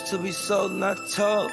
to be sold, not told.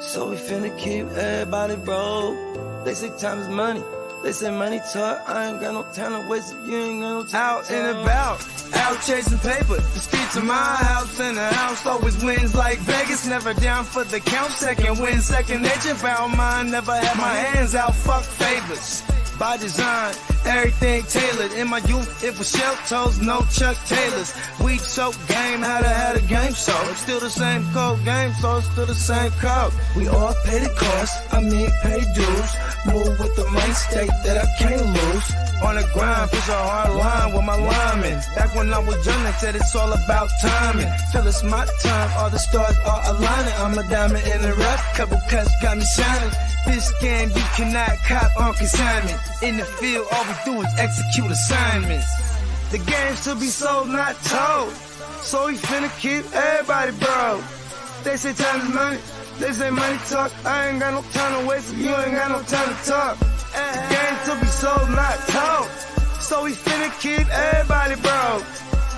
So we finna keep everybody broke. They say time is money. They say money talk. I ain't got no time to waste if you ain't got no time. Out and about, out chasing paper. The streets of my house and the house always wins like Vegas. Never down for the count. Second win, second nature. Found mine. Never had my hands out. Fuck favors. By design, everything tailored. In my youth, it was shell toes, no Chuck Taylors. Weak soap game, had a game so. It's still the same code game, so it's still the same code. We all pay the cost, pay dues. Move with the mind state that I can't lose. On the grind, push a hard line with my linemen. Back when I was young, they said it's all about timing. Till it's my time, all the stars are aligning. I'm a diamond in the rough, couple cuts got me shining. This game you cannot cop on consignment. In the field, all we do is execute assignments. The game's to be sold, not told. So we finna keep everybody broke. They say time is money, they say money talk. I ain't got no time to waste if you ain't got no time to talk. The game's to be sold, not told. So we finna keep everybody broke.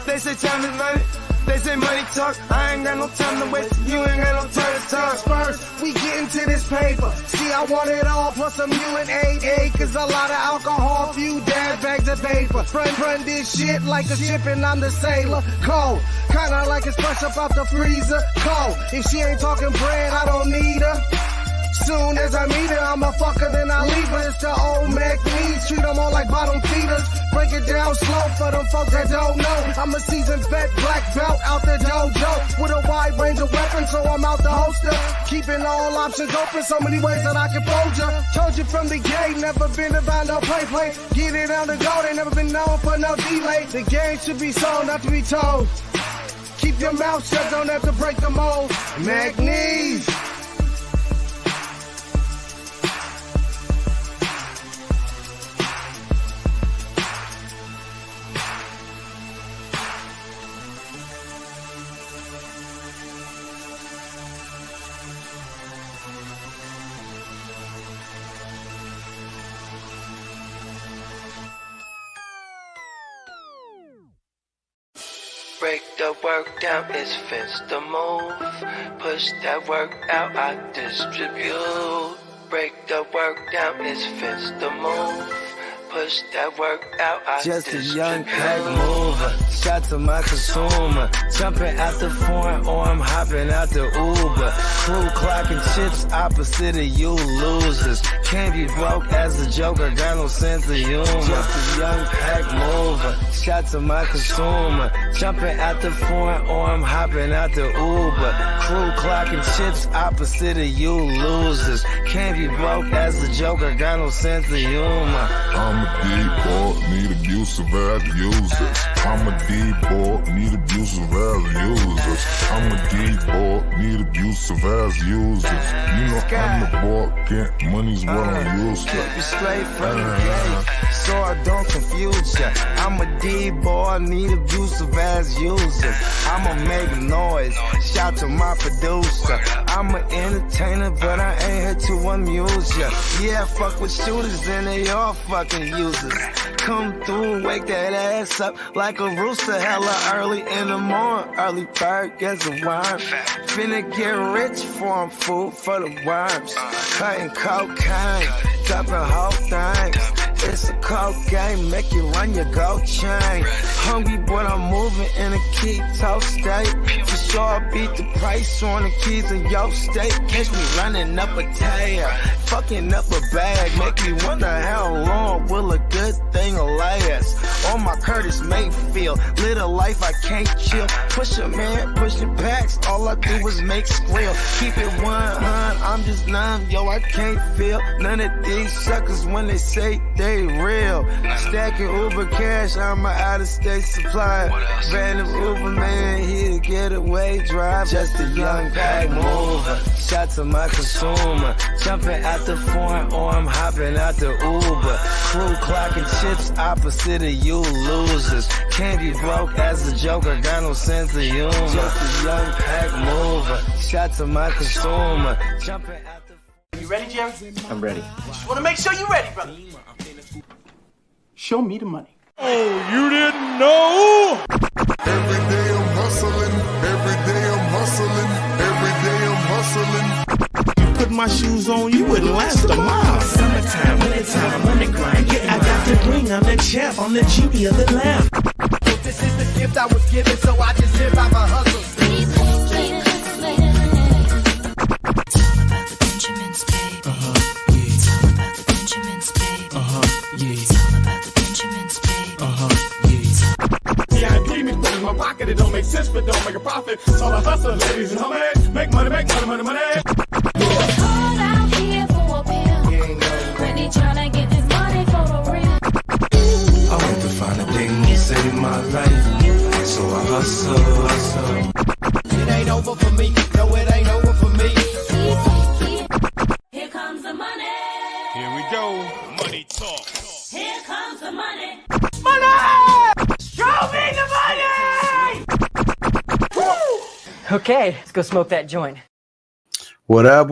They say time is money, they say money talk. I ain't got no time to waste if you ain't got no time to talk. First, we get into this paper. See, I want it all, plus some UNDERDOG acres, a lot of alcohol, few dad bags of paper. Run this shit like a ship and I'm the sailor. Cold, kinda like it's fresh up out the freezer. Cold, if she ain't talking bread, I don't need her. Soon as I meet her, I'm a fucker, then I leave her. It's the old Mac needs, treat them all like bottom feeders. Break it down slow for them folks that don't know. I'm a seasoned vet, black belt out the dojo. With a wide range of weapons, so I'm out the holster. Keeping all options open, so many ways that I can fold ya. Told you from the gate, never been about no play. Get it on the go, they never been known for no delay. The game should be sold, not to be told. Keep your mouth shut, don't have to break the mold. Mac needs. Break the work down, it's fence to move. Push that work out, I distribute. Break the work down, it's fence to move. Push that work out, I just distribute. A young pack mover, shot to my consumer. Jumping out the foreign or I'm hopping out the Uber. Crew clocking chips opposite of you losers. Can't be broke as a joker, got no sense of humor. Just a young pack mover, shot to my consumer. Jumping out the foreign or I'm hopping out the Uber. Crew clocking chips opposite of you losers. Can't be broke as a joker, got no sense of humor. I'm a D-boy, need abusive as users. I'm a D-boy, need abusive as users. I'm a D-boy, need abusive as users. You know I'm the boy, get money's what I'm used to. Keep you straight from the gate, so I don't confuse ya. I'm a D-boy, need abusive as users. I'ma make noise, shout to my producer. I'm an entertainer, but I ain't here to amuse ya. Yeah, I fuck with shooters and they all fucking users. Come through, wake that ass up like a rooster, hella early in the morning. Early bird gets a worm. Finna get rich for 'em, food for the worms. Cutting cocaine, dumping whole things. It's a cold game, make you run your gold chain. Hungry, but I'm moving in a keto state. For sure, I beat the price on the keys in your state. Catch me running up a tail, fucking up a bag. Make me wonder how long will a good thing last. On my Curtis Mayfield, live a life I can't chill. Push a man, pushing packs, all I do is make squeal. Keep it 100, I'm just numb, yo, I can't feel none of these suckers when they say they real. Stacking Uber cash, I'm an out-of-state supply. Random Uber man, he a getaway drive. Just a young pack mover, shot to my consumer. Jumping out the foreign or I'm hopping out the Uber. Crew clocking chips opposite of you losers. Can't be broke as a joker, got no sense of humor. Just a young pack mover, shot to my consumer. Jumping out the... You ready, Jim? I'm ready. Just want to make sure you're ready, brother. Show me the money. Oh, you didn't know? Every day I'm hustling, every day I'm hustling, every put my shoes on, you wouldn't last a mile. Summertime, wintertime, I'm on the grind. Yeah, I got the ring, I'm the champ, I'm the genie of the lamp. This is the gift I was given, so I just live by my hustle. My pocket, it don't make sense, but don't make a profit. It's all a hustle, ladies and homies. Make money, money. Call out here for a pill. When they tryna get this money for the real. I want to find a thing to save my life, so I hustle. It ain't over for me, no, it ain't over for me. Here comes the money. Here we go. Money talk. Here comes the money. Show me the money! Okay, let's go smoke that joint. What up,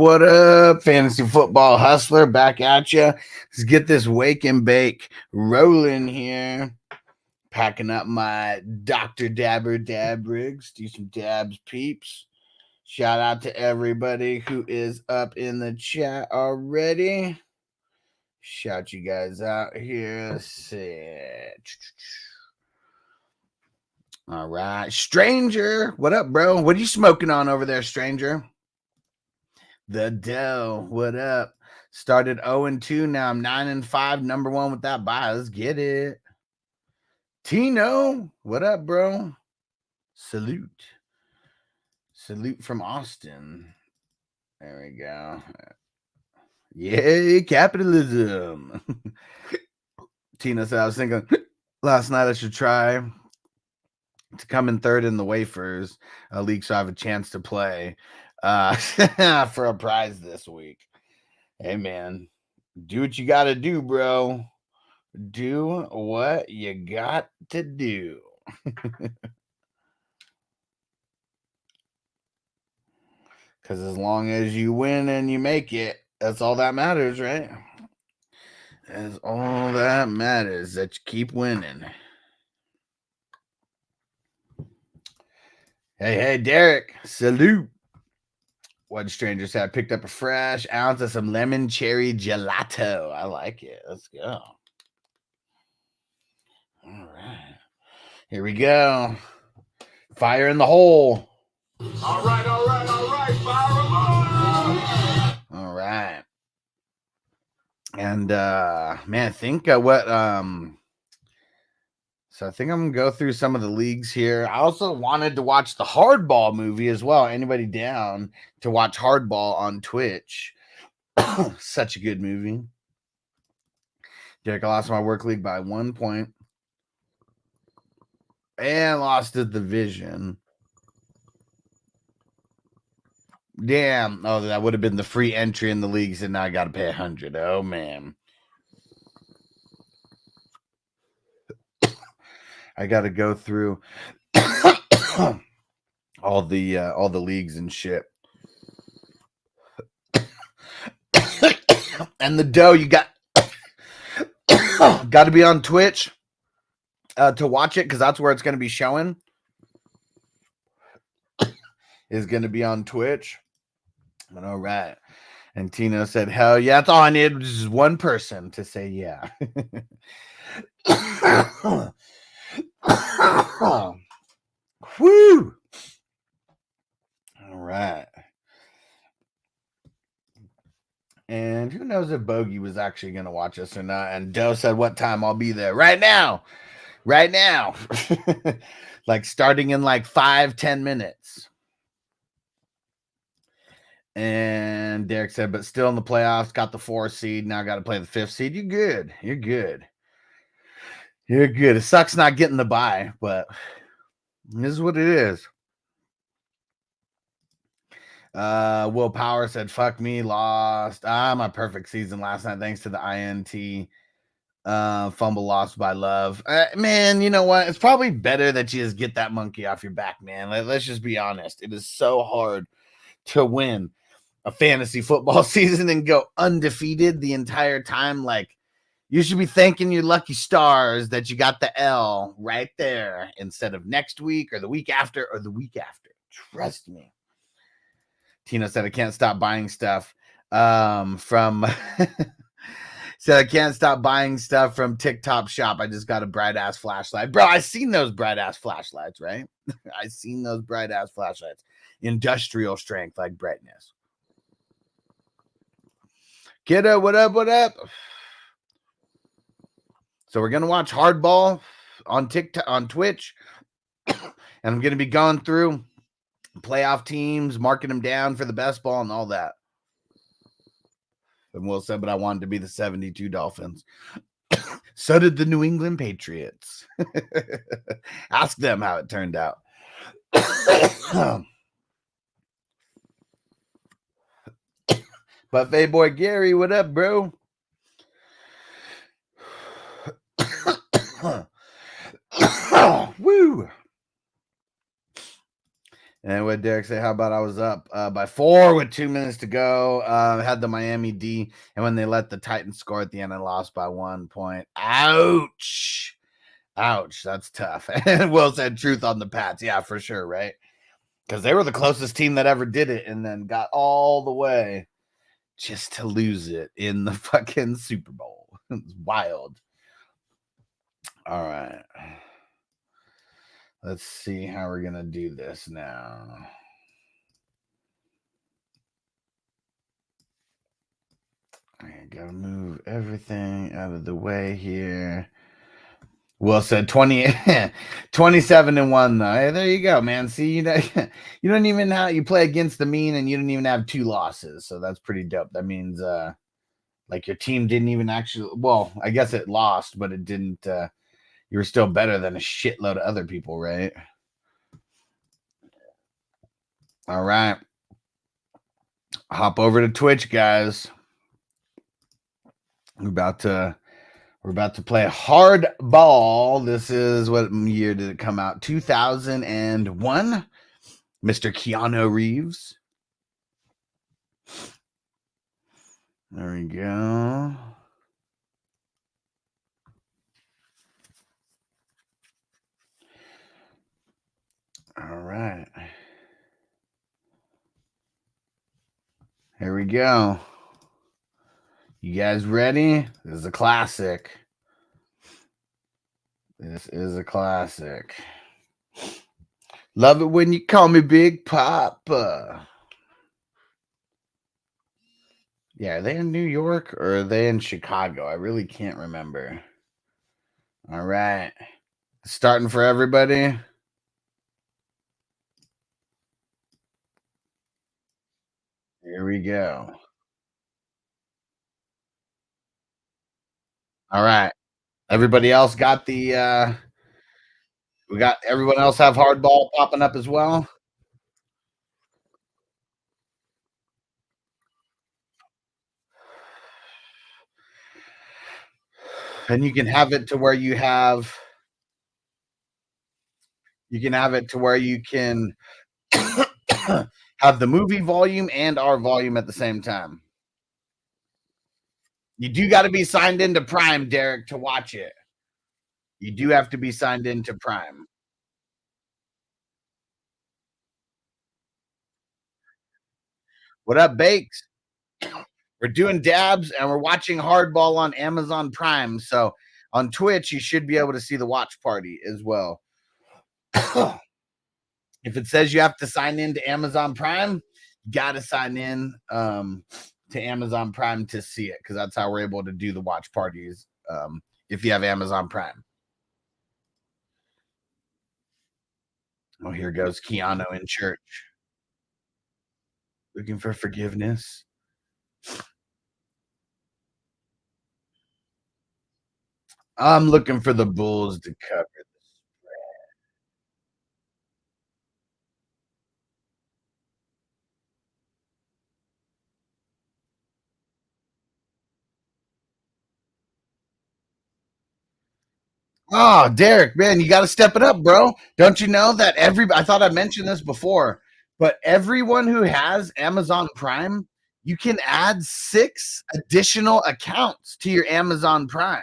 fantasy football hustler, back at you. Let's get this wake and bake rolling here. Packing up my Dr. Dabber dab rigs. Do some dabs, peeps. Shout out to everybody who is up in the chat already. Shout you guys out here. Let's see. All right. Stranger, what up, bro? What are you smoking on over there, Stranger? The dough, what up? Started 0-2, now I'm 9-5, number one with that buy. Let's get it. Tino, what up, bro? Salute from Austin. There we go. Yay, capitalism. Tina said, I was thinking last night I should try to come in third in the wafers league so I have a chance to play for a prize this week. Hey, man, do what you got to do, bro. Do what you got to do. Because as long as you win and you make it, that's all that matters, right? That's all that matters, that you keep winning. Hey, Derek, salute. What Stranger said, I picked up a fresh ounce of some lemon cherry gelato. I like it. Let's go. All right. Here we go. Fire in the hole. All right. Fire them on. All right. And, man, think what, so I think I'm going to go through some of the leagues here. I also wanted to watch the Hardball movie as well. Anybody down to watch Hardball on Twitch? Such a good movie. Derek, I lost my work league by 1 point. And lost the division. Damn. Oh, that would have been the free entry in the leagues, and now I got to pay 100. Oh, man. I got to go through all the leagues and shit. And the dough, you got to be on Twitch to watch it, because that's where it's going to be showing. Is going to be on Twitch. But all right. And Tino said, hell yeah, that's all I need, which is one person to say yeah. Woo! All right. And who knows if Bogey was actually going to watch us or not. And Doe said, what time? I'll be there right now. Like starting in like 5-10 minutes. And Derek said, but still in the playoffs, got the 4th seed. Now got to play the 5th seed. You're good. It sucks not getting the bye, but this is what it is. Will Power said, fuck me, lost. My perfect season last night, thanks to the INT. Fumble lost by Love. Man, you know what? It's probably better that you just get that monkey off your back, man. Let's just be honest. It is so hard to win a fantasy football season and go undefeated the entire time. Like, you should be thanking your lucky stars that you got the L right there instead of next week or the week after or the week after. Trust me. Tina said, I can't stop buying stuff From said I can't stop buying stuff from TikTok shop. I just got a bright ass flashlight. Bro, I seen those bright ass flashlights, right? I seen those bright ass flashlights. Industrial strength, like brightness. Kiddo, what up? What up? So we're gonna watch Hardball on TikTok, on Twitch, and I'm gonna be going through playoff teams, marking them down for the best ball and all that. And Will said, but I wanted to be the 72 Dolphins. So did the New England Patriots. Ask them how it turned out. Buffet boy Gary, what up, bro? Woo! And what Derek say? How about I was up by 4 with 2 minutes to go? Had the Miami D, and when they let the Titans score at the end, I lost by 1 point. Ouch! Ouch! That's tough. And Will said, "Truth on the Pats." Yeah, for sure, right? Because they were the closest team that ever did it, and then got all the way just to lose it in the fucking Super Bowl. It's wild. All right. Let's see how we're going to do this now. I got to move everything out of the way here. Will said 27 and 1 though. Hey, there you go, man. See, you don't even have, you play against the mean and you don't even have 2 losses. So that's pretty dope. That means like your team didn't even actually, well, I guess it lost, but it didn't you were still better than a shitload of other people, right? All right. Hop over to Twitch, guys. We're about to play Hardball. This is, what year did it come out? 2001. Mr. Keanu Reeves. There we go. All right. Here we go. You guys ready? This is a classic. This is a classic. Love it when you call me Big Papa. Yeah, are they in New York or are they in Chicago? I really can't remember. All right. Starting for everybody. Here we go. All right. Everybody else got the we got everyone else have Hardball popping up as well. And you can have it to where you have it to where you can have the movie volume and our volume at the same time. You do got to be signed into Prime, Derek, to watch it. You do have to be signed into Prime. What up, Bakes? We're doing dabs and we're watching Hardball on Amazon Prime. So on Twitch, you should be able to see the watch party as well. If it says you have to sign in to Amazon Prime, you got to sign in to Amazon Prime to see it, because that's how we're able to do the watch parties if you have Amazon Prime. Oh, here goes Keanu in church. Looking for forgiveness. I'm looking for the Bulls to cover the spread. Oh, Derek, man, you got to step it up, bro. Don't you know that I thought I mentioned this before, but everyone who has Amazon Prime, you can add 6 additional accounts to your Amazon Prime.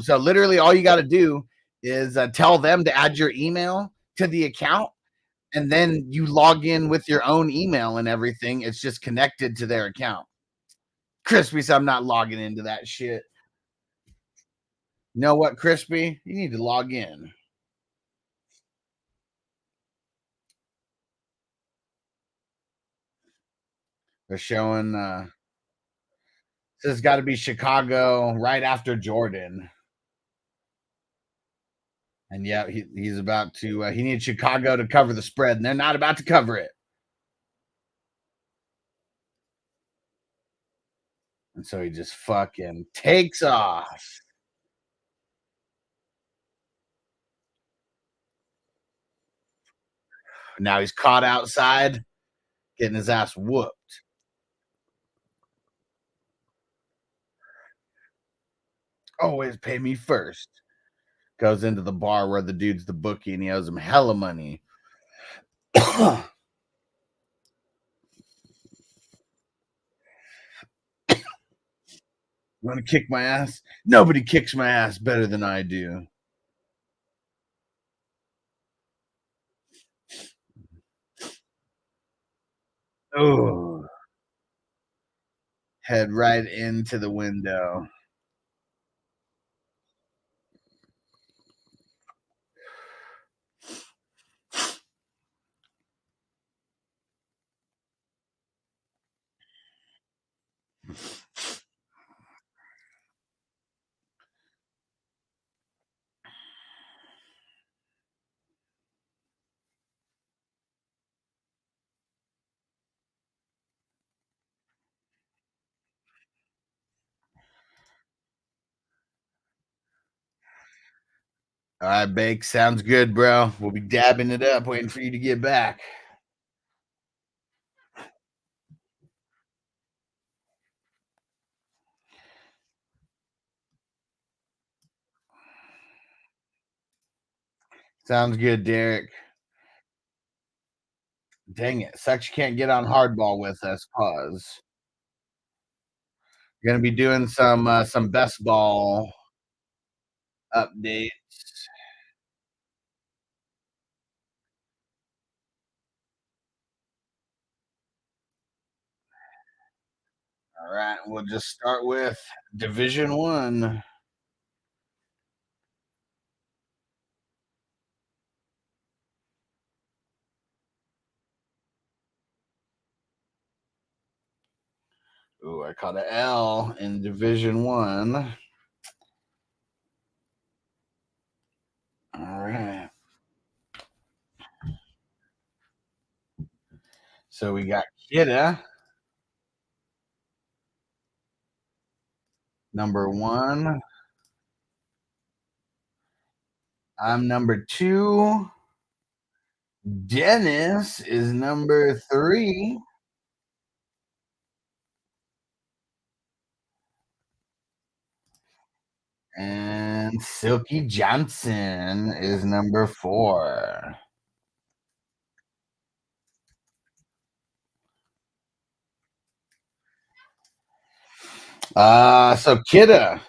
So literally all you got to do is tell them to add your email to the account, and then you log in with your own email and everything. It's just connected to their account. Crispy said, I'm not logging into that shit. You know what, Crispy? You need to log in. They're showing this has got to be Chicago right after Jordan. And yeah, he's about to he needs Chicago to cover the spread, and they're not about to cover it. And so he just fucking takes off. Now he's caught outside, getting his ass whooped. Always pay me first. Goes into the bar where the dude's the bookie and he owes him hella money. Want to kick my ass? Nobody kicks my ass better than I do. Oh, head right into the window. All right, Bake. Sounds good, bro. We'll be dabbing it up, waiting for you to get back. Sounds good, Derek. Dang it. Sucks you can't get on hardball with us. Pause. We're gonna be doing some best ball updates. All right, we'll just start with Division 1. Ooh, I caught an L in Division 1. All right. So we got Kidda, number 1. I'm number 2. Dennis is number 3. And Silky Johnson is number 4. So Kidda.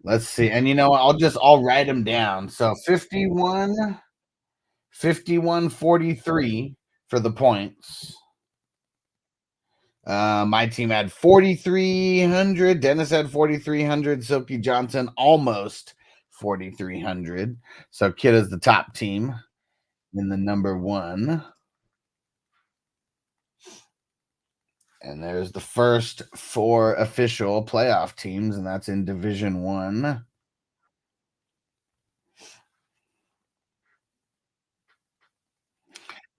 Let's see. And you know what? I'll write them down. So 51, 43 for the points. My team had 4,300. Dennis had 4,300. Silky Johnson almost 4,300. So Kidda's the top team in the number 1. And there's the first 4 official playoff teams, and that's in Division 1.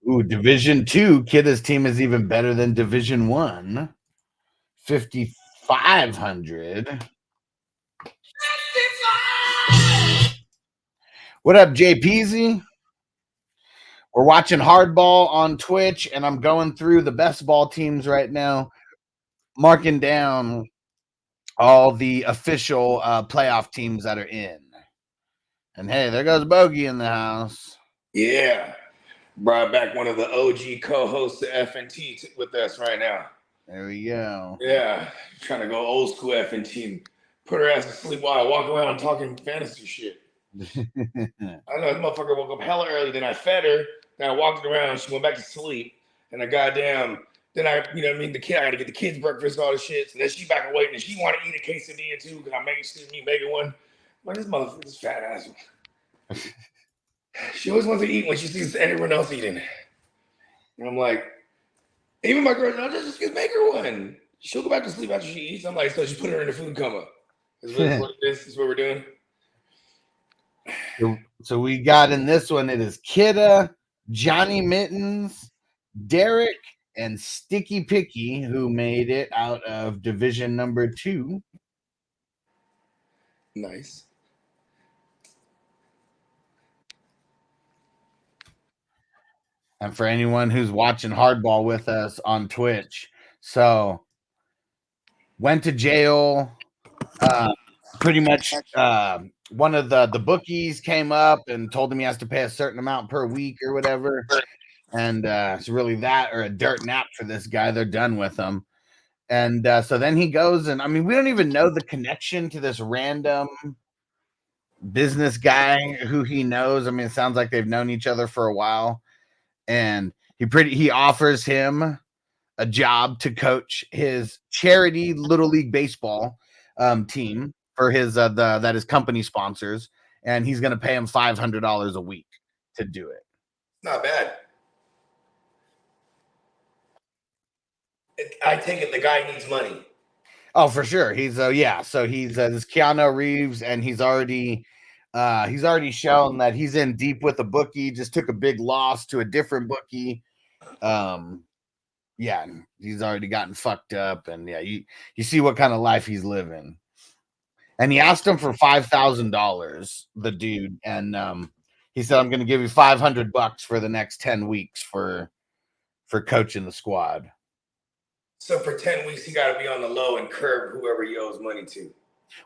Ooh, Division 2, Kidda's team is even better than Division 1. 5,500. What up, JPZ? We're watching Hardball on Twitch, and I'm going through the best ball teams right now, marking down all the official playoff teams that are in. And hey, there goes Bogey in the house. Yeah. Brought back one of the OG co-hosts of FNT with us right now. There we go. Yeah. Trying to go old school FNT and put her ass to sleep while I walk around talking fantasy shit. I know this motherfucker woke up hella early, then I fed her, then I walked around, she went back to sleep, and the goddamn Then I got to get the kids breakfast, all this shit. So then she back away, and she want to eat a quesadilla too because I'm making one. Like this motherfucker, this fat ass. She always wants to eat when she sees everyone else eating. And I'm like, even my girl, no, just make her one. She'll go back to sleep after she eats. I'm like, so she put her in a food coma. This is what we're doing. So we got in this one, it is Kidda, Johnny Mittens, Derek, and Sticky Picky, who made it out of division number 2. Nice. And for anyone who's watching Hardball with us on Twitch, so went to jail. Pretty much one of the bookies came up and told him he has to pay a certain amount per week or whatever. And it's really that or a dirt nap for this guy. They're done with him. And so then he goes, and I mean, we don't even know the connection to this random business guy who he knows. I mean, it sounds like they've known each other for a while. And he offers him a job to coach his charity Little League Baseball team for his that his company sponsors, and he's going to pay him $500 a week to do it. Not bad. I take it the guy needs money. Oh, for sure. He's So he's this Keanu Reeves, and he's already shown that he's in deep with a bookie. Just took a big loss to a different bookie. Yeah, he's already gotten fucked up, and yeah, you see what kind of life he's living. And he asked him for $5,000, the dude, and he said, "I'm going to give you $500 for the next 10 weeks for coaching the squad." So for 10 weeks, he got to be on the low and curb whoever he owes money to.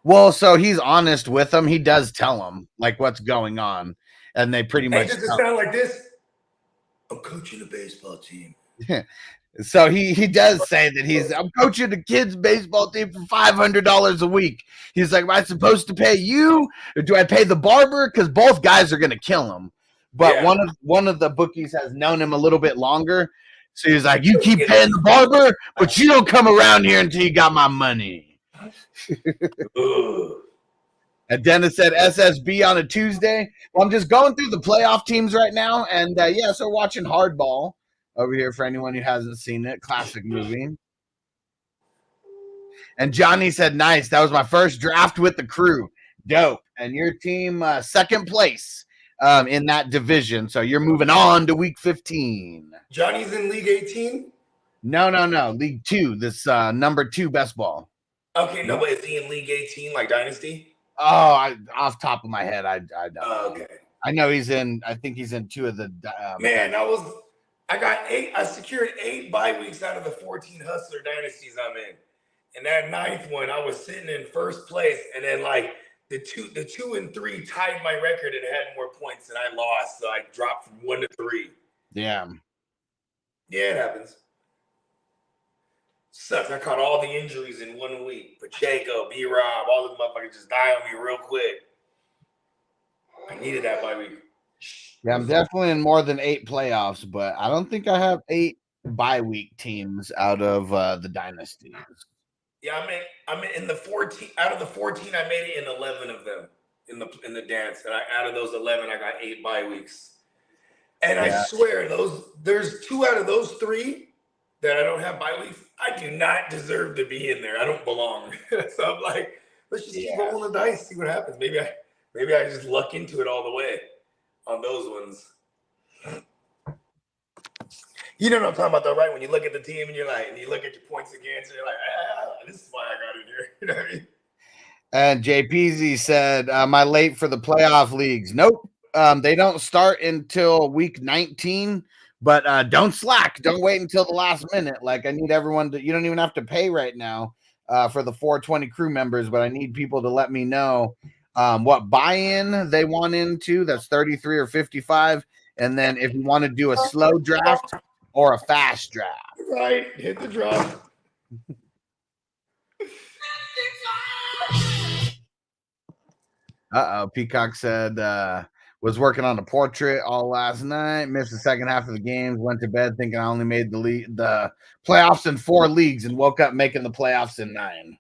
Well, so he's honest with them. He does tell them like what's going on, and they pretty much. Does it sound like this? I'm coaching a baseball team. So he does say that I'm coaching the kids' baseball team for $500 a week. He's like, am I supposed to pay you, or do I pay the barber? Because both guys are going to kill him. But Yeah. one of the bookies has known him a little bit longer, so he's like, you keep paying the barber, but you don't come around here until you got my money. And Dennis said SSB on a Tuesday. Well, I'm just going through the playoff teams right now, and so watching Hardball over here for anyone who hasn't seen it. Classic movie. And Johnny said, nice. That was my first draft with the crew. Dope. And your team second place in that division. So you're moving on to week 15. Johnny's in League 18? No. League 2. This number 2 best ball. Okay, no, but is he in League 18, like Dynasty? Oh, off top of my head, I don't know. Okay. I know I think he's in 2 of the Man, I got 8. I secured 8 bye weeks out of the 14 Hustler dynasties I'm in. And that 9th one, I was sitting in first place, and then like the 2 and 3 tied my record and had more points than I lost. So I dropped from 1 to 3. Yeah. Yeah, it happens. Sucks. I caught all the injuries in 1 week. Pacheco, B-Rob, all the motherfuckers just die on me real quick. I needed that bye week. Yeah, I'm definitely in more than 8 playoffs, but I don't think I have 8 bye week teams out of the dynasties. Yeah, I'm in the 14. Out of the 14, I made it in 11 of them in the dance, and out of those 11, I got 8 bye weeks. And I swear, there's 2 out of those 3 that I don't have bye weeks. I do not deserve to be in there. I don't belong. So I'm like, let's just keep rolling the dice, see what happens. Maybe I just luck into it all the way on those ones. You know what I'm talking about, though, right? When you look at the team and you look at your points against, and you're like, this is why I got in here. You know what I mean? And JPZ said, am I late for the playoff leagues? Nope. They don't start until week 19, but don't slack. Don't wait until the last minute. Like, I need everyone you don't even have to pay right now for the 420 crew members, but I need people to let me know what buy-in they want into. That's 33 or 55. And then if you want to do a slow draft or a fast draft. Right. Hit the drop. Uh-oh. Peacock said, Was working on a portrait all last night. Missed the second half of the games. Went to bed thinking I only made the playoffs in 4 leagues, and woke up making the playoffs in 9.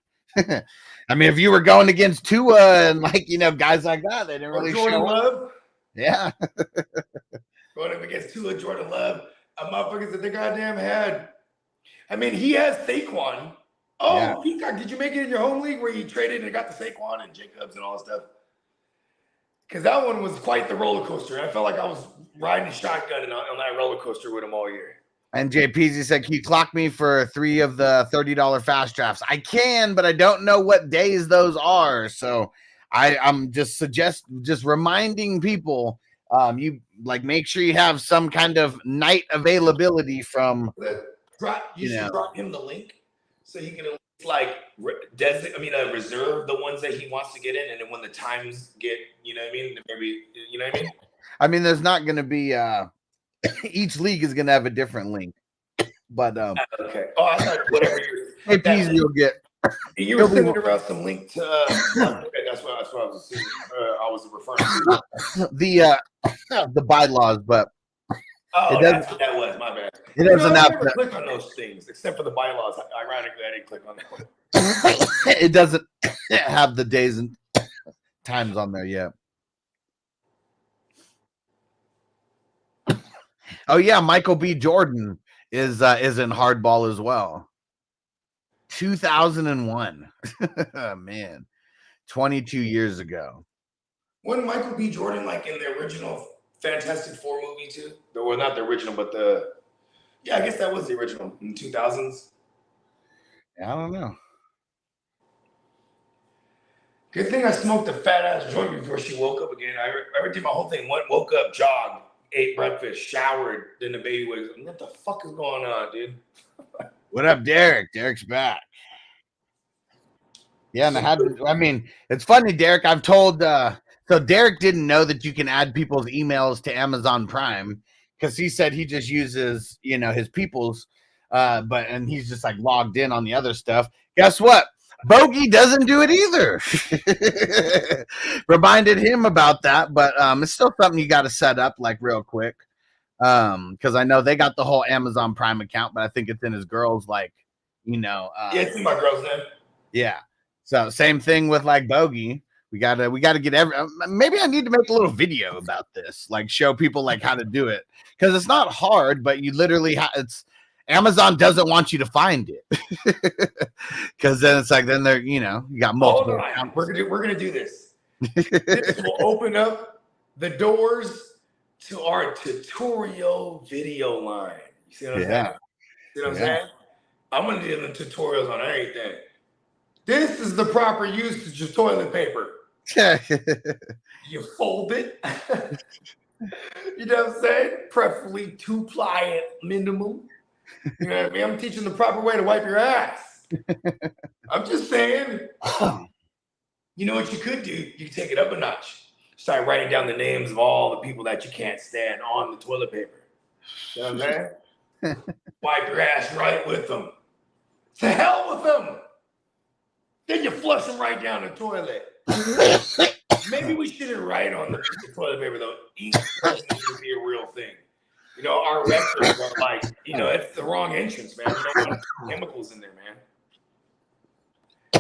I mean, if you were going against Tua and guys like that, they didn't really Jordan show up. Love. Yeah. Going up against Tua, Jordan Love, a motherfuckers that they goddamn had. I mean, he has Saquon. Oh, Yeah. Peacock, did you make it in your home league where you traded and got the Saquon and Jacobs and all that stuff? Because that one was quite the roller coaster. I felt like I was riding shotgun on that roller coaster with him all year. And JPZ said, can you clock me for 3 of the $30 fast drafts? I can, but I don't know what days those are. So I'm just reminding people, you make sure you have some kind of night availability from. You should drop him the link so he can reserve the ones that he wants to get in, and then when the times get, maybe, I mean, there's not going to be each league is going to have a different link, but okay. Oh, I thought whatever JPZ you'll get. You were sending around some link to. Okay, that's what I was assuming. I was referring to the bylaws, but. Oh, that's what that was. My bad. It doesn't have to click on those things, except for the bylaws. Ironically, I didn't click on that one. It doesn't have the days and times on there yet. Oh yeah, Michael B. Jordan is in hardball as well. 2001. Man, 22 years ago. Wasn't Michael B. Jordan in the original Fantastic Four movie too? Well, not the original, but I guess that was the original in 2000s. I don't know. Good thing I smoked a fat ass joint before she woke up again. I did my whole thing. Woke up, jogged, ate breakfast, showered, then the baby wakes up. What the fuck is going on, dude? What up, Derek? Derek's back. Yeah, and it's funny, Derek. I've told so Derek didn't know that you can add people's emails to Amazon Prime because he said he just uses, his people's, and he's just logged in on the other stuff. Guess what? Bogey doesn't do it either. Reminded him about that, but it's still something you got to set up real quick. Because I know they got the whole Amazon Prime account, but I think it's in his girl's yeah, it's in my girl's name. Yeah. So same thing with Bogey. We gotta get maybe I need to make a little video about this, show people how to do it, because it's not hard, but you literally it's Amazon doesn't want you to find it, because then it's then they're you got multiple. We're gonna do this. This will open up the doors to our tutorial video line. You see what I'm saying? See what I'm saying? I'm gonna do the tutorials on everything. This is the proper usage of toilet paper. You fold it. You know what I'm saying? Preferably 2-ply at minimum. You know what I mean? I'm teaching the proper way to wipe your ass. I'm just saying. You know what you could do? You could take it up a notch. Start writing down the names of all the people that you can't stand on the toilet paper. You know what I'm saying? Wipe your ass right with them. To hell with them. Then you flush them right down the toilet. Maybe we shouldn't write on the toilet paper though. Each person should be a real thing. Our records are it's the wrong entrance, man. You don't want chemicals in there, man.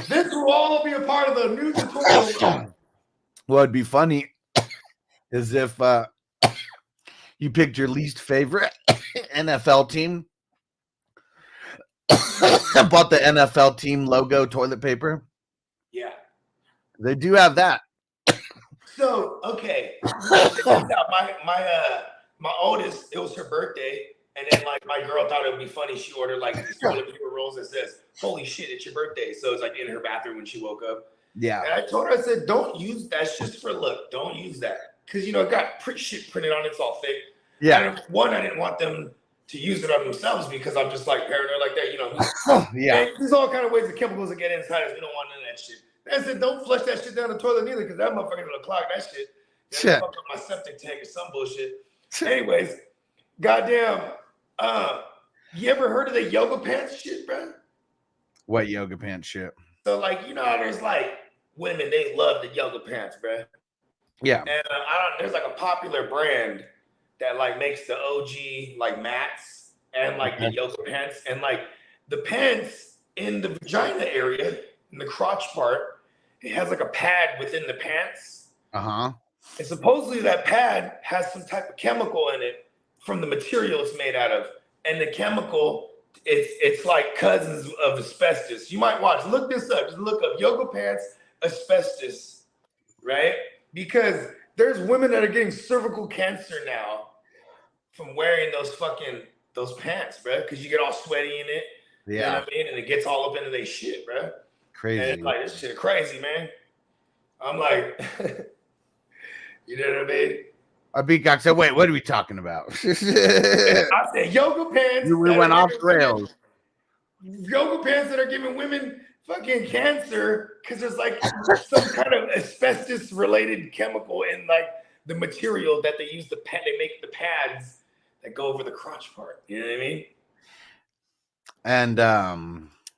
This will all be a part of the new tutorial. What'd be funny is if you picked your least favorite NFL team, bought the NFL team logo toilet paper. Yeah. They do have that. So, okay. My oldest, it was her birthday, and then my girl thought it would be funny. She ordered these toilet paper rolls that says, "Holy shit, it's your birthday." So it's in her bathroom when she woke up. Yeah. And I told her, I said, "Don't use that. That's just for look. Don't use that." Because it got shit printed on it. It's all fake. Yeah. I didn't want them to use it on themselves because I'm just paranoid like that. Yeah. And there's all kind of ways of chemicals that get inside us. We don't want none of that shit. And I said, don't flush that shit down the toilet either, because that motherfucker gonna clog that shit. Fuck up my septic tank or some bullshit. Anyways, goddamn, you ever heard of the yoga pants shit, bro? What yoga pants shit? So how there's women, they love the yoga pants, bro. Yeah. And there's like a popular brand that like makes the OG like mats and like the yoga pants, and like the pants in the vagina area, in the crotch part, it has like a pad within the pants. Uh-huh. And supposedly that pad has some type of chemical in it from the material it's made out of. And the chemical, it's like cousins of asbestos. You might watch, look this up, just look up yoga pants, asbestos, right? Because there's women that are getting cervical cancer now from wearing those pants, bro. Because you get all sweaty in it. Yeah. You know what I mean? And it gets all up into their shit, bro. Crazy. And it's like, this shit crazy, man. I'm like, you know what I mean? Our Beacock said, wait, what are we talking about? I said yoga pants. We went off rails. Yoga pants that are giving women fucking cancer because there's like some kind of asbestos related chemical in like the material that they use they make the pads that go over the crotch part. You know what I mean? And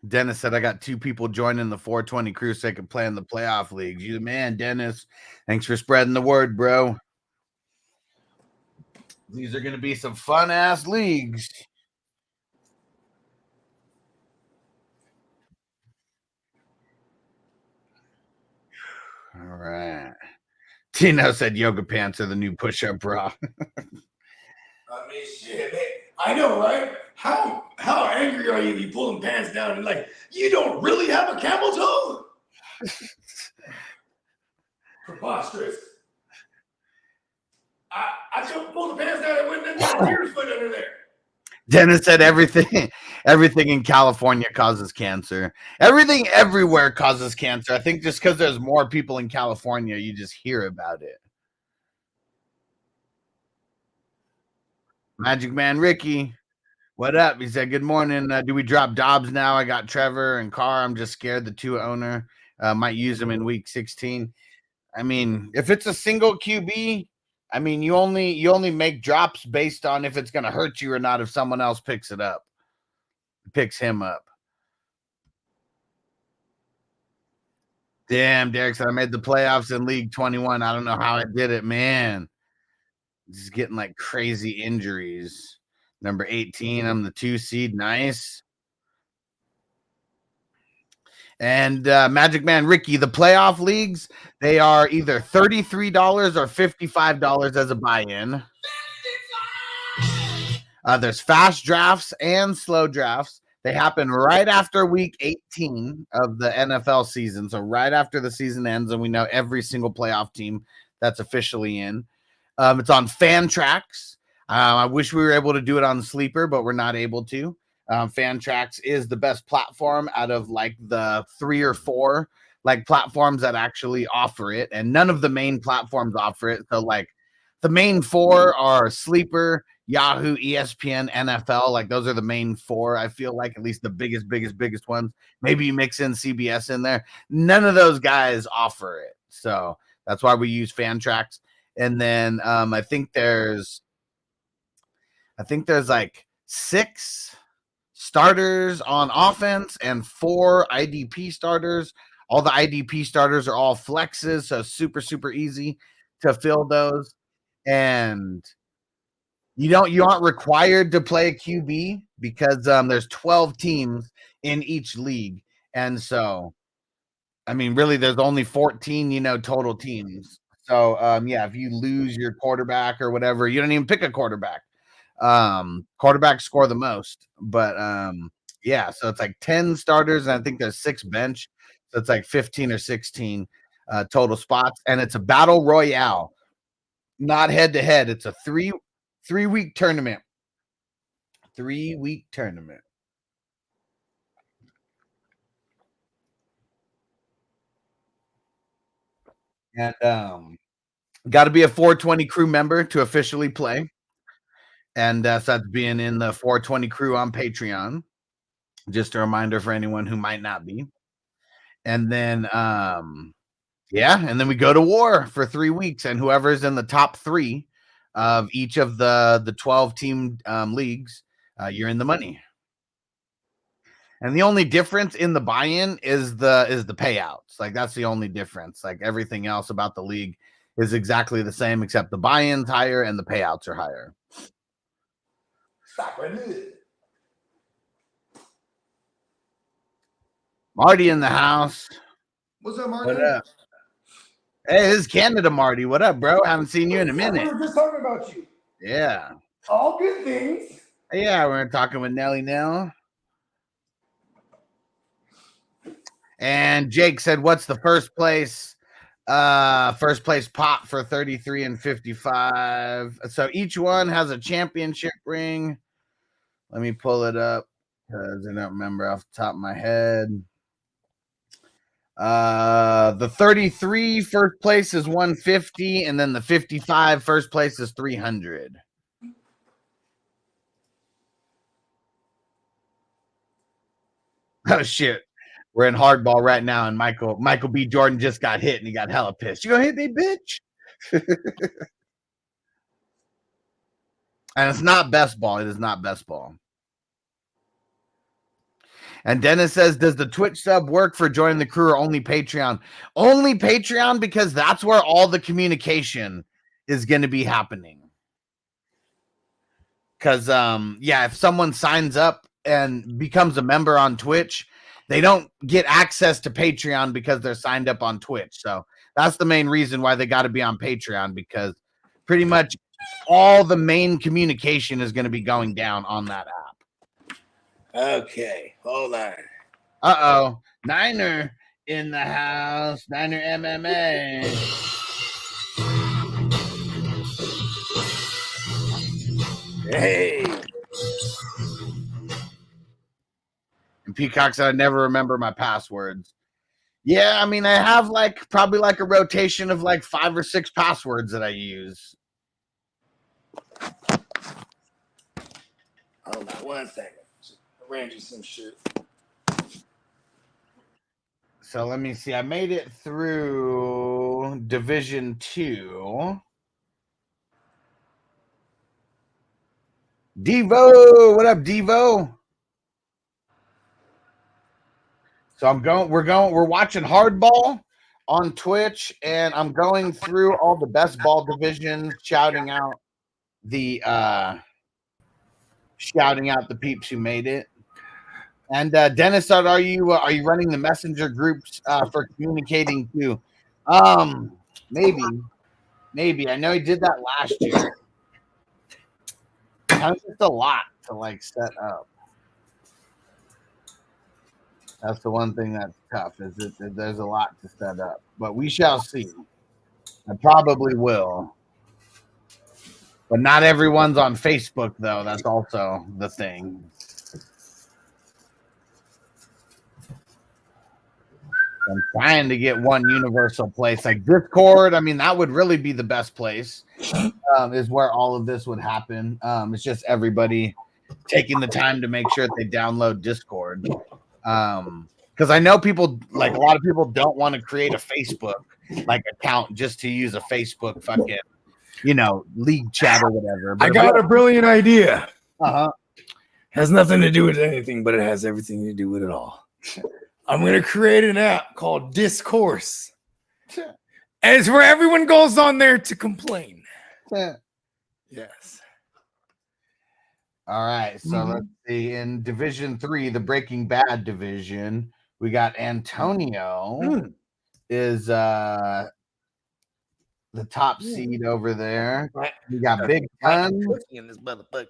Dennis said, I got 2 people joining the 420 crew so they can play in the playoff leagues. You the man, Dennis. Thanks for spreading the word, bro. These are going to be some fun ass leagues. All right. Tino said yoga pants are the new push-up bra. I mean, shit, man. I know, right? How angry are you if you pull them pants down and like, you don't really have a camel toe? Preposterous. I just pulled the pants down and went in there, deer's foot under there. Dennis said everything in California causes cancer. Everything everywhere causes cancer. I think just because there's more people in California, you just hear about it. Magic Man Ricky, what up? He said, good morning. Do we drop Dobbs now? I got Trevor and Carr. I'm just scared the 2 owner might use them in week 16. I mean, if it's a single QB, I mean, you only make drops based on if it's going to hurt you or not if someone else picks him up. Damn, Derek said I made the playoffs in League 21. I don't know how I did it, man. Just getting like crazy injuries. Number 18, I'm the 2 seed. Nice. And Magic Man Ricky, the playoff leagues, they are either $33 or $55 as a buy-in. There's fast drafts and slow drafts. They happen right after week 18 of the NFL season. So right after the season ends, and we know every single playoff team that's officially in. It's on Fantrax. I wish we were able to do it on Sleeper, but we're not able to. Fantrax is the best platform out of like the 3 or 4 like platforms that actually offer it, and none of the main platforms offer it. So like the main 4 are Sleeper, Yahoo, ESPN, NFL. Like those are the main 4. I feel like at least the biggest ones. Maybe you mix in CBS in there. None of those guys offer it, so that's why we use Fantrax. And then I think there's like 6 starters on offense and 4 IDP starters. All the IDP starters are all flexes, so super easy to fill those. And you aren't required to play a QB because there's 12 teams in each league. And so, I mean, really, there's only 14, total teams. So, yeah, if you lose your quarterback or whatever, you don't even pick a quarterback. Quarterbacks score the most, but yeah, so it's like 10 starters, and I think there's 6 bench, so it's like 15 or 16 total spots, and it's a battle royale, not head to head. It's a 3-week tournament. 3-week tournament. And got to be a 420 crew member to officially play. And so that's being in the 420 crew on Patreon. Just a reminder for anyone who might not be. And then, yeah, and then we go to war for 3 weeks. And whoever's in the top 3 of each of the 12 team leagues, you're in the money. And the only difference in the buy-in is the payouts. Like that's the only difference. Like everything else about the league is exactly the same, except the buy-in's higher and the payouts are higher. Stop right there. Marty in the house. What's up, Marty? What up? Hey, this is Canada Marty. What up, bro? Haven't seen you in a We minute. were just talking about you. Yeah. All good things. Yeah, we're talking with Nelly now. And Jake said, what's the first place? First place pop for 33 and 55. So each one has a championship ring. Let me pull it up because I don't remember off the top of my head. The 33 first place is 150, and then the 55 first place is 300. Oh shit. We're in hardball right now, and Michael B. Jordan just got hit, and he got hella pissed. You gonna hit me, bitch? And it's not best ball. It is not best ball. And Dennis says, does the Twitch sub work for joining the crew or only Patreon? Only Patreon, because that's where all the communication is going to be happening. Because, yeah, if someone signs up and becomes a member on Twitch, they don't get access to Patreon because they're signed up on Twitch. So that's the main reason why they got to be on Patreon, because pretty much all the main communication is going to be going down on that app. Okay, hold on. Uh-oh. Niner in the house. Niner MMA. Hey. And Peacock said, I never remember my passwords. Yeah, I mean, I have probably a rotation of 5 or 6 passwords that I use. Hold on 1 second. Arrange you some shit. So let me see. I made it through Division 2. Devo, what up, Devo? So we're watching Hardball on Twitch, and I'm going through all the best ball divisions, shouting out the peeps who made it. And Dennis, are you running the messenger groups for communicating too? Maybe. I know he did that last year. Kind of just a lot to set up. That's the one thing that's tough, is that there's a lot to set up. But we shall see. I probably will. But not everyone's on Facebook, though. That's also the thing. I'm trying to get one universal place like Discord. I mean, that would really be the best place, is where all of this would happen. It's just everybody taking the time to make sure that they download Discord. Because I know people, a lot of people don't want to create a Facebook account just to use a Facebook fucking, league chat or whatever. But I got a brilliant idea. Has nothing to do with anything, but it has everything to do with it all. I'm going to create an app called Discourse. And it's where everyone goes on there to complain. Yes. All right. So let's see. In Division 3, the Breaking Bad division, we got Antonio is the top seed over there. We got Big Ton in this motherfucker.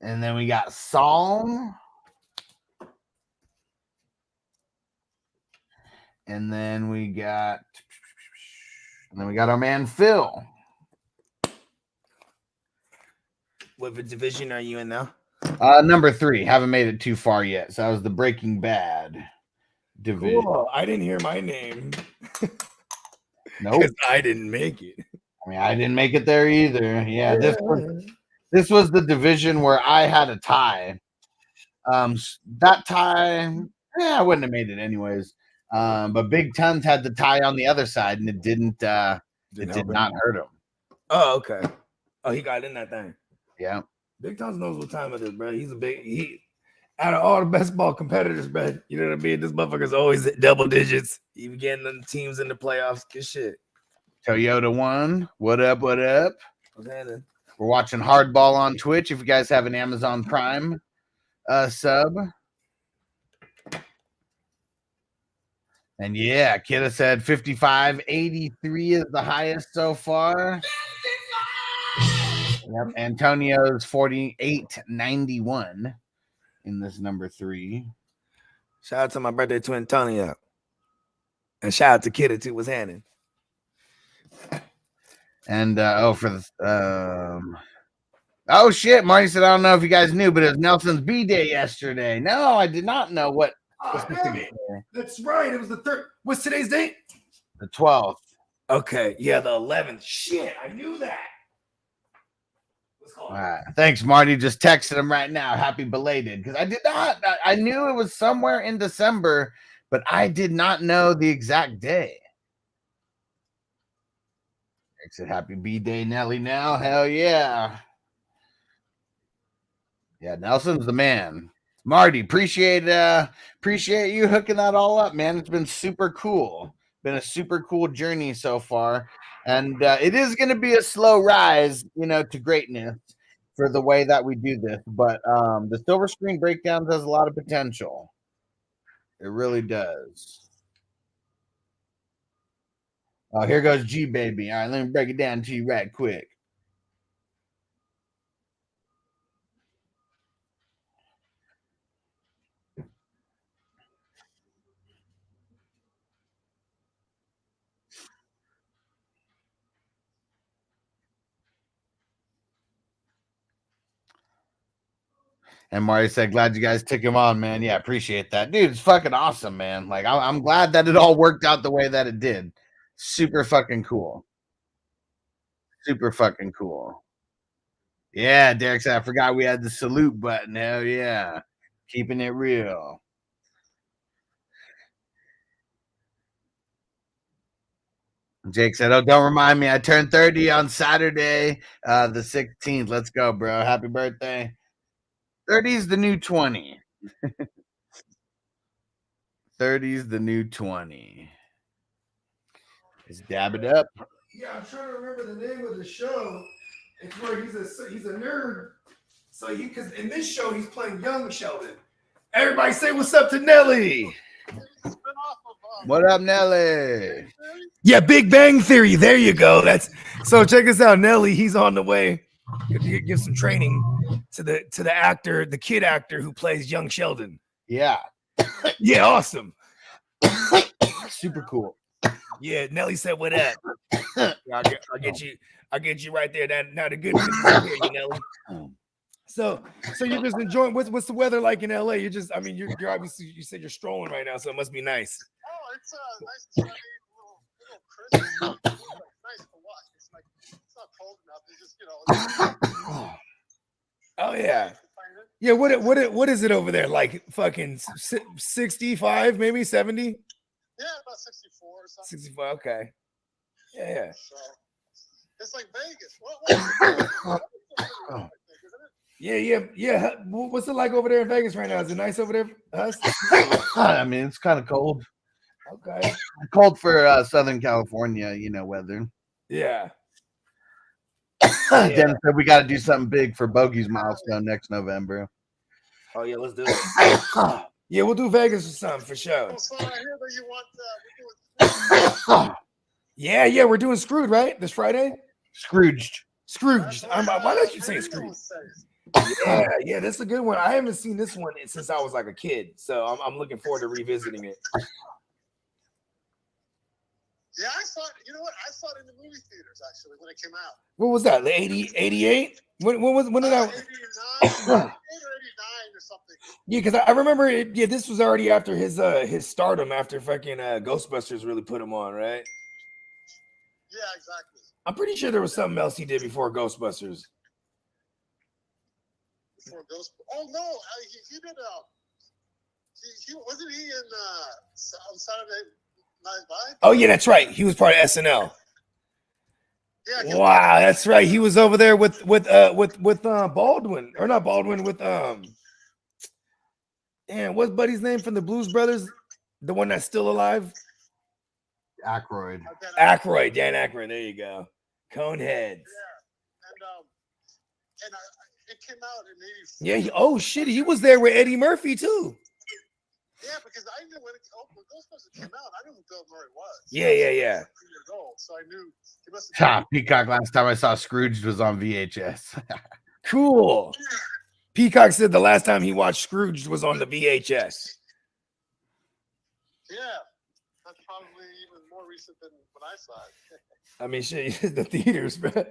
And then we got Psalm. And then we got our man Phil. What division are you in now? Number 3. Haven't made it too far yet. So that was the Breaking Bad division. Cool. I didn't hear my name. Nope. I didn't make it. I mean, I didn't make it there either. Yeah, this was the division where I had a tie. That tie, I wouldn't have made it anyways. But Big Tons had the tie on the other side, and it did not hurt him. Oh, okay. Oh, he got in that thing. Yeah. Big Tons knows what time it is, bro. Out of all the best ball competitors, bro, you know what I mean? This motherfucker's always at double digits. Even getting the teams in the playoffs. Good shit. Toyota One, what up? What up? What's happening? We're watching Hardball on Twitch. If you guys have an Amazon Prime sub. And yeah, Kidda said 55.83 is the highest so far. Yep. Antonio's 48.91 in this number 3. Shout out to my birthday to Antonio. And shout out to Kidda too. What's happening? And for the oh shit, Marty said, I don't know if you guys knew, but it was Nelson's B-Day yesterday. No, I did not know what. Oh, damn it. That's right. It was the 3rd. What's today's date? The 12th. Okay. Yeah, the 11th. Shit, I knew that. All right. Thanks, Marty. Just texted him right now. Happy belated. Because I did not. I knew it was somewhere in December, but I did not know the exact day. Thanks. Happy B-Day, Nelly. Now, hell yeah. Yeah, Nelson's the man. Marty, appreciate you hooking that all up, man. It's been super cool. Been a super cool journey so far. And it is going to be a slow rise, to greatness for the way that we do this. But the Silver Screen Breakdowns has a lot of potential. It really does. Oh, here goes G Baby. All right, let me break it down to you right quick. And Marty said, glad you guys took him on, man. Yeah, appreciate that. Dude, it's fucking awesome, man. Like, I'm glad that it all worked out the way that it did. Super fucking cool. Super fucking cool. Yeah, Derek said, I forgot we had the salute button. Hell yeah. Keeping it real. Jake said, oh, don't remind me. I turned 30 on Saturday, the 16th. Let's go, bro. Happy birthday. 30 is the new 20. 30 is the new 20. Just dab it up. Yeah, I'm trying to remember the name of the show. It's where he's a nerd. So because in this show he's playing young Sheldon. Everybody say what's up to Nelly. What up, Nelly? Yeah, Big Bang Theory. There you go. So check us out, Nelly. He's on the way. Give some training to the actor, the kid actor who plays young Sheldon. Yeah. Yeah, awesome. Super cool. Yeah, Nelly said, what up? I'll get you right there. Now the good news is here, Nelly. So you're just enjoying what's the weather like in LA? You're obviously, you said you're strolling right now, so it must be nice. Oh, it's nice sunny, a little crisp. Nice to watch. It's not cold enough. It's just, Oh yeah. Yeah, what is it over there? Like fucking 65, maybe 70? Yeah, about 64 or something. 64, okay. Yeah. So it's like Vegas. Yeah. What's it like over there in Vegas right now? Is it nice over there? I mean, it's kind of cold. Okay. Cold for Southern California, weather. Yeah. Dennis said we got to do something big for Bogey's milestone next November. Oh yeah, let's do it. Yeah, we'll do Vegas or something for sure. So I hear that you want Yeah, we're doing Screwed, right? This Friday? Scrooged. Why do I keep saying Screwed? Yeah, that's a good one. I haven't seen this one since I was like a kid, so I'm looking forward to revisiting it. Yeah, I saw it. You know what? I saw it in the movie theaters actually when it came out. What was that? 88? When did I? 89 or 89 or something. Yeah, because I remember it. Yeah, this was already after his stardom, after fucking Ghostbusters really put him on, right? Yeah, exactly. I'm pretty sure there was something else he did before Ghostbusters. Before Ghostbusters? Oh no, he did. He wasn't he in on Saturday Night Live? Oh yeah, that's right. He was part of SNL. Yeah. Wow, that's right. He was over there with Baldwin, or not Baldwin, with what's Buddy's name from the Blues Brothers? The one that's still alive. Aykroyd. Aykroyd, Dan Aykroyd. There you go. Coneheads. And it came out in 84. Yeah. Oh shit, he was there with Eddie Murphy too. Yeah, because I knew when Ghostbusters came out, I knew who Bill Murray was. Yeah. Years old, so I knew he must have. Peacock. Last time I saw Scrooge was on VHS. Cool. Peacock said the last time he watched Scrooge was on the VHS. Yeah, that's probably even more recent than when I saw it. I mean, shit, the theaters, man.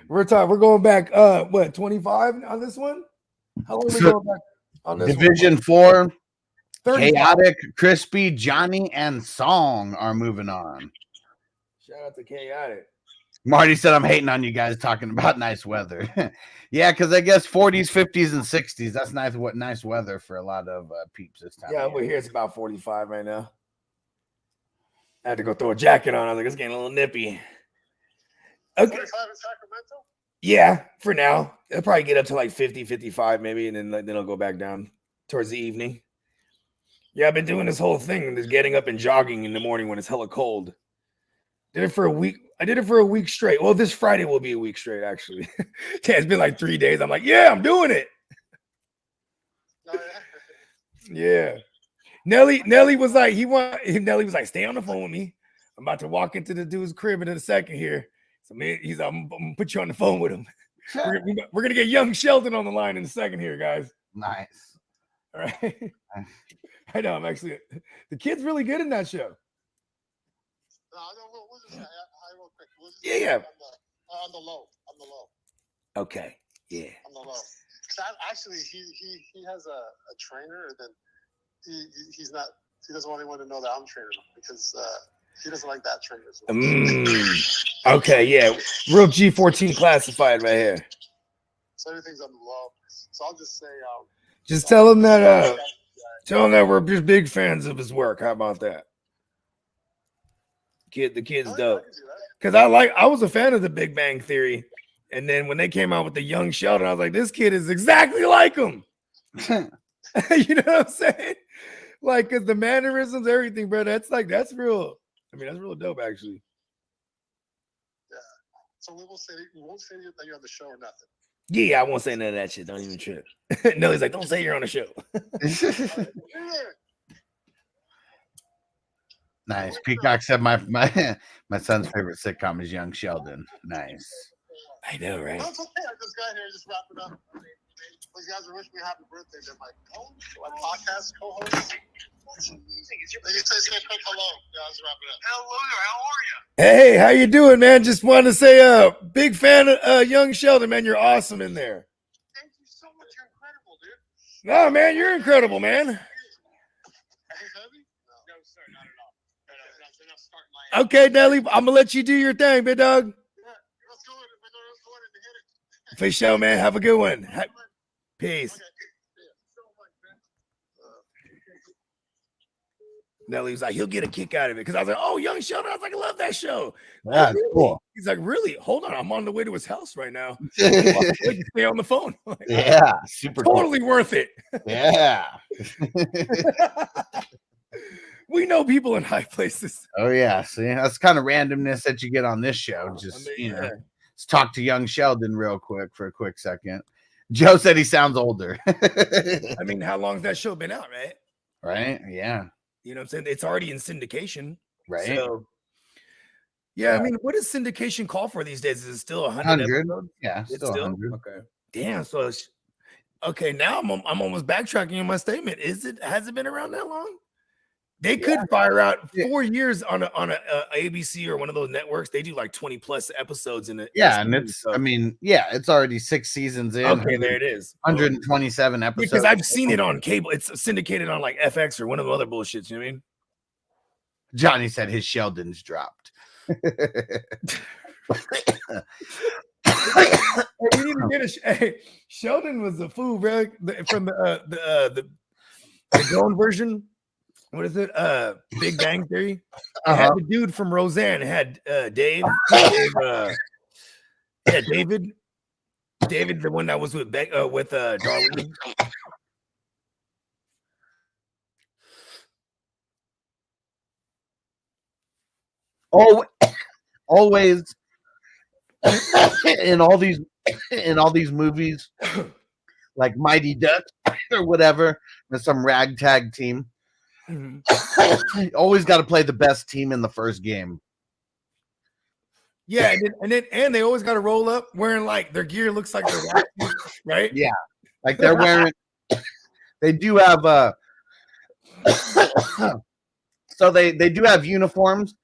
We're going back. What 25 on this one? How long are we going back on this Division one? 4. 35. Chaotic, Crispy, Johnny, and Song are moving on. Shout out to Chaotic. Marty said, I'm hating on you guys talking about nice weather. Yeah, because I guess 40s, 50s, and 60s. That's nice weather for a lot of peeps this time. Yeah, over here it's about 45 right now. I had to go throw a jacket on. I was like, it's getting a little nippy. Okay. 45 in Sacramento? Yeah, for now. It'll probably get up to like 50, 55 maybe, and then it'll go back down towards the evening. Yeah, I've been doing this whole thing, just getting up and jogging in the morning when it's hella cold. Did it for a week. I did it for a week straight. Well, this Friday will be a week straight, actually. Yeah, it's been like 3 days. I'm like, yeah, I'm doing it. Yeah. Nelly was like, Nelly was like, stay on the phone with me. I'm about to walk into the dude's crib in a second here. So man, I'm gonna put you on the phone with him. We're gonna get young Sheldon on the line in a second here, guys. Nice. All right. I know. I'm actually the kid's really good in that show. We'll just real quick. Yeah. On the low. Okay. Yeah. On the low. Actually, he has a trainer, and then he doesn't want anyone to know that I'm training him because he doesn't like that trainer as well. Okay, yeah. Real G14 classified right here. So everything's on the low. So I'll just say just tell him that we're just big fans of his work. How about that? The kid's dope. Because I was a fan of the Big Bang Theory. And then when they came out with the young Sheldon, I was like, this kid is exactly like him. You know what I'm saying? Like, cause the mannerisms, everything, bro. That's real. I mean, that's real dope, actually. Yeah. So we won't say that you're on the show or nothing. Yeah, I won't say none of that shit. Don't even trip. No, he's like, don't say you're on the show. Nice. Peacock said my son's favorite sitcom is Young Sheldon. Nice. I know, right? No, it's okay. I just got here, just wrapping up. These guys are wishing me a happy birthday. They're my podcast co-host. That's amazing. They say quick hello. Yeah, I was wrapping up. Hello there. How are you? Hey, how you doing, man? Just wanted to say, big fan of Young Sheldon, man. You're awesome in there. Thank you so much. You're incredible, dude. No, man, you're incredible, man. Okay, Nelly, I'm gonna let you do your thing, big dog. For sure, man. Have a good one. Peace. Nelly was like, he'll get a kick out of it because I was like, oh, Young Sheldon. I was like, I love that show. Yeah, really? Cool. He's like, really? Hold on, I'm on the way to his house right now. Stay on the phone. Like, yeah, super totally cool. Worth it. Yeah. We know people in high places. Oh yeah, see, that's kind of randomness that you get on this show. Just let's talk to Young Sheldon real quick for a quick second. Joe said he sounds older. I mean, how long's that show been out, right? Right? Yeah. You know what I'm saying? It's already in syndication. Right. So, yeah, I mean, what does syndication call for these days? Is it still 100? Yeah, it's still 100. Okay. Damn. So, okay, now I'm almost backtracking in my statement. Has it been around that long? They could fire out 4 years on a ABC or one of those networks. They do like 20 plus episodes in it. Yeah, and I mean, it's already 6 seasons in. Okay, there it is. 127 episodes. Because I've seen it on cable. It's syndicated on like FX or one of the other bullshits. You know what I mean? Johnny said his Sheldon's dropped. Sheldon was a fool, bro. From the grown version. What is it? Big Bang Theory. It had the dude from Roseanne. It had Dave. David. David, the one that was with Darlene. Oh, always in all these movies, like Mighty Ducks or whatever, there's some ragtag team. Always got to play the best team in the first game. Yeah, and they always got to roll up wearing like their gear looks like they're right. Yeah, like they're wearing. They do have so they do have uniforms.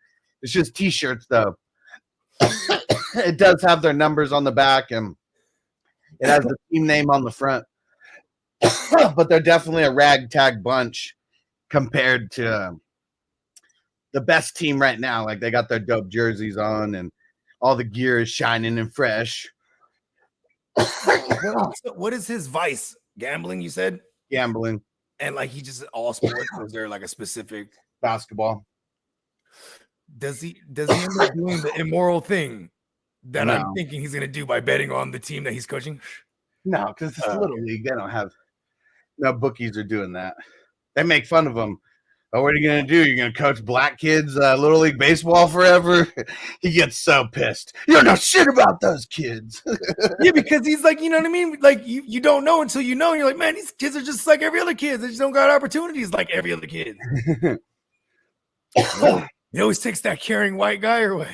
It's just t-shirts though. It does have their numbers on the back and it has the team name on the front. But they're definitely a ragtag bunch compared to the best team right now. Like they got their dope jerseys on and all the gear is shining and fresh. What is his vice? Gambling, you said? Gambling. And like he just all sports, or is there like a specific basketball? Does he end up doing the immoral thing that I'm thinking he's gonna do by betting on the team that he's coaching? No, because it's Little League. They don't have no bookies are doing that. They make fun of them. Oh, what are you gonna do? You're gonna coach black kids Little League baseball forever? He gets so pissed. You don't know shit about those kids. Yeah, because he's like, you know what I mean? Like you don't know until you know. And you're like, man, these kids are just like every other kid. They just don't got opportunities like every other kid. He always takes that caring white guy or what?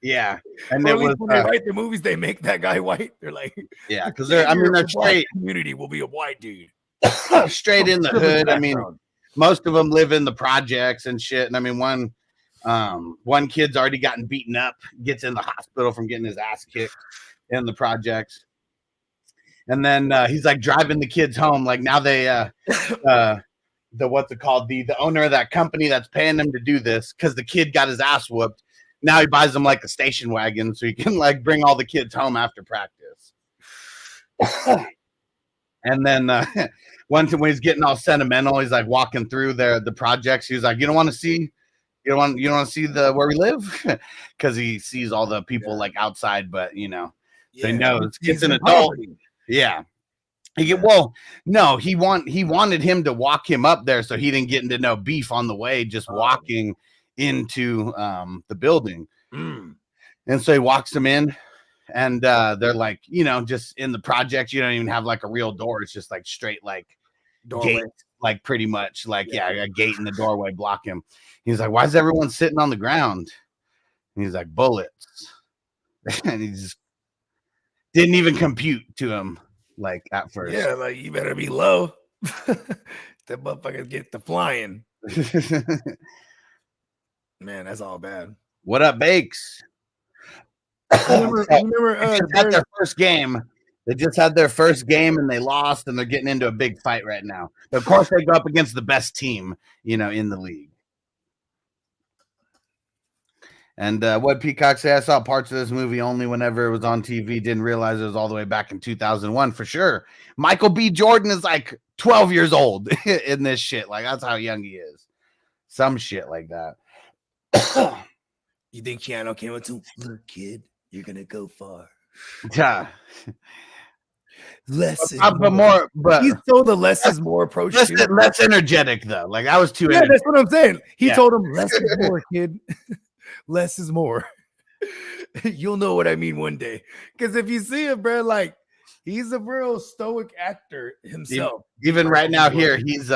Yeah, and when they write the movies, they make that guy white. They're like, yeah, because they're straight. Community will be a white dude, straight in the hood. I mean, most of them live in the projects and shit. And I mean, one kid's already gotten beaten up, gets in the hospital from getting his ass kicked in the projects. And then he's like driving the kids home. Like now they, what's it called? The owner of that company that's paying them to do this because the kid got his ass whooped. Now he buys them like a station wagon so he can like bring all the kids home after practice. And then when he's getting all sentimental, he's like walking through the projects. He's like, you don't want to see where we live? Because he sees all the people like outside, but they know it's an adult. Yeah. He wanted him to walk him up there so he didn't get into no beef on the way, just walking into the building. And so he walks him in. And they're like, just in the projects, you don't even have like a real door. It's just like straight, like doorway. Gate, like pretty much like, a gate in the doorway block him. He's like, why is everyone sitting on the ground? And he's like, bullets. And he just didn't even compute to him like at first. Yeah, like you better be low. That motherfuckers get to flying. Man, that's all bad. What up, Bakes? Remember they just had their first game. They just had their first game and they lost, and they're getting into a big fight right now. But of course, they go up against the best team, in the league. And what Peacock say? I saw parts of this movie only whenever it was on TV. Didn't realize it was all the way back in 2001 for sure. Michael B. Jordan is like 12 years old in this shit. Like that's how young he is. Some shit like that. You think Keanu came up to look, kid? You're gonna go far. Yeah. Less is more, but he told the less is more approach. Less energetic though. Like I was too. Yeah, that's what I'm saying. He told him less is more, kid. Less is more. You'll know what I mean one day. Because if you see him, bro, like he's a real stoic actor himself. Even right now here, he's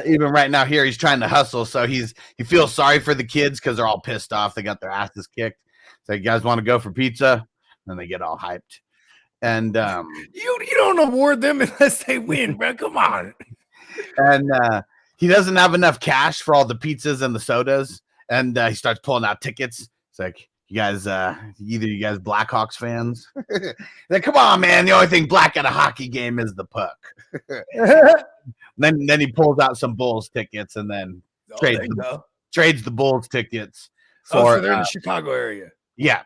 even right now here, he's trying to hustle. So he feels sorry for the kids because they're all pissed off. They got their asses kicked. So you guys want to go for pizza? And they get all hyped. And you don't award them unless they win, bro. Come on. And he doesn't have enough cash for all the pizzas and the sodas. And he starts pulling out tickets. It's like, you guys, either you guys Blackhawks fans? Like, come on, man. The only thing black at a hockey game is the puck. Then he pulls out some Bulls tickets and then trades the Bulls tickets. So they're in the Chicago area. Yeah.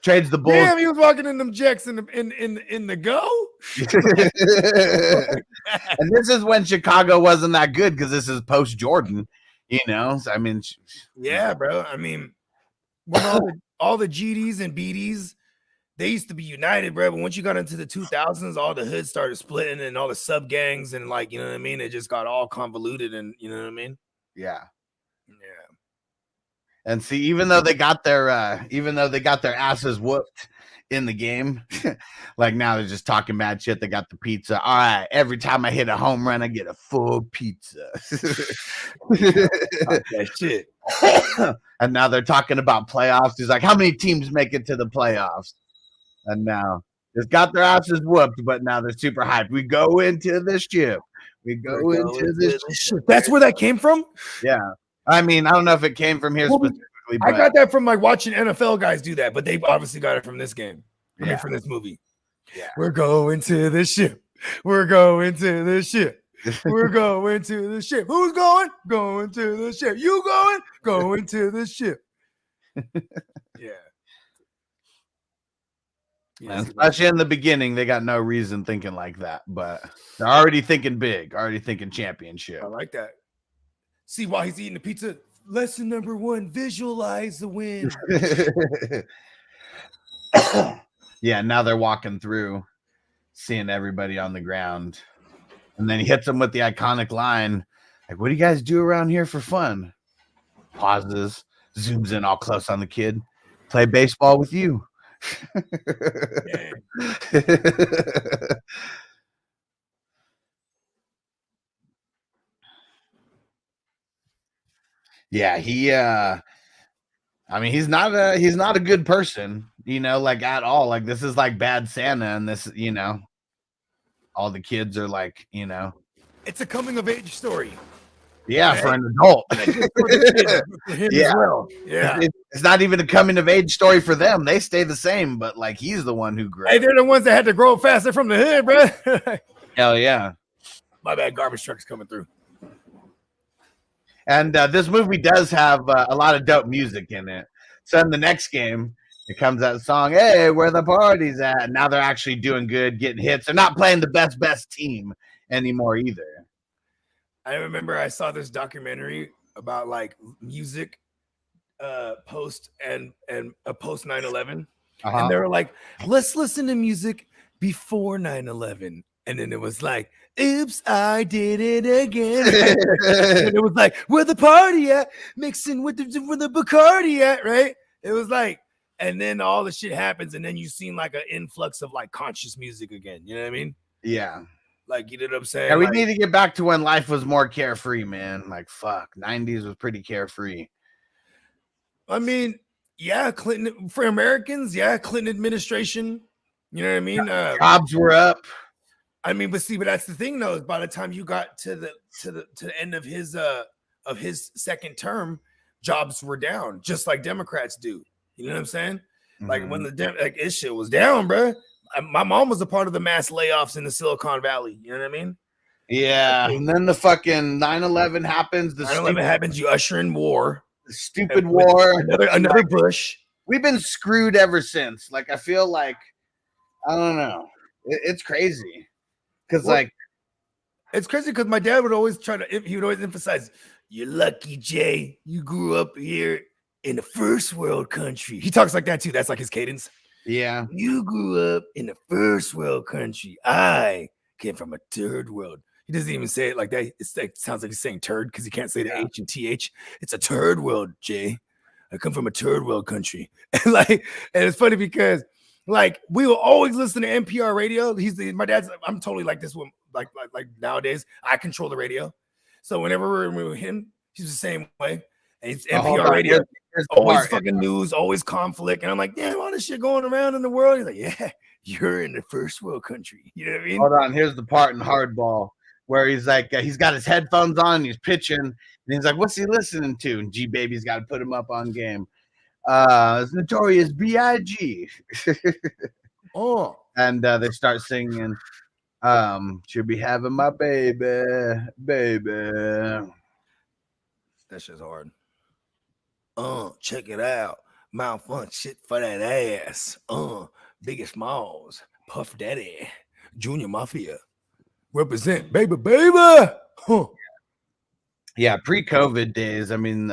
Trades the Bulls. Damn, he was walking in them Jacks in the go. And this is when Chicago wasn't that good because this is post Jordan. So, I mean, yeah, bro. I mean, when all the GDs and BDs, they used to be united, bro. But once you got into the 2000s, all the hoods started splitting and all the sub gangs and like, you know what I mean? It just got all convoluted and you know what I mean? Yeah. And see, even though they got their asses whooped in the game, like now they're just talking mad shit. They got the pizza. All right, every time I hit a home run, I get a full pizza. That shit. And now they're talking about playoffs. He's like, how many teams make it to the playoffs? And now just got their asses whooped, but now they're super hyped. We go into the ship. We go into the ship. That's where that came from? Yeah. I mean, I don't know if it came from here specifically. I got that from like watching NFL guys do that, but they obviously got it from this game. I mean, from this movie. Yeah. We're going to the ship. We're going to the ship. We're going to the ship. Who's going? Going to the ship. You going? Going to the ship. Yeah. And especially in the beginning, they got no reason thinking like that, but they're already thinking big, already thinking championship. I like that. See, while he's eating the pizza, lesson number 1, visualize the win. Yeah, now they're walking through, seeing everybody on the ground. And then he hits them with the iconic line, like, what do you guys do around here for fun? Pauses, zooms in all close on the kid. Play baseball with you. Yeah, I mean, he's not a good person, like at all. Like this is like bad Santa, and this, all the kids are like, It's a coming of age story. Yeah, for an adult. For him as well. Yeah. It's not even a coming of age story for them. They stay the same, but like he's the one who grew. Hey, they're the ones that had to grow faster from the hood, bro. Hell yeah. My bad, garbage truck's coming through. And this movie does have a lot of dope music in it. So in the next game, it comes that song, hey, where the party's at. And now they're actually doing good, getting hits. They're not playing the best team anymore either. I remember I saw this documentary about like music post and post 9/11. And they were like, let's listen to music before 9/11. And then it was like, oops, I did it again. And it was like, where the party at? Mixing with the Bacardi at, right? It was like, and then all the shit happens, and then you seen like an influx of like conscious music again. You know what I mean? Yeah. Like, you know what I'm saying? Yeah, we like, need to get back to when life was more carefree, man. Like, fuck, 90s was pretty carefree. I mean, yeah, Clinton, for Americans, yeah, Clinton administration. You know what I mean? Jobs were up. I mean, but that's the thing, though. Is by the time you got to the end of his second term, jobs were down, just like Democrats do. You know what I'm saying? Mm-hmm. Like when this shit was down, bro. My mom was a part of the mass layoffs in the Silicon Valley. You know what I mean? Yeah. And then the fucking 9/11 happens. 9/11 happens. You usher in war. The stupid war. Another Bush. We've been screwed ever since. Like, I feel like, I don't know. It's crazy. Because, it's crazy because my dad would always he would always emphasize, you're lucky, Jay. You grew up here in the first world country. He talks like that, too. That's like his cadence. Yeah. You grew up in the first world country. I came from a third world. He doesn't even say it like that. It sounds like he's saying turd because he can't say the H and TH. It's a third world, Jay. I come from a third world country. And it's funny because like we will always listen to NPR radio. My dad's. I'm totally like this one. Like nowadays, I control the radio. So whenever we're with him, he's the same way. And it's NPR radio. Always fucking news, always conflict. And I'm like, yeah, all this shit going around in the world. He's like, yeah, you're in the first world country. You know what I mean? Hold on. Here's the part in Hardball where he's like, he's got his headphones on, and he's pitching, and he's like, what's he listening to? And G Baby's got to put him up on game. It's Notorious B.I.G. Oh. And they start singing, should be having my baby. That shit's hard. Check it out. Mount Fun shit for that ass. Biggest Smalls, Puff Daddy, Junior Mafia. Represent, baby. Huh. Yeah, pre-COVID days. I mean,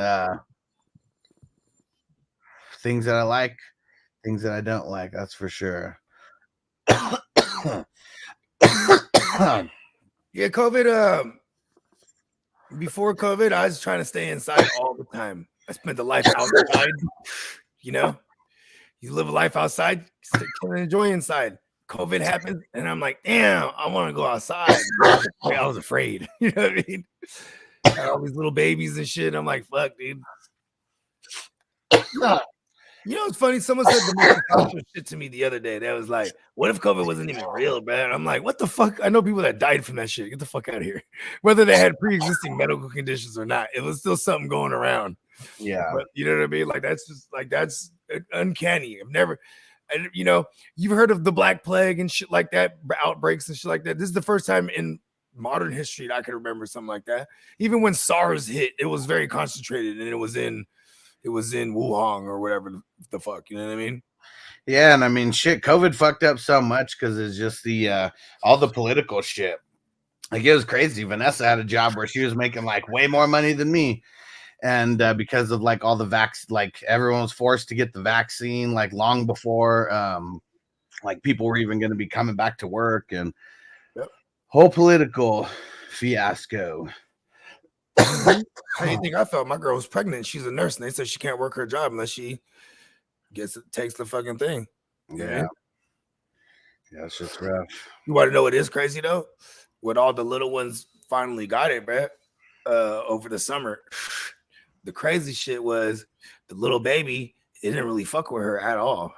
things that I like, things that I don't like. That's for sure. Yeah, COVID. Before COVID, I was trying to stay inside all the time. I spent the life outside. You know, you live a life outside, can't enjoy inside. COVID happens, and I'm like, damn, I want to go outside. I was afraid. You know what I mean? Had all these little babies and shit. I'm like, fuck, dude. You know, it's funny. Someone said the most controversial shit to me the other day. That was like, what if COVID wasn't even real, man? I'm like, what the fuck? I know people that died from that shit. Get the fuck out of here. Whether they had pre-existing medical conditions or not, it was still something going around. Yeah. But you know what I mean? Like, that's just like, that's uncanny. I've never, and you know, you've heard of the Black Plague and shit like that, outbreaks and shit like that. This is the first time in modern history that I can remember something like that. Even when SARS hit, it was very concentrated, and it was in Wuhan or whatever the fuck, you know what I mean? Yeah, and I mean, shit, COVID fucked up so much because it's just the all the political shit. Like, it was crazy. Vanessa had a job where she was making like way more money than me, and because of like all the like everyone was forced to get the vaccine like long before like people were even going to be coming back to work, and whole political fiasco. How do you think I felt? My girl was pregnant. She's a nurse, and they said she can't work her job unless she takes the fucking thing. Yeah. Yeah, it's just rough. You want to know what is crazy though? When all the little ones finally got it, bro, over the summer, the crazy shit was the little baby, it didn't really fuck with her at all.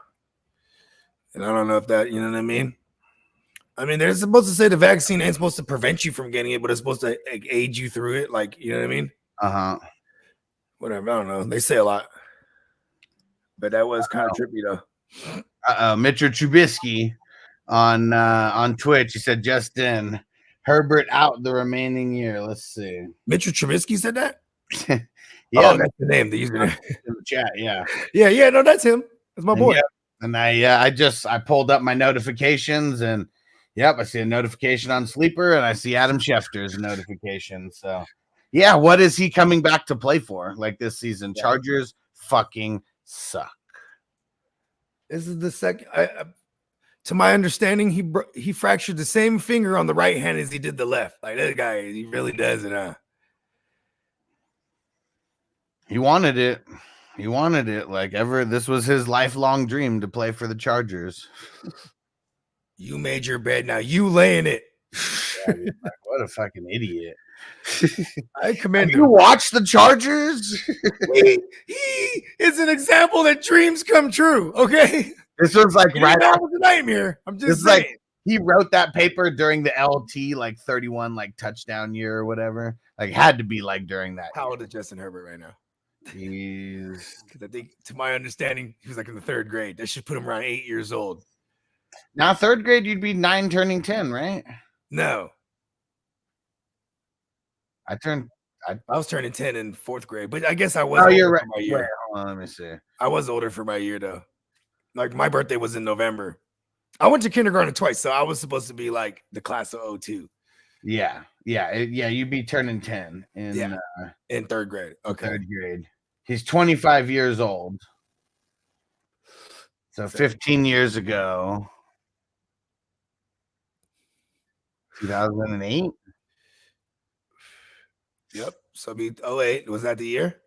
And I don't know if that, you know what I mean? I mean, they're supposed to say the vaccine ain't supposed to prevent you from getting it, but it's supposed to like, aid you through it. Like, you know what I mean? Whatever. I don't know. They say a lot. But that was kind of trippy, though. Mitchell Trubisky on Twitch, he said, Justin Herbert out the remaining year. Let's see. Mitchell Trubisky said that? Yeah. Oh, that's the name. The username. In the chat, yeah. Yeah, no, that's him. That's my boy. And I pulled up my notifications, and yep, I see a notification on Sleeper, and I see Adam Schefter's notification. So, yeah, what is he coming back to play for like this season? Yeah. Chargers fucking suck. This is the second. To my understanding, he fractured the same finger on the right hand as he did the left. Like, that guy, he really does it, huh? He wanted it. He wanted it. Like, this was his lifelong dream to play for the Chargers. You made your bed, now you lay in it. Yeah, like, what a fucking idiot. I commend you. Watch the Chargers? he is an example that dreams come true, okay? This was like right after the nightmare. I'm just saying. Like, he wrote that paper during the LT, like 31 like touchdown year or whatever. Like, had to be like during that. How old is Justin Herbert right now? He's, because I think, to my understanding, he was like in the 3rd grade. That should put him around 8 years old. Now, 3rd grade, you'd be 9 turning 10, right? No. I was turning 10 in 4th grade, but I guess I was. Oh, you're right. My year. Wait, hold on, let me see. I was older for my year, though. Like, my birthday was in November. I went to kindergarten twice, so I was supposed to be like the class of 02. Yeah. You'd be turning 10 in 3rd grade. Okay. 3rd grade. He's 25 years old. So 15 years ago, 2008. Yep. So be 08. Was that the year?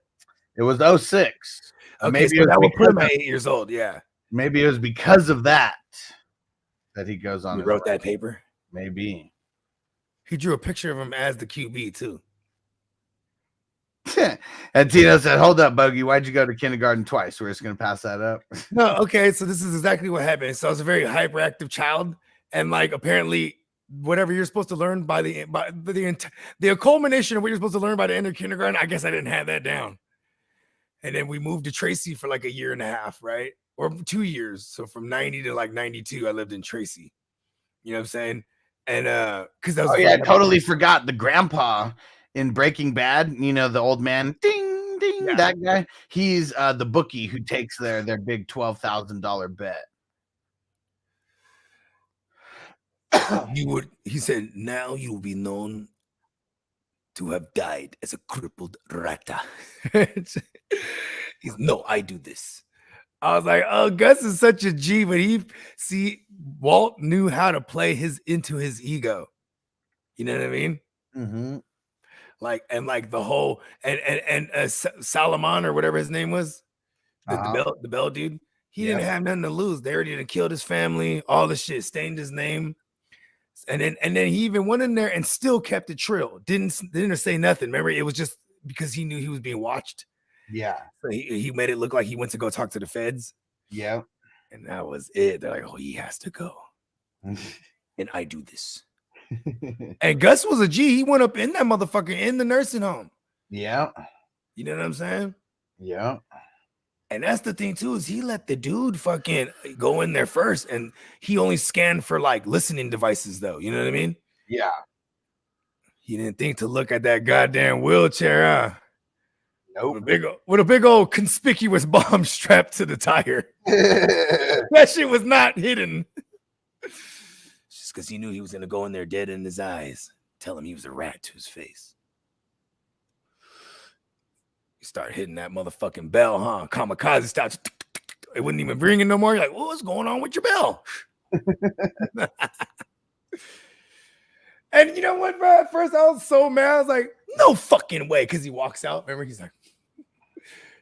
It was 06. Okay, maybe so that would put him at 8 years old. Yeah. Maybe it was because of that he goes on. He wrote that paper. Maybe. He drew a picture of him as the QB too. And Tino said, "Hold up, Bogey. Why'd you go to kindergarten twice? We're just gonna pass that up." No, okay. So this is exactly what happened. So I was a very hyperactive child, and like apparently, whatever you're supposed to learn by the culmination of what you're supposed to learn by the end of kindergarten, I guess I didn't have that down. And then we moved to Tracy for like a year and a half, right? Or 2 years. So from 90 to like 92, I lived in Tracy. You know what I'm saying? And because that was I totally forgot the grandpa in Breaking Bad, you know, the old man, ding, ding, that guy. He's the bookie who takes their big $12,000 bet. He said, now you will be known to have died as a crippled rata. No, I do this. I was like, oh, Gus is such a G, but Walt knew how to play into his ego. You know what I mean? Mm-hmm. Like the whole and Salomon or whatever his name was, the bell dude. He didn't have nothing to lose. They already done killed his family, all the shit, stained his name, and then he even went in there and still kept it trill. Didn't say nothing. Remember, it was just because he knew he was being watched. Yeah, so he made it look like he went to go talk to the feds. Yeah, and that was it. They're like, oh, he has to go, and I do this. And Gus was a G. He went up in that motherfucker in the nursing home. Yeah. You know what I'm saying? Yeah. And that's the thing too, is he let the dude fucking go in there first, and he only scanned for like listening devices though. You know what I mean? Yeah. He didn't think to look at that goddamn wheelchair, huh? Nope. With a big old conspicuous bomb strapped to the tire. That shit was not hidden. Just because he knew he was gonna go in there dead in his eyes, tell him he was a rat to his face. You start hitting that motherfucking bell, huh? Kamikaze stops. It wouldn't even ring it no more. You're like, well, what's going on with your bell? And you know what, bro? At first I was so mad. I was like, no fucking way. Because he walks out. Remember, he's like,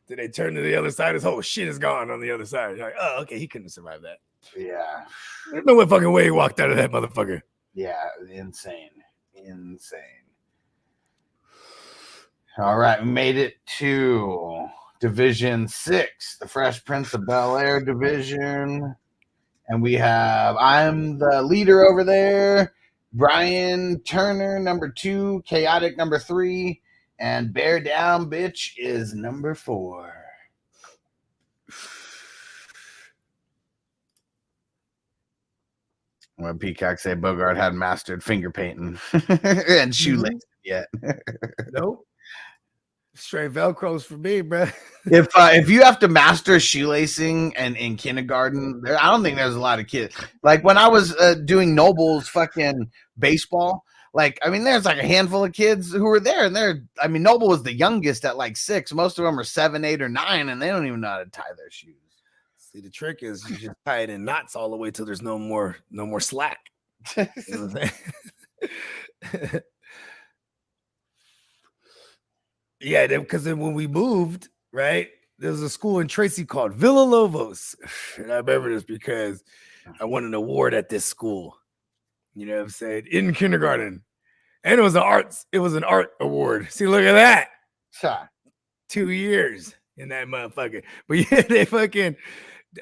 did they turn to the other side? His whole shit is gone on the other side. You're like, oh, okay. He couldn't survive that. Yeah. There's no fucking way he walked out of that motherfucker. Yeah. Insane. All right. We made it to Division 6, the Fresh Prince of Bel-Air division. And we have, I'm the leader over there. Brian Turner, number 2, Chaotic, number 3, and Bear Down Bitch is number 4. When Peacock say Bogard hadn't mastered finger painting and shoelacing yet. Nope. Straight Velcros for me, bro. If you have to master shoelacing and in kindergarten, I don't think there's a lot of kids. Like when I was doing Noble's fucking baseball, like I mean, there's like a handful of kids who were there, and Noble was the youngest at like 6. Most of them are 7, 8, or 9, and they don't even know how to tie their shoes. See, the trick is you just tie it in knots all the way till there's no more slack. You know what I'm saying? Yeah, because then when we moved, right, there was a school in Tracy called Villa Lobos. And I remember this because I won an award at this school. You know what I'm saying? In kindergarten. And it was an art award. See, look at that. 2 years in that motherfucker. But yeah, they fucking,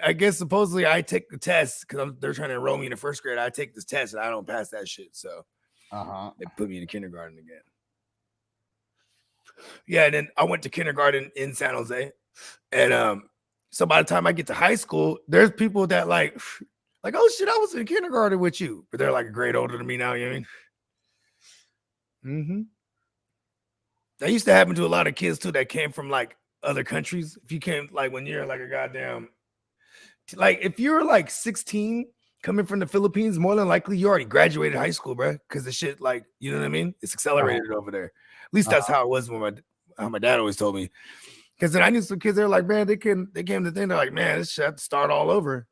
I guess supposedly I take the test because they're trying to enroll me in the first grade. I take this test and I don't pass that shit. So they put me in kindergarten again. Yeah, and then I went to kindergarten in San Jose. And so by the time I get to high school, there's people that like, oh shit, I was in kindergarten with you. But they're like a grade older than me now, you know what I mean? Mm-hmm. That used to happen to a lot of kids too that came from like other countries. If you came like when you're like a goddamn, like if you're like 16 coming from the Philippines, more than likely you already graduated high school, bro. Because the shit, like, you know what I mean? It's accelerated over there. At least that's how it was when my dad always told me. Because then I knew some kids, they're like, man, they came to think, they're like, man, this shit have to start all over.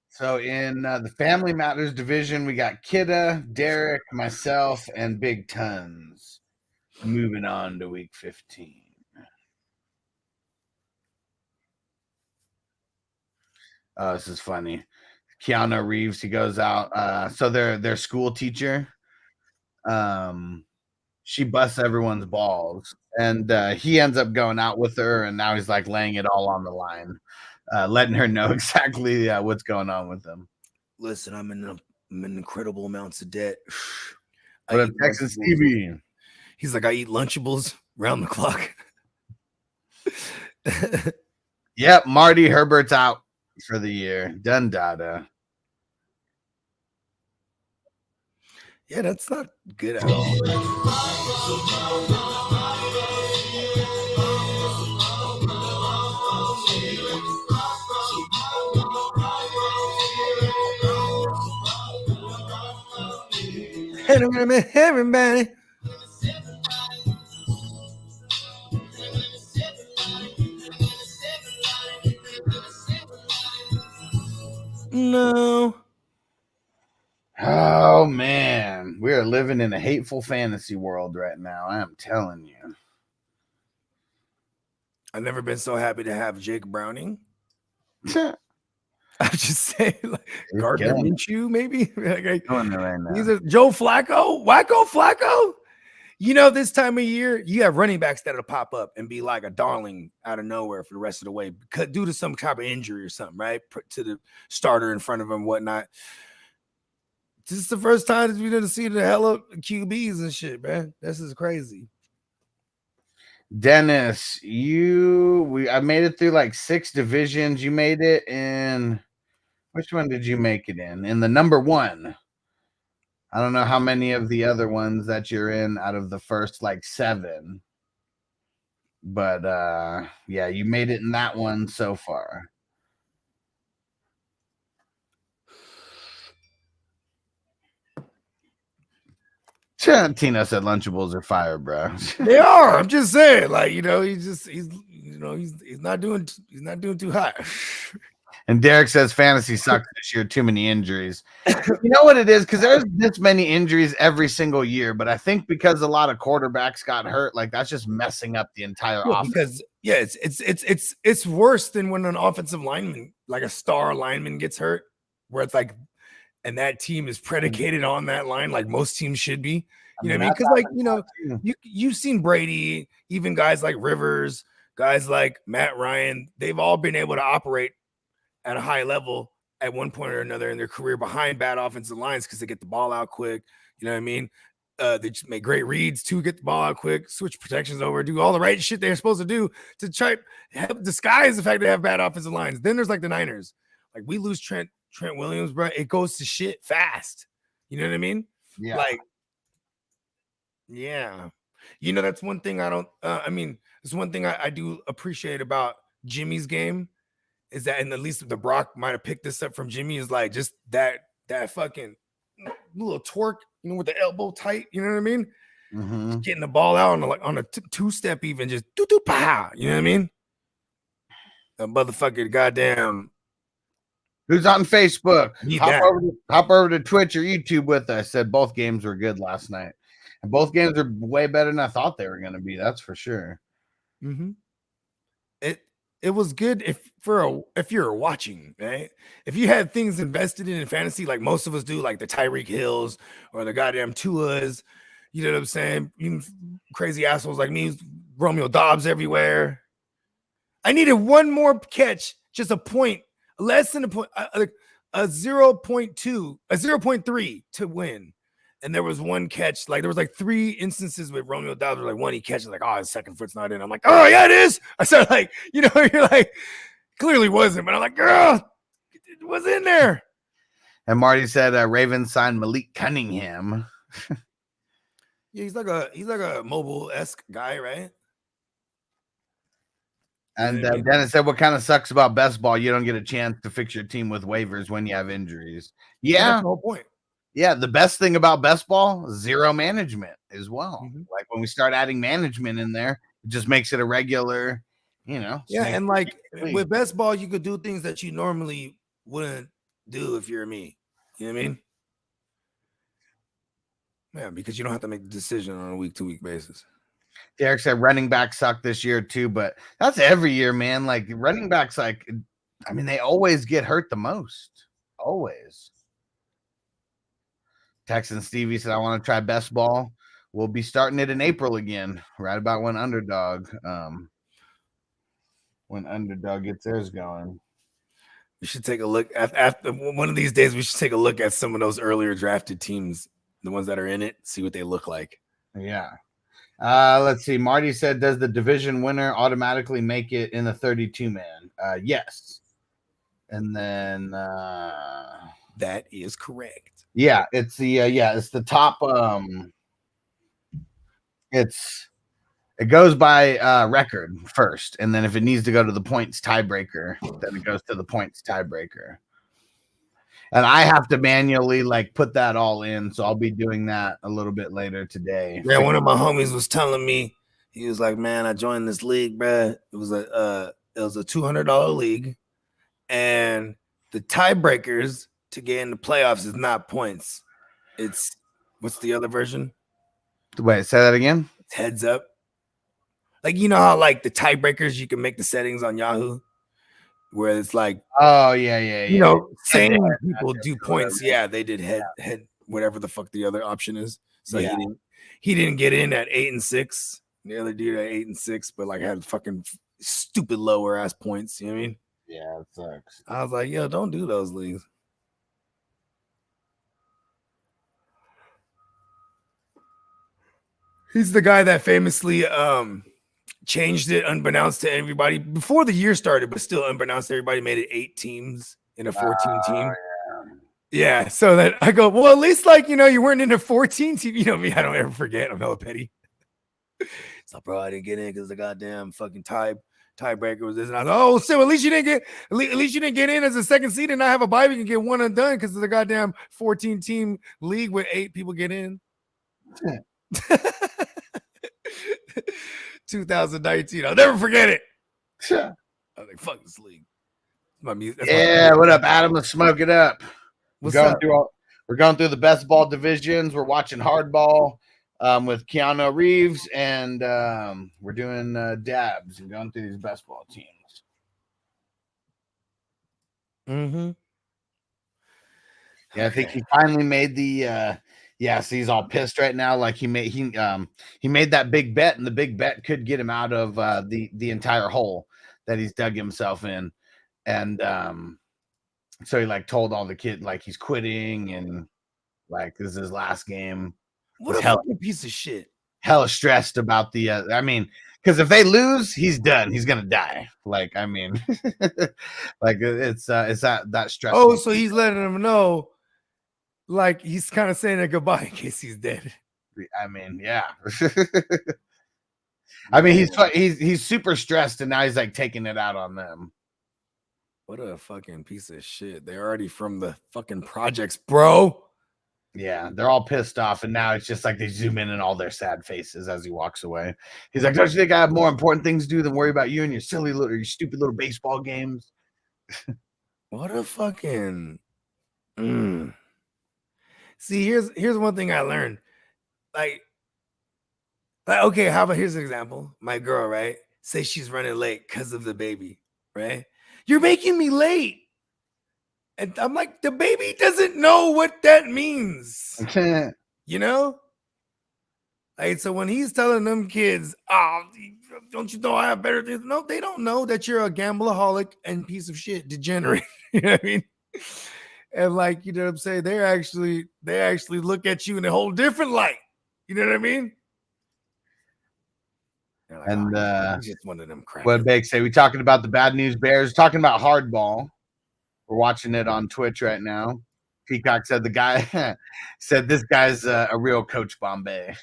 So in the Family Matters division, we got Kidda, Derek, myself, and Big Tons. Moving on to week 15. Oh, this is funny. Keanu Reeves, he goes out. So their school teacher, she busts everyone's balls, and he ends up going out with her, and now he's like laying it all on the line, letting her know exactly what's going on with him. Listen, I'm in incredible amounts of debt. What up, Texas TV? He's like, I eat Lunchables round the clock. Yep, Marty Herbert's out for the year. Done data. Yeah, that's not good at all. Everybody. No. Oh man, we are living in a hateful fantasy world right now. I am telling you. I've never been so happy to have Jake Browning. I just say like Gardner Minshew, maybe. Like, right now. These are Joe Flacco, Wacko Flacco. You know, this time of year, you have running backs that'll pop up and be like a darling out of nowhere for the rest of the way due to some type of injury or something, right? To the starter in front of him, whatnot. This is the first time that we're going to see the hell of QBs and shit, man. This is crazy. Dennis, I made it through like 6 divisions. You made it in, which one did you make it in? In the number 1. I don't know how many of the other ones that you're in out of the first like 7. But yeah, you made it in that one so far. Tino said Lunchables are fire, bro. They are. I'm just saying, like, he's not doing too hot. And Derek says fantasy sucks this year. Too many injuries. You know what it is? Because there's this many injuries every single year. But I think because a lot of quarterbacks got hurt, like that's just messing up the entire offense. Because it's worse than when an offensive lineman, like a star lineman, gets hurt, where it's like, and that team is predicated on that line, like most teams should be. You know what I mean? Because like you've seen Brady, even guys like Rivers, guys like Matt Ryan, they've all been able to operate at a high level at one point or another in their career behind bad offensive lines because they get the ball out quick. You know what I mean? They just make great reads to get the ball out quick, switch protections over, do all the right shit they're supposed to do to try help disguise the fact they have bad offensive lines. Then there's like the Niners. Like we lose Trent Williams, bro. It goes to shit fast. You know what I mean? Yeah. Like, yeah. You know, that's one thing I don't, it's one thing I do appreciate about Jimmy's game. Is that, and at least the Brock might have picked this up from Jimmy, is like just that fucking little twerk, you know, with the elbow tight, you know what I mean? Mm-hmm. Getting the ball out on a 2-step, even just pow, you know what I mean? A motherfucker, goddamn. Who's on Facebook? Hop over to Twitch or YouTube with us. Said both games were good last night, and both games are way better than I thought they were going to be. That's for sure. Mm-hmm. It was good if you're watching, right? If you had things invested in fantasy, like most of us do, like the Tyreek Hills or the goddamn Tuas, you know what I'm saying? You crazy assholes like me, Romeo Dobbs everywhere. I needed one more catch, just a point, less than a point, a 0.2, a 0.3 to win. And there was one catch, like there was like 3 instances with Romeo Dobbs, where like one he catches, like, oh, his second foot's not in. I'm like, oh yeah, it is. I said, like, you know, you're like, clearly wasn't, but I'm like, girl, it was in there. And Marty said Ravens signed Malik Cunningham. Yeah, he's like a mobile-esque guy, right? And Dennis said, what kind of sucks about best ball? You don't get a chance to fix your team with waivers when you have injuries. Yeah. That's the whole point. Yeah, the best thing about best ball, zero management as well. Mm-hmm. Like when we start adding management in there, it just makes it a regular, you know. Yeah, and like with best ball, you could do things that you normally wouldn't do if you're me. You know what I mean? Yeah, because you don't have to make a decision on a week-to-week basis. Derek said running backs suck this year too, but that's every year, man. Like running backs, like, I mean, they always get hurt the most. Always. Texan Stevie said, I want to try best ball. We'll be starting it in April again, right about when Underdog gets theirs going. We should take a look after one of these days. We should take a look at some of those earlier drafted teams, the ones that are in it, see what they look like. Yeah. Let's see. Marty said, does the division winner automatically make it in the 32-man? Yes. And then that is correct. Yeah, it's the top. It goes by record first, and then if it needs to go to the points tiebreaker, then it goes to the points tiebreaker. And I have to manually like put that all in, so I'll be doing that a little bit later today. Yeah, one of my homies was telling me, he was like, "Man, I joined this league, bro. It was a $200 league, and the tiebreakers to get in the playoffs is not points. It's what's the other version? Wait, say that again. It's heads up. Like you know how like the tiebreakers you can make the settings on Yahoo, where it's like Oh yeah. you know same Head-to-head people do points. Yeah, they did head whatever the fuck the other option is. So Yeah. he didn't get in at 8 and 6. The other dude at 8 and 6, but like had fucking stupid lower ass points. You know what I mean? Yeah, it sucks. I was like, yo, don't do those leagues. He's the guy that famously changed it unbeknownst to everybody before the year started, but still unbeknownst to everybody, made it 8 teams in a 14 team. Yeah, so that I go, well, at least like you know, you weren't in a 14 team. You know me, I don't ever forget. I'm hella petty. So, bro, I didn't get in because the goddamn fucking tiebreaker was this. And I was like, oh, so at least you didn't get in as a second seed and not have a bye. We can get one and done because of the goddamn 14 team league where 8 people get in. 2019. I'll never forget it. I was like, fuck this league. My music. Yeah, what up, Adam? Let's smoke it up. What's we're going up? We're going through the best ball divisions. We're watching hardball with Keanu Reeves, and we're doing dabs and going through these best ball teams. Mm-hmm. Yeah, I think he finally made the so he's all pissed right now. Like he made that big bet, and the big bet could get him out of the entire hole that he's dug himself in. And so he like told all the kids like he's quitting and like this is his last game. What a fucking piece of shit. Hella stressed about the I mean, because if they lose, he's done. He's gonna die. Like, I mean, like it's that stressful. Oh, so he's letting them know, like he's kind of saying a goodbye in case he's dead. I mean, yeah. I mean, he's super stressed, and now he's like taking it out on them. What a fucking piece of shit. They're already from the fucking projects, bro. Yeah, they're all pissed off, and now it's just like they zoom in on all their sad faces as he walks away. He's like, "Don't you think I have more important things to do than worry about you and your stupid little baseball games?" What a fucking. See, here's one thing I learned. Like, okay, how about here's an example. My girl, right? Say she's running late because of the baby, right? You're making me late. And I'm like, the baby doesn't know what that means. You know? Like, so when he's telling them kids, oh, don't you know I have better things? No, they don't know that you're a gambleaholic and piece of shit degenerate. You know what I mean? And like, you know what I'm saying? They actually look at you in a whole different light. You know what I mean? Like, and just one of them crackers. What did Bake say? We talking about the Bad News Bears, talking about hardball. We're watching it on Twitch right now. Peacock said the guy said this guy's a real Coach Bombay.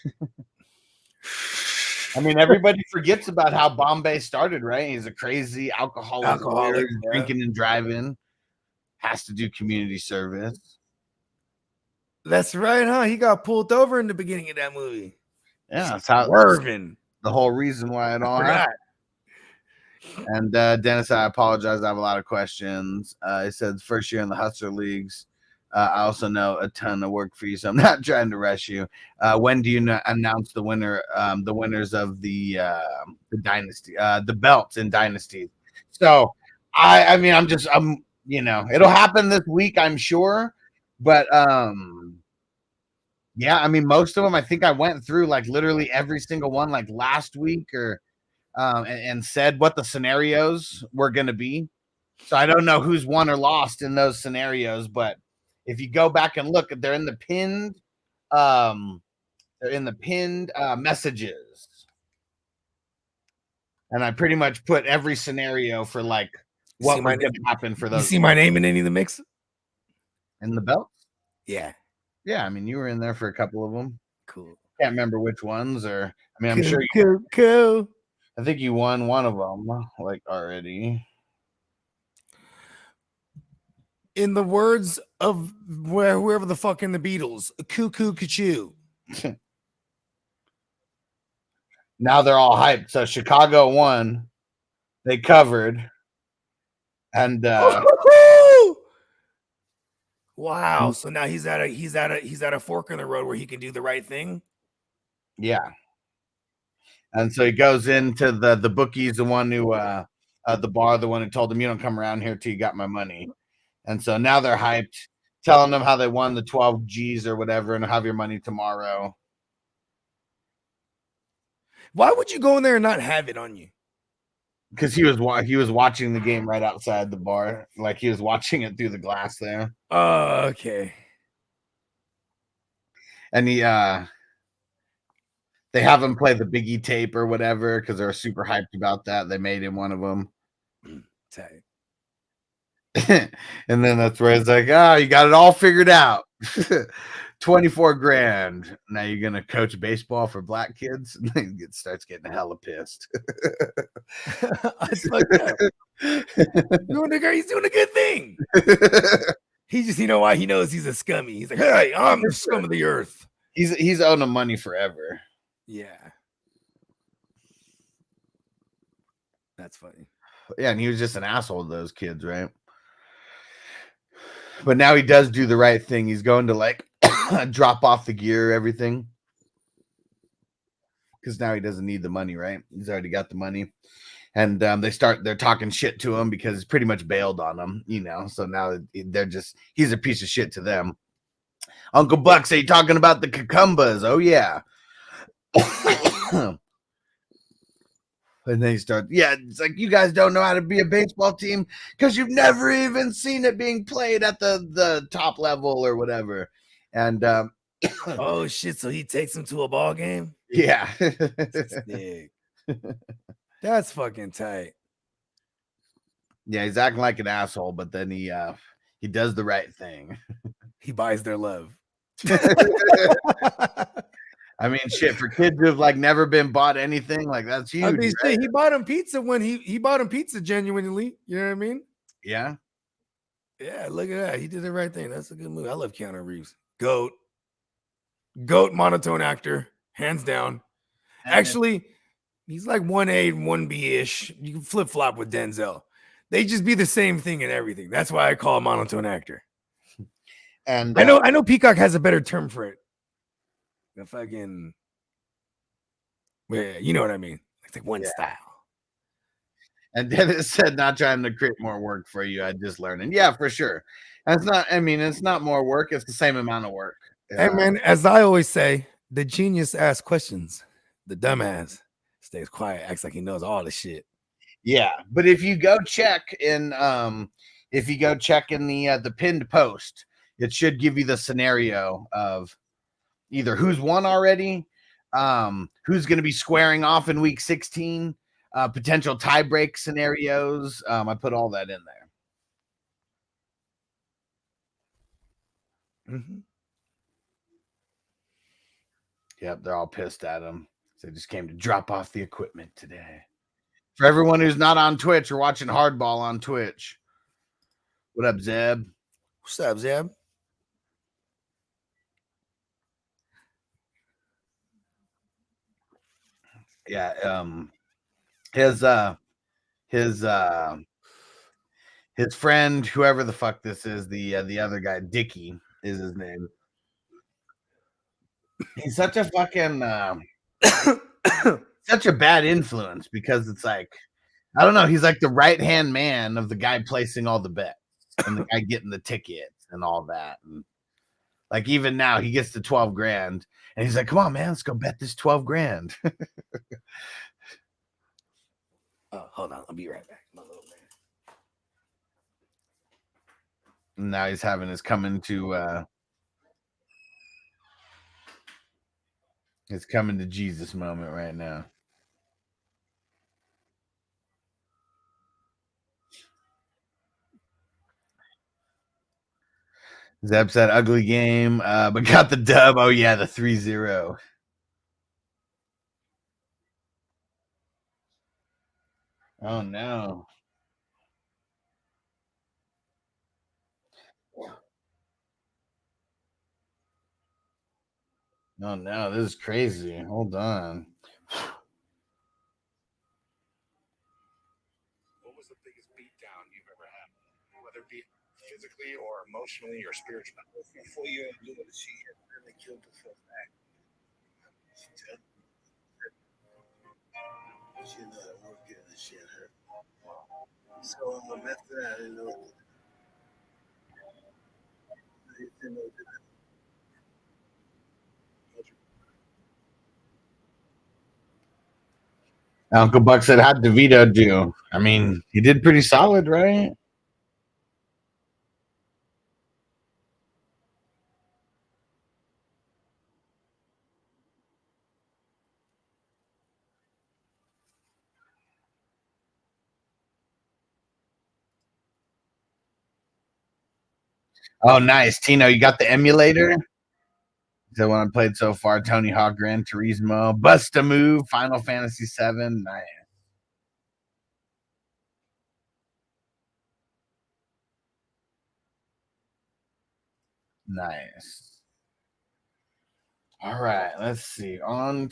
I mean, everybody forgets about how Bombay started, right? He's a crazy alcoholic yeah. drinking and driving, has to do community service. That's right, huh? He got pulled over in the beginning of that movie. Yeah, that's how Swerving. The whole reason why it all happened. And Dennis, I apologize. I have a lot of questions. He said first year in the Hustler Leagues. I also know a ton of work for you, so I'm not trying to rush you. When do you announce the winner, the winners of the dynasty, the belts in dynasty? So I mean, I'm you know, it'll happen this week, I'm sure, but yeah, I mean, most of them, I think I went through like literally every single one like last week or and said what the scenarios were going to be. So I don't know who's won or lost in those scenarios, but if you go back and look, they're in the pinned messages. And I pretty much put every scenario for like what was going to happen for those. You see my name in any of the mix? In the belts? Yeah. Yeah, I mean, you were in there for a couple of them. Cool. Can't remember which ones, or I mean, I'm cool, sure cool. I think you won one of them, like already. In the words of whoever the fuck in the Beatles, cuckoo, cuckoo. Now they're all hyped. So Chicago won. They covered. And Wow. So now he's at a fork in the road where he can do the right thing. Yeah. And so he goes into the bookies, the one who the bar, the one who told him, you don't come around here till you got my money. And so now they're hyped, telling them how they won the 12 G's or whatever and have your money tomorrow. Why would you go in there and not have it on you? Because he was watching the game right outside the bar, like he was watching it through the glass there. Oh, okay. And he they have him play the Biggie tape or whatever because they're super hyped about that. They made him one of them. Tight. And then that's where it's like, oh, you got it all figured out. 24 grand. Now you're gonna coach baseball for black kids. And he starts getting hella pissed. It's fucked up. He's doing a good thing. He just, you know why? He knows he's a scummy. He's like, hey, I'm the scum of the earth. He's owning money forever. Yeah. That's funny. Yeah, and he was just an asshole to those kids, right? But now he does do the right thing. He's going to like drop off the gear, everything. Because now he doesn't need the money, right? He's already got the money. And they're talking shit to him because he's pretty much bailed on them, you know. So now he's a piece of shit to them. Uncle Bucks, are you talking about the cucumbers? Oh, yeah. And then it's like, you guys don't know how to be a baseball team because you've never even seen it being played at the top level or whatever. And oh shit, so he takes him to a ball game? Yeah. That's fucking tight. Yeah, he's acting like an asshole, but then he does the right thing. He buys their love. I mean, shit, for kids who have like never been bought anything, like that's huge. I mean, right? he bought him pizza when he bought him pizza genuinely. You know what I mean? Yeah. Yeah, look at that. He did the right thing. That's a good movie. I love Keanu Reeves. Goat monotone actor, hands down. Actually, he's like 1A and 1B-ish. You can flip-flop with Denzel. They just be the same thing in everything. That's why I call a monotone actor. And I know Peacock has a better term for it. The fucking, yeah, you know what I mean? It's like one style. And then it said, not trying to create more work for you. I just learning. Yeah, for sure. And it's not more work. It's the same amount of work. Hey, man, as I always say, the genius asks questions. The dumbass stays quiet, acts like he knows all the shit. Yeah, but if you go check in the pinned post, it should give you the scenario of either who's won already, who's going to be squaring off in week 16, potential tiebreak scenarios. I put all that in there. Mm-hmm. Yep, they're all pissed at him. So they just came to drop off the equipment today. For everyone who's not on Twitch or watching Hardball on Twitch, what up, Zeb? What's up, Zeb? Yeah, his friend, whoever the fuck this is, the other guy, Dickie is his name. He's such a fucking such a bad influence because it's like, I don't know, he's like the right hand man of the guy placing all the bets and the guy getting the tickets and all that. And like even now he gets the 12 grand and he's like, come on, man, let's go bet this 12 grand. Hold on, I'll be right back, my little And man. now he's having his coming to Jesus moment right now. Zeb said ugly game, but got the dub. Oh yeah, the 3-0. Oh no. Oh no, this is crazy. Hold on. What was the biggest beatdown you've ever had? Whether it be physically physically or emotionally or spiritually. Before you do it, she had really killed herself back. She didn't know that work getting the shit hurt. So after that, I didn't know what to do. Uncle Buck said, how'd DeVito do? I mean, he did pretty solid, right? Oh, nice. Tino, you got the emulator? The one I played so far, Tony Hawk, Gran Turismo, Bust a Move, Final Fantasy 7. Nice. Nice. All right, let's see. On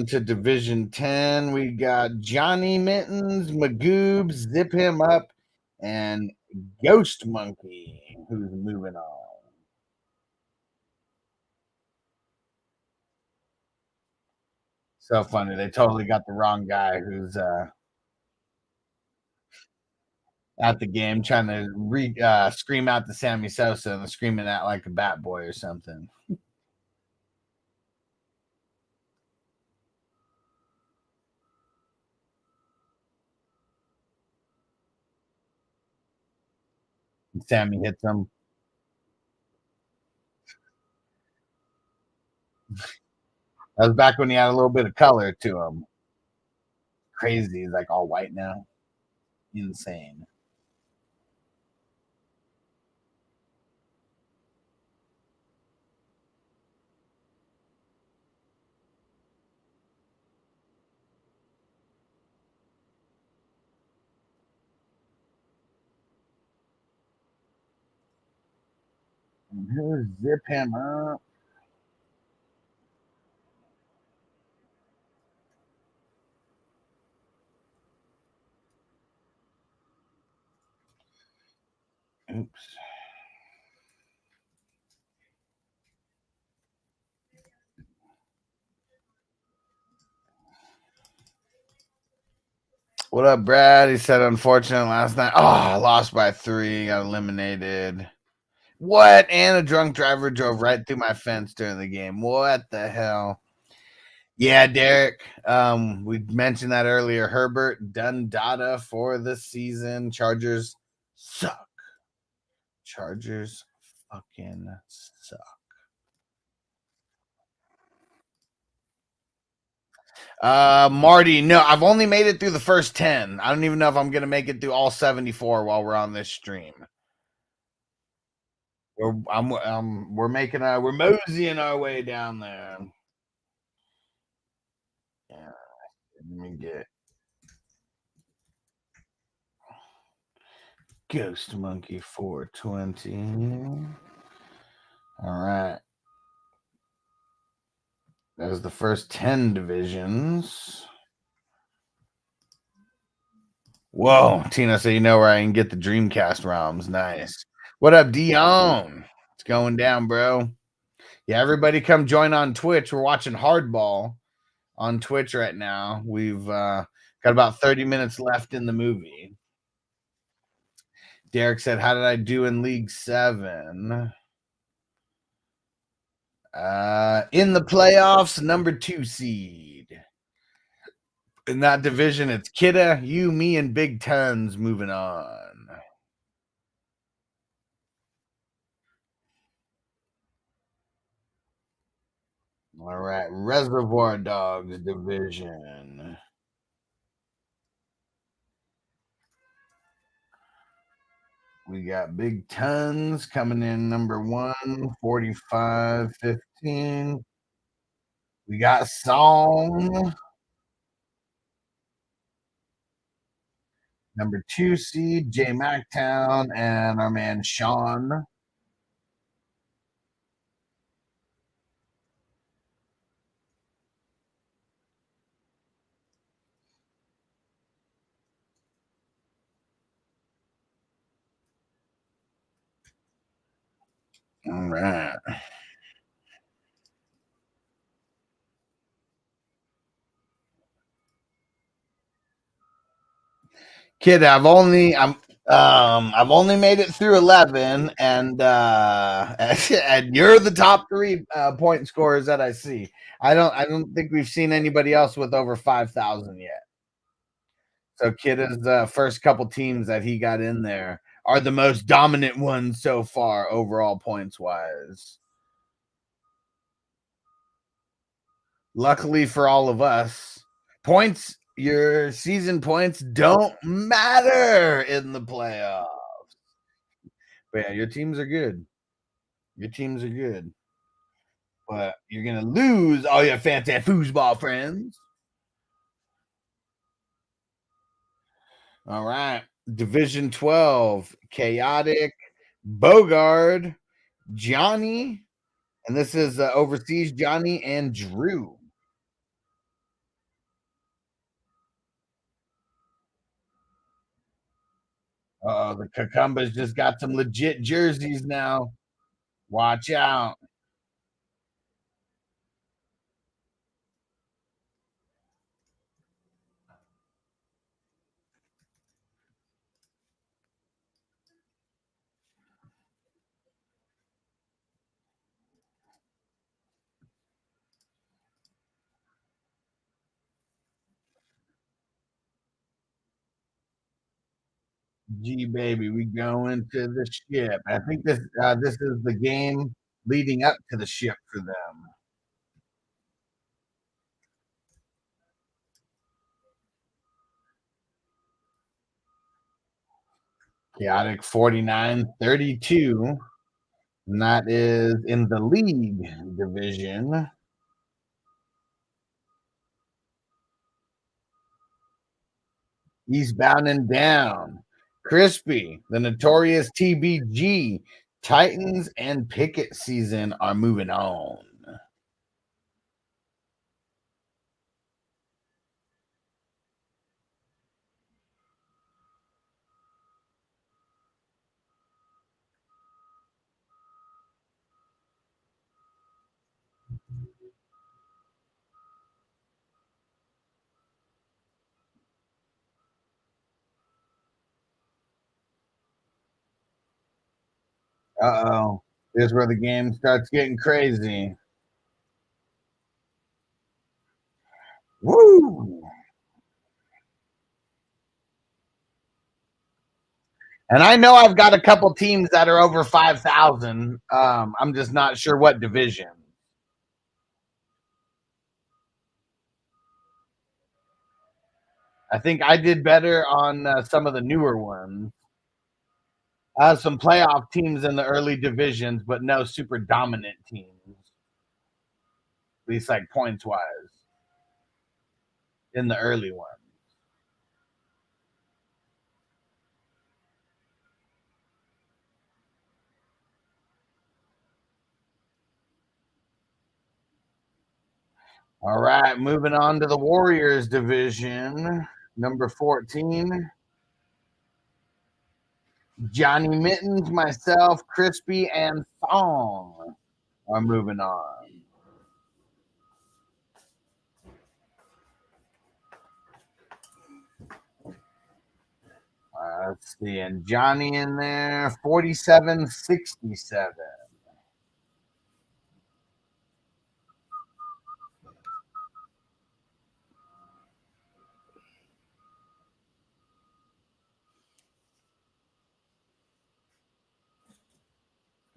to Division 10. We got Johnny Mittens, Magoob, Zip Him Up, and Ghost Monkey, who's moving on. So funny. They totally got the wrong guy who's at the game trying to scream out to Sammy Sosa and screaming out like a bat boy or something. And Sammy hits him. That was back when he had a little bit of color to him. Crazy. He's like all white now. Insane. Zip him up. Oops. What up, Brad? He said, unfortunate last night. Oh, I lost by 3. Got eliminated. What? And a drunk driver drove right through my fence during the game. What the hell? Yeah, Derek. We mentioned that earlier. Herbert done data for the season. Chargers suck. Chargers fucking suck. Marty, no, I've only made it through the first 10. I don't even know if I'm gonna make it through all 74 while we're on this stream. We're moseying our way down there. Yeah, let me get Ghost Monkey 420. All right. That was the first 10 divisions. Whoa, Tina, so you know where I can get the Dreamcast ROMs. Nice. What up, Dion? It's going down, bro. Yeah, everybody come join on Twitch. We're watching Hardball on Twitch right now. We've got about 30 minutes left in the movie. Derek said, how did I do in League 7? In the playoffs, number 2 seed. In that division, it's Kidda, you, me, and Big Tons moving on. All right, Reservoir Dogs division. We got Big Tons coming in number 1, 45-15. We got Song, number 2 seed, J Mactown, and our man Sean. All right. Kid, I've only made it through 11, and and you're the top 3 point scorers that I see. I don't think we've seen anybody else with over 5,000 yet. So Kidda's first couple teams that he got in there are the most dominant ones so far, overall points wise. Luckily for all of us, your season points don't matter in the playoffs. But yeah, your teams are good. But you're gonna lose all your fancy foosball friends. All right. Division 12, Chaotic, Bogard, Johnny, and this is overseas Johnny and Drew. The Cucumbers just got some legit jerseys now. Watch out. G baby, we going to the ship. I think this is the game leading up to the ship for them. Chaotic 49-32. And that is in the league division. Eastbound and down. Crispy, the notorious TBG, Titans and Pickett season are moving on. Uh-oh. Here's where the game starts getting crazy. Woo! And I know I've got a couple teams that are over 5,000. I'm just not sure what division. I think I did better on some of the newer ones. Some playoff teams in the early divisions, but no super dominant teams. At least like points wise in the early ones. All right, moving on to the Warriors division, number 14. Johnny Mittens, myself, Crispy, and Thong are moving on. Let's see, and Johnny in there, 47-67.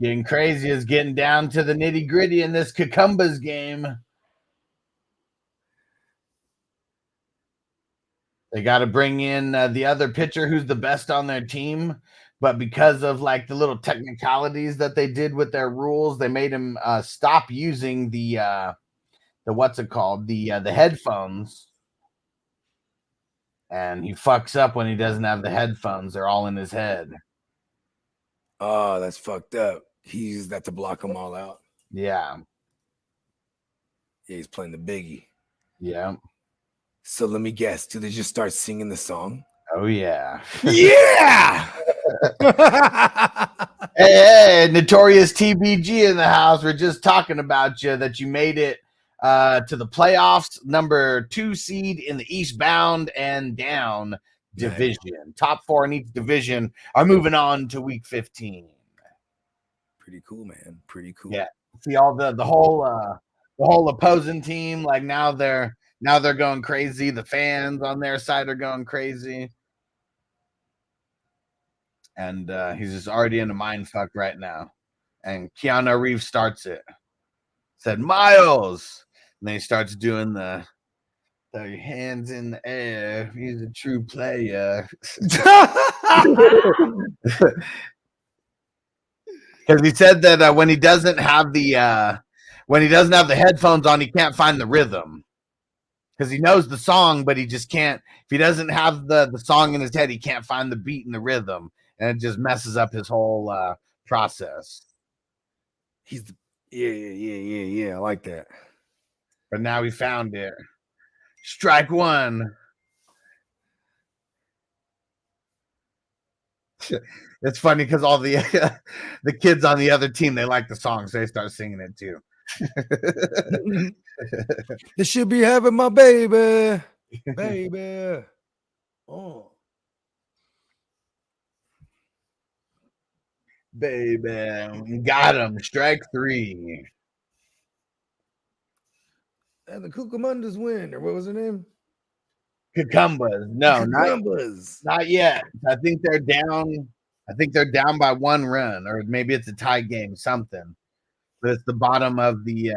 Getting crazy is getting down to the nitty gritty in this Cucumbers game. They got to bring in the other pitcher who's the best on their team. But because of like the little technicalities that they did with their rules, they made him stop using the what's it called? The headphones. And he fucks up when he doesn't have the headphones. They're all in his head. Oh, that's fucked up. He used that to block them all out. Yeah. Yeah, he's playing the biggie. Yeah. So let me guess. Do they just start singing the song? Oh, yeah. Yeah! Hey, Notorious TBG in the house. We're just talking about you, that you made it to the playoffs, number 2 seed in the Eastbound and Down division. Top 4 in each division are moving on to week 15. Pretty cool, man. Pretty cool. Yeah. See all the whole opposing team, like now they're going crazy. The fans on their side are going crazy. And he's just already in a mind fuck right now. And Keanu Reeves starts it. Said, Miles. And then he starts doing the throw your hands in the air. He's a true player. Because he said that when he doesn't have the headphones on, he can't find the rhythm. Because he knows the song, but he just can't. If he doesn't have the song in his head, he can't find the beat and the rhythm. And it just messes up his whole process. Yeah. I like that. But now he found it. Strike one. It's funny because all the kids on the other team, they like the song, so they start singing it too. They should be having my baby. Oh. Baby, got him. Strike 3. And the Cucamondas win, or what was her name? Cucumbas. No, Cucumbas. not yet. I think they're down. I think they're down by 1 run, or maybe it's a tie game, something. But it's the bottom of the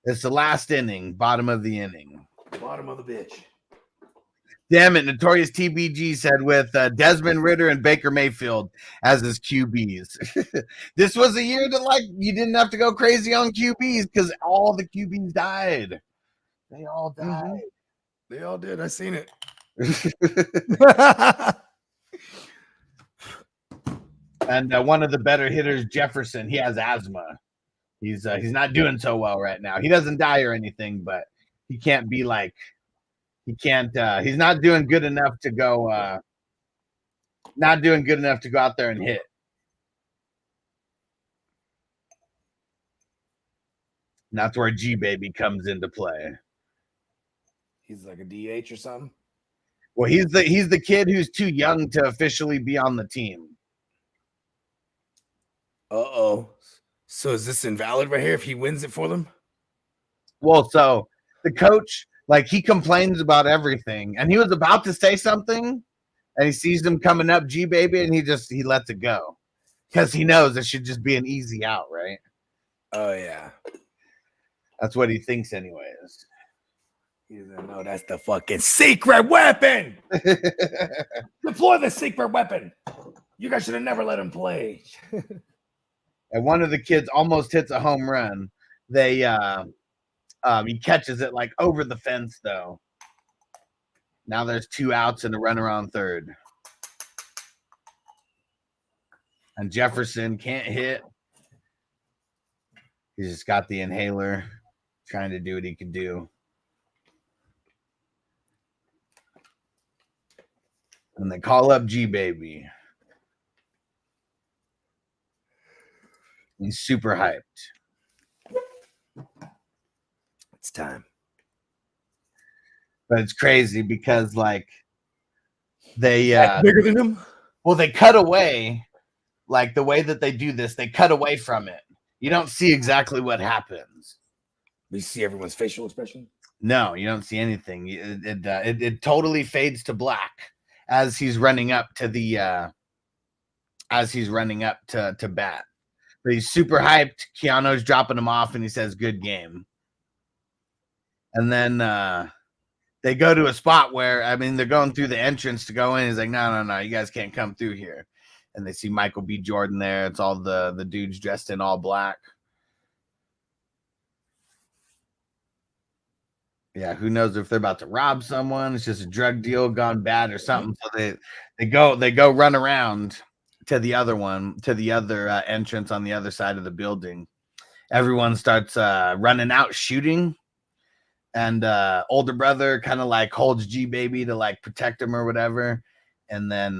it's the last inning, bottom of the inning. Bottom of the bitch. Damn it, Notorious TBG said with Desmond Ridder and Baker Mayfield as his QBs. This was a year that you didn't have to go crazy on QBs because all the QBs died. They all died. Mm-hmm. They all did. I seen it. And one of the better hitters, Jefferson, he has asthma. He's not doing so well right now. He doesn't die or anything, but he can't be like. He can't. He's not doing good enough to go. Not doing good enough to go out there and hit. And that's where G Baby comes into play. He's like a DH or something. Well, he's the kid who's too young to officially be on the team. Uh-oh. So is this invalid right here if he wins it for them? Well, so the coach. He complains about everything, and he was about to say something, and he sees them coming up, G Baby, and he lets it go because he knows it should just be an easy out, right? Oh yeah, that's what he thinks, anyways. He doesn't know that's the fucking secret weapon. Deploy the secret weapon. You guys should have never let him play. And one of the kids almost hits a home run. He catches it over the fence, though. Now there's 2 outs and a runner on third. And Jefferson can't hit. He's just got the inhaler, trying to do what he can do. And they call up G Baby. He's super hyped. It's time. But it's crazy because they bigger than him. Well, they cut away, the way that they do this, they cut away from it. You don't see exactly what happens. You see everyone's facial expression? No, you don't see anything. It totally fades to black as he's running up to the to bat. But he's super hyped. Keanu's dropping him off, and he says, "Good game." And then they go to a spot where, they're going through the entrance to go in. He's like, no, you guys can't come through here. And they see Michael B. Jordan there. It's all the dudes dressed in all black. Yeah, who knows if they're about to rob someone. It's just a drug deal gone bad or something. So they go run around to the other entrance on the other side of the building. Everyone starts running out shooting. And older brother kind of holds G Baby to protect him or whatever. And then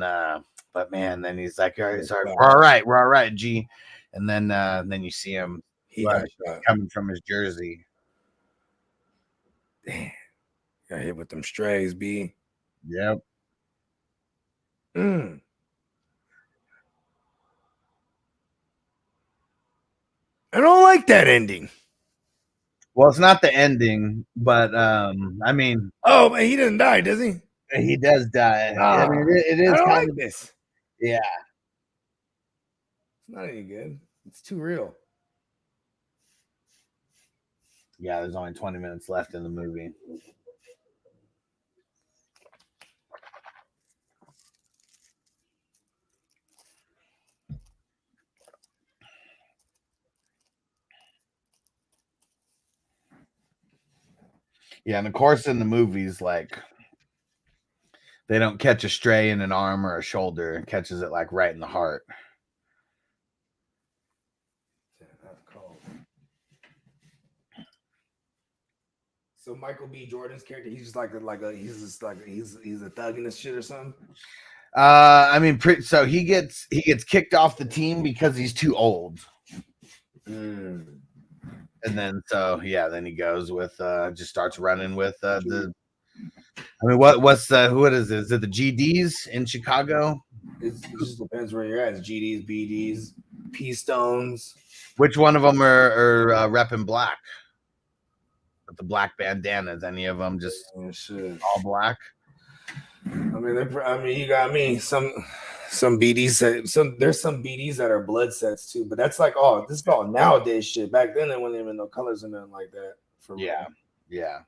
But man, then he's like, all right, sorry, we're all right, G. And then you see him coming from his jersey. Damn. Got hit with them strays, B. Yep. I don't like that ending. Well, it's not the ending, but I mean, oh, man, he doesn't die, does he? He does die. I mean, it is kind of this. Yeah, it's not any good. It's too real. Yeah, there's only 20 minutes left in the movie. Yeah, and of course in the movies, like they don't catch a stray in an arm or a shoulder, it catches it like right in the heart. So Michael B. Jordan's character, he's just he's a thug in this shit or something. I mean, so he gets kicked off the team because he's too old. And then then he goes with just starts running with the. I mean, what is it? Is it the GDs in Chicago? It just depends where you're at. It's GDs, BDs, P Stones. Which one of them are repping black? With the black bandanas, any of them just all black? I mean, you got me some BDs. There's some BDs that are blood sets too, but that's like this is all nowadays shit. Back then, there wasn't even no colors or nothing like that. Yeah.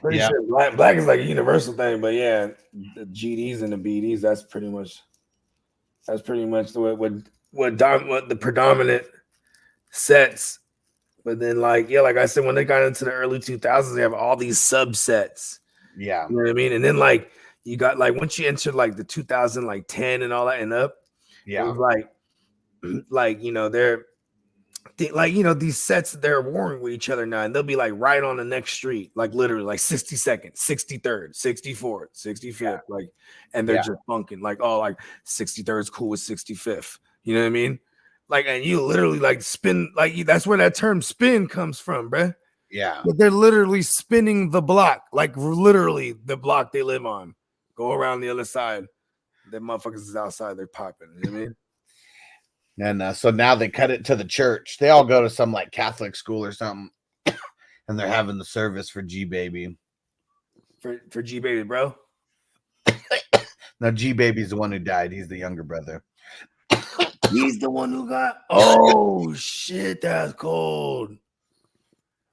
Pretty sure black is like a universal thing, but yeah, the GDs and the BDs, that's pretty much what the predominant sets. But then like I said, when they got into the early 2000s, they have all these subsets. Yeah, you know what I mean. And then like you got like once you enter like the 2010 and all that and up, it was like they're these sets they're warring with each other now, and they'll be like right on the next street, like literally like 62nd, 63rd, 64th, 65th, like, and they're just funking like 63rd is cool with 65th. You know what I mean? Like, and you literally like spin, like that's where that term spin comes from, bruh. Yeah. But they're literally spinning the block, like literally the block they live on. Go around the other side. The motherfuckers is outside, they're popping. You know what I mean? And so now they cut it to the church. They all go to some like Catholic school or something, and they're having the service for G Baby. For G Baby, bro. Now G Baby's the one who died. He's the younger brother. He's the one who got. Oh shit, that's cold.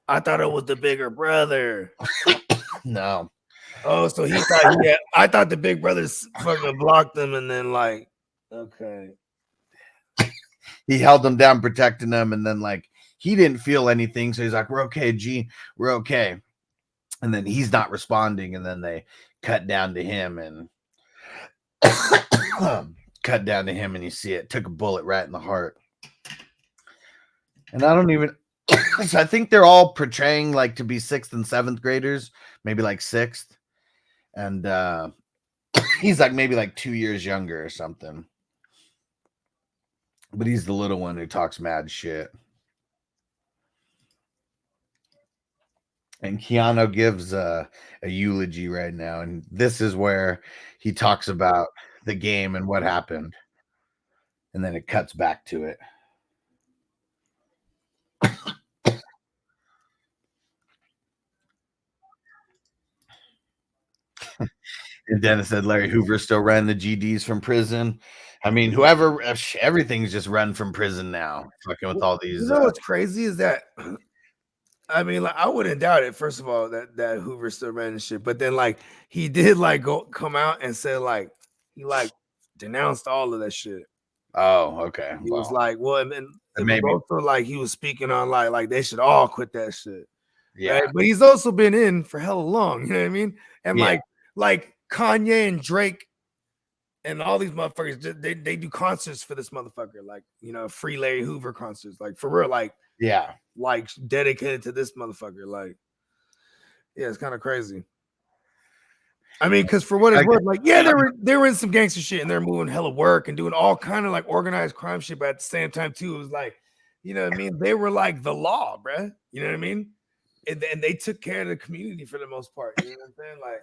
I thought it was the bigger brother. No. Oh, so he thought I thought the big brothers fucking blocked them, and then like, okay. He held them down, protecting them, and then like he didn't feel anything, so he's like, "We're okay, G, we're okay." And then he's not responding, and then they cut down to him and and you see it took a bullet right in the heart. And I don't even. So I think they're all portraying like to be 6th and 7th graders, maybe like 6th, and he's like maybe like 2 years younger or something. But he's the little one who talks mad shit. And Keanu gives a eulogy right now. And this is where he talks about the game and what happened. And then it cuts back to it. And Dennis said Larry Hoover still ran the GDs from prison. I mean, everything's just run from prison now. Fucking with all these. You know what's crazy is that, I mean, like I wouldn't doubt it. First of all, that Hoover still ran the shit, but then like he did like come out and say like he like denounced all of that shit. Oh, okay. He was like, well, and maybe also like he was speaking on like they should all quit that shit. Yeah, right? But he's also been in for hella long. You know what I mean? And like Kanye and Drake and all these motherfuckers, they do concerts for this motherfucker, like, you know, free Larry Hoover concerts, like for real, like like dedicated to this motherfucker, like, yeah, it's kind of crazy. I mean, because for what it's worth, like, yeah, they were in some gangster shit and they're moving hella work and doing all kind of like organized crime shit, but at the same time, too, it was like, you know what I mean? They were like the law, bruh. You know what I mean? And they took care of the community for the most part. You know what I'm saying? Like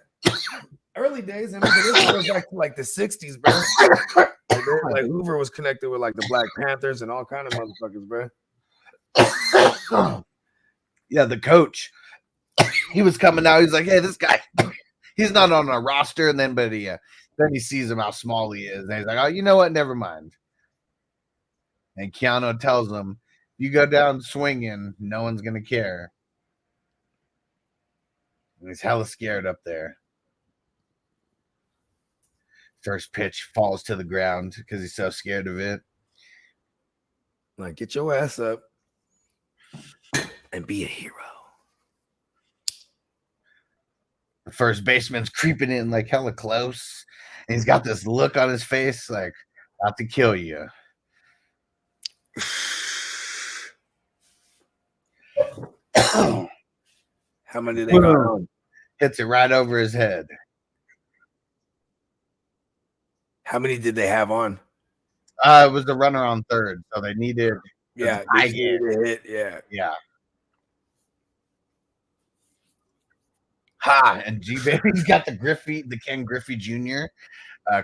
early days, I mean, this goes back to like the 60s, bro. Like Hoover was connected with like the Black Panthers and all kind of motherfuckers, bro. Yeah, the coach. He was coming out. He's like, hey, this guy, he's not on our roster. And then, then he sees him how small he is. And he's like, oh, you know what? Never mind. And Keanu tells him, you go down swinging, no one's going to care. And he's hella scared up there. First pitch falls to the ground because he's so scared of it. Like, get your ass up and be a hero. The first baseman's creeping in like hella close. And he's got this look on his face like, about to kill you. How many did they got on? Hits it right over his head. How many did they have on? It was the runner on third, so they needed they needed a hit. Yeah. Ha! And G Baby's got the Ken Griffey Jr.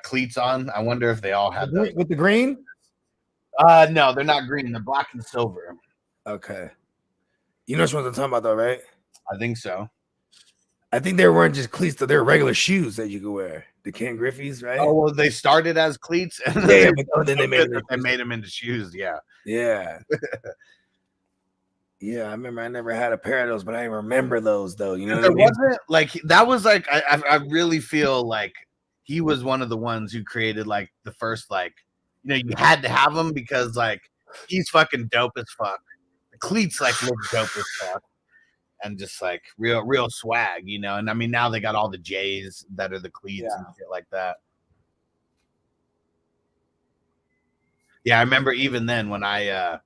Cleats on. I wonder if they all had those. With the green? No, they're not green. They're black and silver. Okay. You know what I'm talking about, though, right? I think so. I think they weren't just cleats, though. They're regular shoes that you could wear. The Ken Griffey's, right? Oh, well, they started as cleats, and then they made them into shoes. Yeah. Yeah. Yeah, I remember I never had a pair of those, but I remember those, though. You know what I mean? Wasn't like that was like I really feel like he was one of the ones who created like the first, like, you know, you had to have him because like he's fucking dope as fuck. The cleats like look dope as fuck. And just like real swag, you know. And I mean, now they got all the J's that are the cleats and shit like that. Yeah, I remember even then when I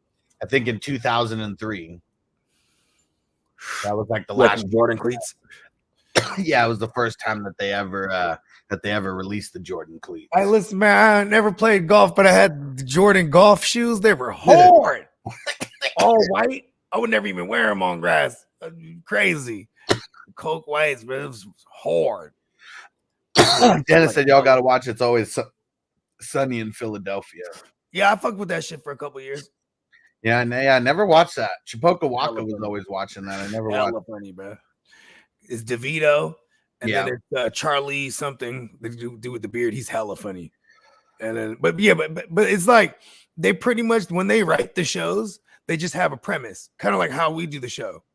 think in 2003, that was like the last Jordan cleats. Yeah, it was the first time that they ever released the Jordan cleats. Hey, listen, man, I never played golf, but I had the Jordan golf shoes. They were hard, all white. I would never even wear them on grass. Crazy. Coke whites, but it was hard. Dennis said y'all got to watch It's Always Sunny in Philadelphia. Yeah, I fucked with that shit for a couple years. Yeah, I never watched that. Chipoka Waka was always watching that. I never watched. Funny, bro. It's DeVito, and then it's Charlie something they do with the beard. He's hella funny. And then, but it's like they pretty much, when they write the shows, they just have a premise, kind of like how we do the show.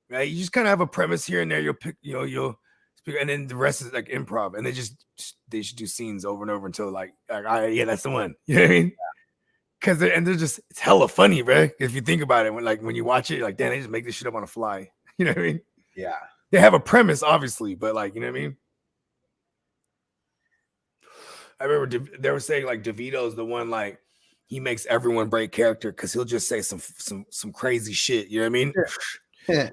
Right? You just kind of have a premise here and there. You'll pick, you'll speak, and then the rest is like improv, and they should do scenes over and over until like yeah, that's the one. You know what I mean? Because they're just, it's hella funny, bro. If you think about it, when you watch it, you're like, damn, they just make this shit up on the fly. You know what I mean? Yeah. They have a premise, obviously, but like, you know what I mean? I remember they were saying like DeVito's the one, like, he makes everyone break character because he'll just say some crazy shit. You know what I mean? Yeah.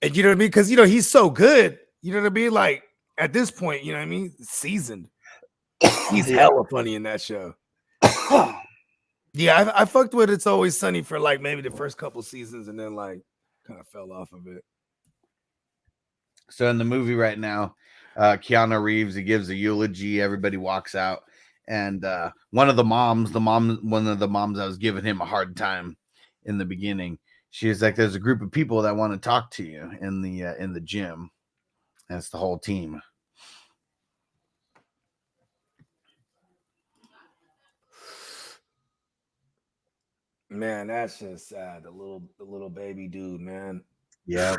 And you know what I mean? Because, he's so good. You know what I mean? Like, at this point, you know what I mean? Seasoned. He's hella funny in that show. Yeah, I fucked with It's Always Sunny for like maybe the first couple seasons and then like kind of fell off of it. So in the movie right now, Keanu Reeves, he gives a eulogy. Everybody walks out. And one of the moms that was giving him a hard time in the beginning, she was like, there's a group of people that want to talk to you in the gym. And it's the whole team. Man, that's just sad. The little baby dude, man. Yeah.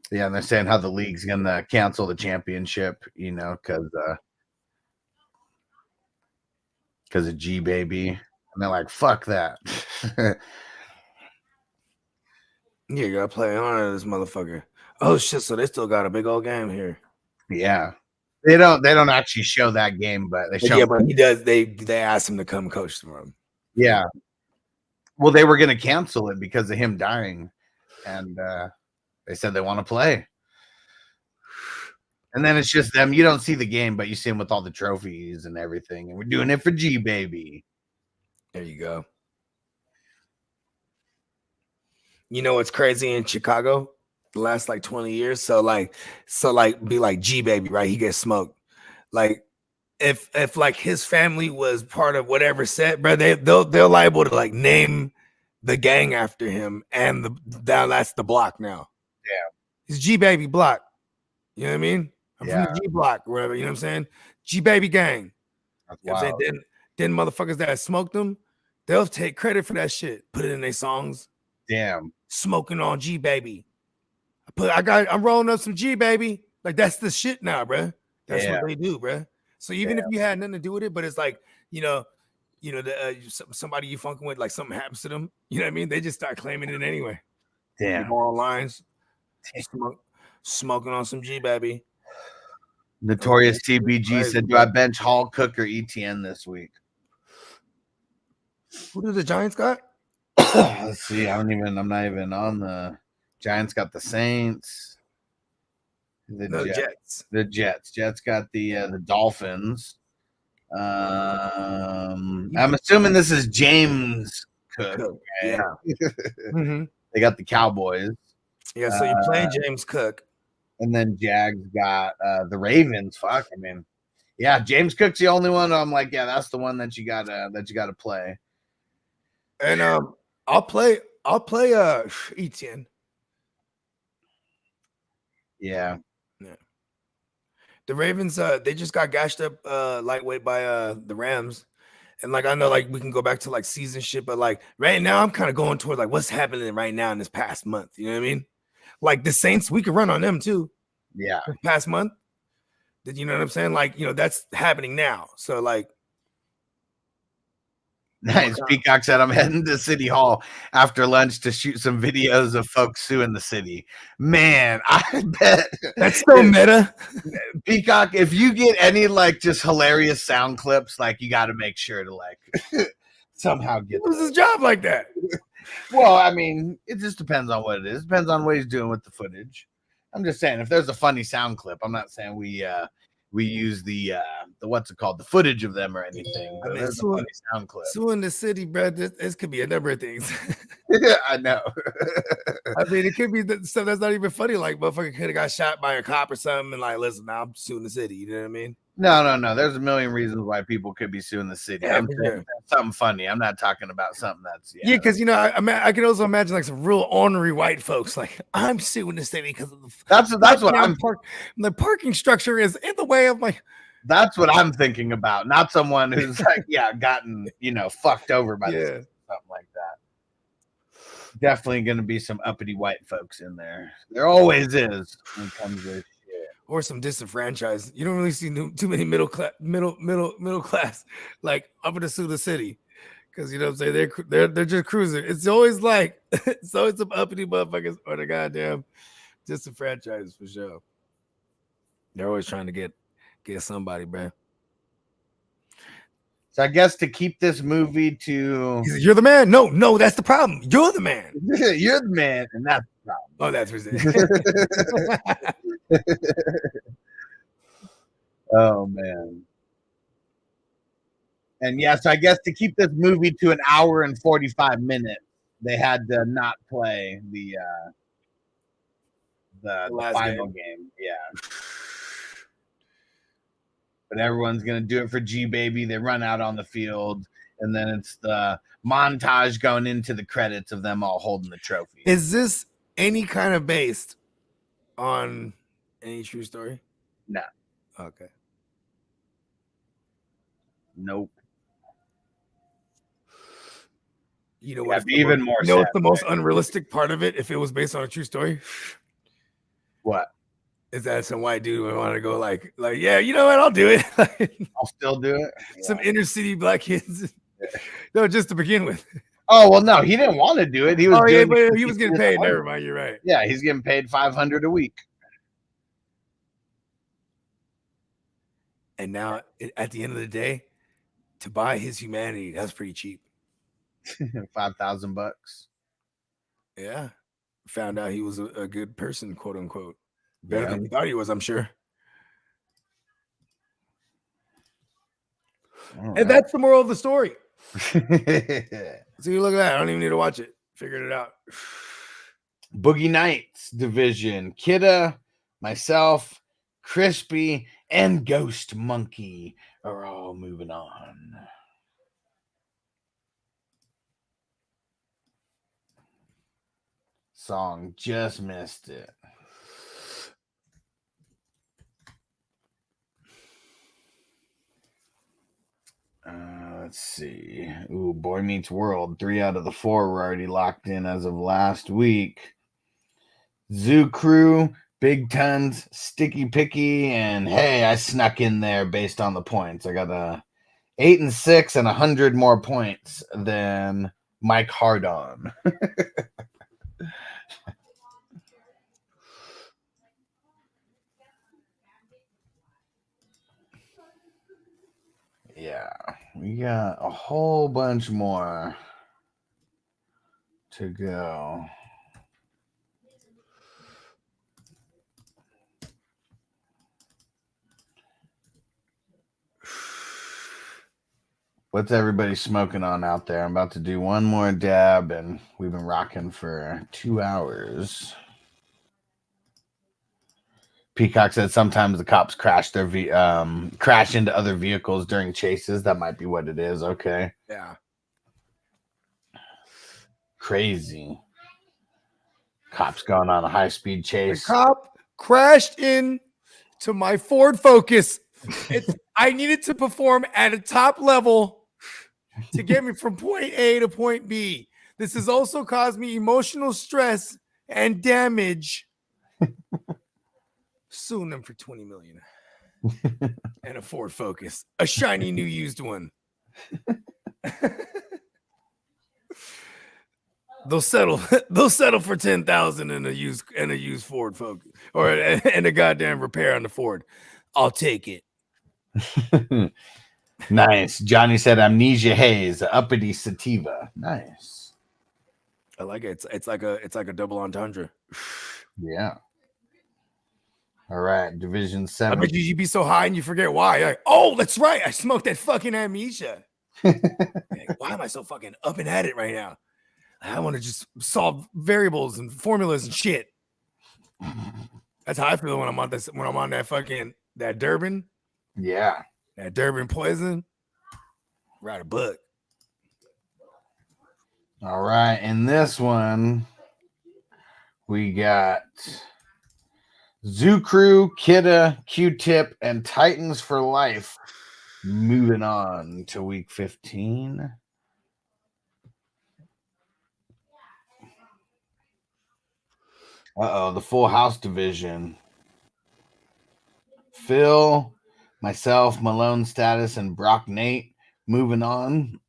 Yeah, and they're saying how the league's gonna cancel the championship, because of G Baby, and they're like, "Fuck that." You gotta play on this motherfucker. Oh shit! So they still got a big old game here. Yeah, they don't actually show that game, but they show. Yeah, but he does. They asked him to come coach for him. Yeah. Well, they were gonna cancel it because of him dying, and they said they want to play. And then it's just them. You don't see the game, but you see them with all the trophies and everything. And we're doing it for G baby. There you go. You know what's crazy in Chicago? The last like 20 years. So be like G baby, right? He gets smoked. Like if like his family was part of whatever set, bro, they're liable to like name the gang after him, and that's the block now. Yeah, it's G baby block. You know what I mean? I'm from Yeah. the G block or whatever. You know what I'm saying? G baby gang. That's You know what I'm wild. saying? Then motherfuckers that smoked them, they'll take credit for that shit. Put it in their songs. Damn. Smoking on G baby. I'm rolling up some G baby. Like that's the shit now, bro. That's Yeah. what they do, bro. So even if you had nothing to do with it, but it's like, somebody you funking with, like something happens to them, you know what I mean? They just start claiming it anyway. Damn. Moral lines, smoking on some G baby. Notorious TBG said, "Do I bench Hall, Cook, or ETN this week?" Who do the Giants got? Let's see. I'm not even on the Giants. Got the Saints. The Jets. The Jets. Jets got the Dolphins. I'm assuming this is James Cook. Okay? Yeah. They got the Cowboys. Yeah, so you play James Cook. And then Jags got the Ravens. Fuck, I mean, yeah, James Cook's the only one. I'm like, yeah, that's the one that you gotta play. And I'll play Etienne. Yeah. The Ravens, they just got gashed up lightweight by the Rams. And like I know, like we can go back to like season shit, but like right now I'm kind of going toward like what's happening right now in this past month. You know what I mean? Like the Saints, we could run on them too. Yeah. This past month. You know what I'm saying? Like, that's happening now. So like nice. Peacock said, "I'm heading to City Hall after lunch to shoot some videos of folks suing the city." Man, I bet that's so meta. Peacock, if you get any like just hilarious sound clips, like you got to make sure to like somehow get his job like that. Well, I mean, it just depends on what it is. Depends on what he's doing with the footage. I'm just saying, if there's a funny sound clip, I'm not saying we use the what's it called, the footage of them or anything. But there's a funny sound clip. Suing the city, bro. This could be a number of things. I know. I mean, it could be stuff that's not even funny. Like, motherfucker could have got shot by a cop or something, and like, listen, now I'm suing the city. You know what I mean? No. There's a million reasons why people could be suing the city. Yeah, I'm saying something funny. I'm not talking about something that's because I can also imagine like some real ornery white folks like, I'm suing the city because of that's what the parking structure is in the way of my. That's what I'm thinking about. Not someone who's like gotten fucked over by this, something like that. Definitely going to be some uppity white folks in there. There always is when it comes to. Or some disenfranchised. You don't really see too many middle class. Like, I'm gonna sue the city because you know what I'm saying, they're just cruising. It's always like some uppity motherfuckers or the goddamn disenfranchised for sure. They're always trying to get somebody, bro. So I guess to keep this movie to you're the man. No, that's the problem. You're the man. You're the man, and that's the problem. Oh, that's what it is. Oh man. And yes, I guess to keep this movie to an hour and 45 minutes, they had to not play the final game. Yeah. But everyone's gonna do it for G baby. They run out on the field, and then it's the montage going into the credits of them all holding the trophy. Is this any kind of based on any true story? No. Okay. Nope. You know what? Even more. You know what's the most unrealistic part of it? If it was based on a true story, what? Is that some white dude would want to go like, yeah, you know what? I'll do it. I'll still do it. Some inner city black kids. No, just to begin with. Oh well, no, he didn't want to do it. He was. But he was getting paid. Never mind, you're right. Yeah, he's getting paid $500 a week. And now, at the end of the day, to buy his humanity, that's pretty cheap. $5,000. Yeah, found out he was a good person, quote unquote. Better than he thought he was, I'm sure. And that's the moral of the story. So you look at that. I don't even need to watch it. Figured it out. Boogie Nights division. Kidda, myself, Crispy, and Ghost Monkey are all moving on. Song just missed it. Let's see. Ooh, Boy Meets World. 3 out of the 4 were already locked in as of last week. Zoo Crew, Big Tons, Sticky Picky, and hey, I snuck in there based on the points. I got a 8 and 6 and 100 more points than Mike Hardon. Yeah, we got a whole bunch more to go. What's everybody smoking on out there? I'm about to do one more dab, and we've been rocking for 2 hours. Peacock said sometimes the cops crash crash into other vehicles during chases. That might be what it is. Okay. Yeah. Crazy. Cops going on a high-speed chase. The cop crashed in to my Ford Focus. I needed to perform at a top level to get me from point A to point B. This has also caused me emotional stress and damage. Suing them for $20 million and a Ford Focus, a shiny new used one. They'll settle for 10,000 in a used Ford Focus and a goddamn repair on the Ford. I'll take it. Nice. Johnny said Amnesia Haze, uppity sativa. Nice. I like it. It's like a double entendre. Yeah. All right, Division 7. I bet you'd be so high and you forget why. Like, oh, that's right. I smoked that fucking Amnesia. Like, why am I so fucking up and at it right now? I want to just solve variables and formulas and shit. That's how I feel when I'm on this. When I'm on that Durban. Yeah, that Durban poison. Write a book. All right, in this one, we got Zoo Crew, Kidda, Q-Tip, and Titans for Life. Moving on to week 15. Uh-oh, the Full House division. Phil, myself, Malone Status, and Brock Nate. Moving on.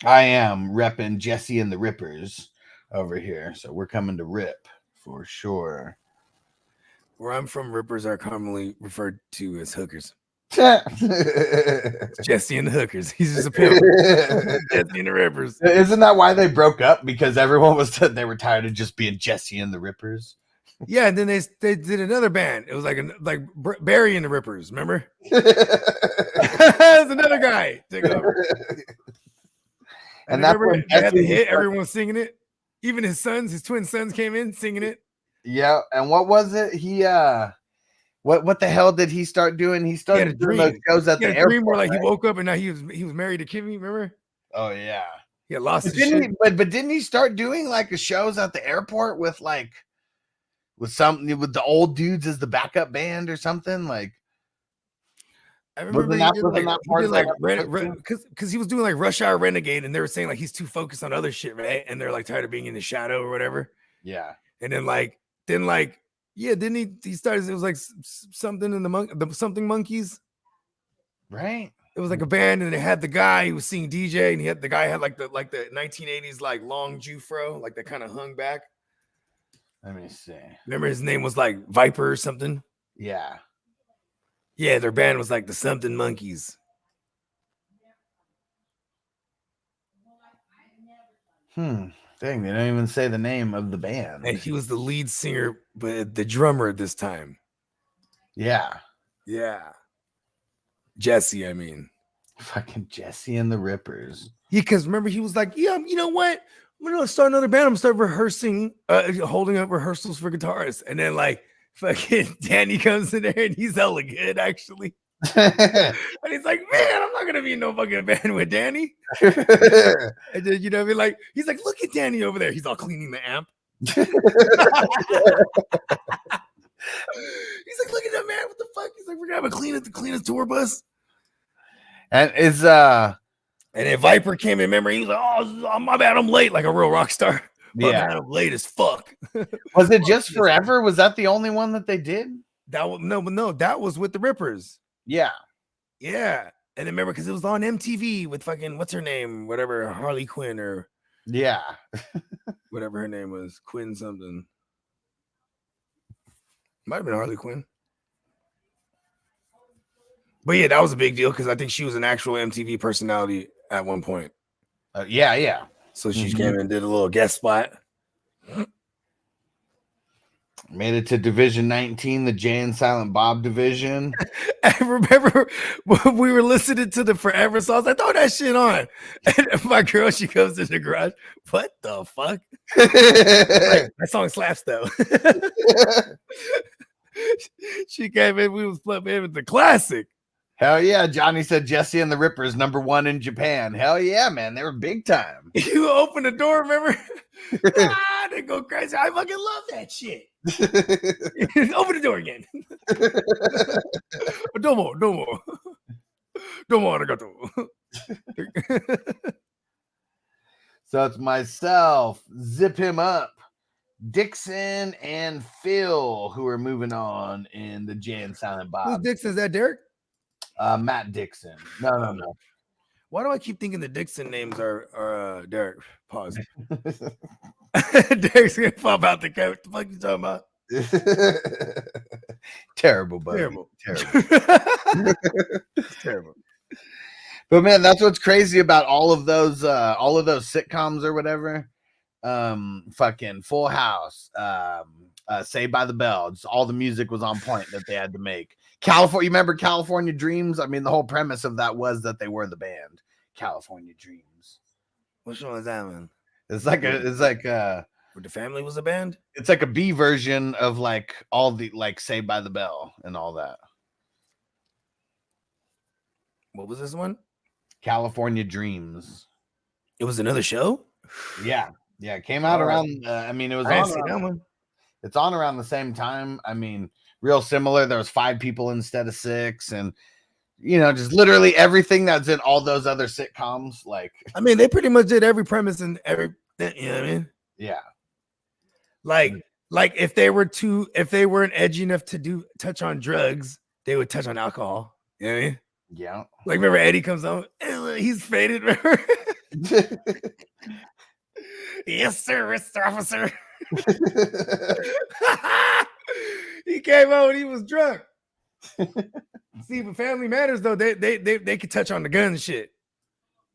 I am repping Jesse and the Rippers over here. So we're coming to rip for sure. Where I'm from, rippers are commonly referred to as hookers. Jesse and the hookers. He's just a pimp. Jesse and the Rippers. Isn't that why they broke up? Because everyone they were tired of just being Jesse and the Rippers. Yeah, and then they did another band. It was like Barry and the Rippers. Remember? There's another guy. Take over. And that's when they had the hit. Everyone was singing it. Even his twin sons came in singing it. Yeah, and what was it? He what the hell did he start doing? He started doing those shows at the airport. Dream where like he woke up and now he was married to Kimmy. Remember? Oh yeah. He had lost his shit. But didn't he start doing like shows at the airport with the old dudes as the backup band or something? Like I remember because he was doing like Rush Hour Renegade, and they were saying like he's too focused on other shit, right? And they're like tired of being in the shadow or whatever. Yeah. And then didn't he started? It was like something in the something monkeys, right? It was like a band, and it had the guy who was singing DJ, and the guy had like the 1980s like long Jufro, like that kind of hung back. Let me see. Remember his name was like Viper or something. Yeah. Yeah, their band was like the Something Monkeys. Dang, they don't even say the name of the band. And he was the lead singer, but the drummer this time. Yeah. Yeah. Jesse, I mean. Fucking Jesse and the Rippers. Yeah, because remember he was like, yeah, you know what? I'm gonna start another band. I'm gonna start rehearsing, holding up rehearsals for guitarists, and then like fucking Danny comes in there and he's hella good actually. And he's like, man, I'm not gonna be in no fucking band with Danny. And then, you know what I mean? Like, he's like, look at Danny over there. He's all cleaning the amp. He's like, look at that man. What the fuck? He's like, we're gonna have to clean his tour bus. And is and then Viper came in. Remember, he was like, oh, my bad, I'm late, like a real rock star. My bad, I'm late as fuck. Was it Just Forever? Was that the only one that they did? That was no, that was with the Rippers. Yeah. And then remember, because it was on MTV with fucking what's her name, whatever, Harley Quinn or whatever her name was, Quinn something. Might have been Harley Quinn. But yeah, that was a big deal because I think she was an actual MTV personality at one point. Yeah. So she came and did a little guest spot. Made it to Division 19, the Jay and Silent Bob division. I remember when we were listening to the Forever songs. I throw that shit on. And my girl, she comes in the garage. What the fuck? Like, that song slaps though. She came in. We was playing with the classic. Hell yeah. Johnny said Jesse and the Rippers #1 in Japan. Hell yeah, man. They were big time. You open the door, remember? They go crazy. I fucking love that shit. Open the door again. Domo arigato. So it's myself, Zip Him Up, Dixon, and Phil who are moving on in the Jay and Silent Bob. Who's Dixon? Is that Derek? Matt Dixon. No. Why do I keep thinking the Dixon names are Derek? Pause. Derek's gonna pop out the couch. What the fuck you talking about? Terrible, buddy. Terrible. Terrible. But man, that's what's crazy about all of those sitcoms or whatever. Fucking Full House, Saved by the Bell. Just all the music was on point that they had to make. California, you remember California Dreams? I mean, the whole premise of that was that they were the band California Dreams. Which one was that one? It's like where the family was a band. It's like a B version of like all the like Saved by the Bell and all that. What was this one? California Dreams. It was another show. Yeah. It came out around. I mean, it was on. It's on around the same time. I mean, real similar. There was 5 people instead of 6, and just literally everything that's in all those other sitcoms. Like, I mean, they pretty much did every premise and every. You know what I mean? Yeah. Like if they weren't edgy enough to touch on drugs, they would touch on alcohol. You know what I mean? Yeah. Like, remember Eddie comes on, he's faded. Remember? Yes, sir, Mr. Officer. He came out when he was drunk. See, but Family Matters though, they could touch on the gun shit.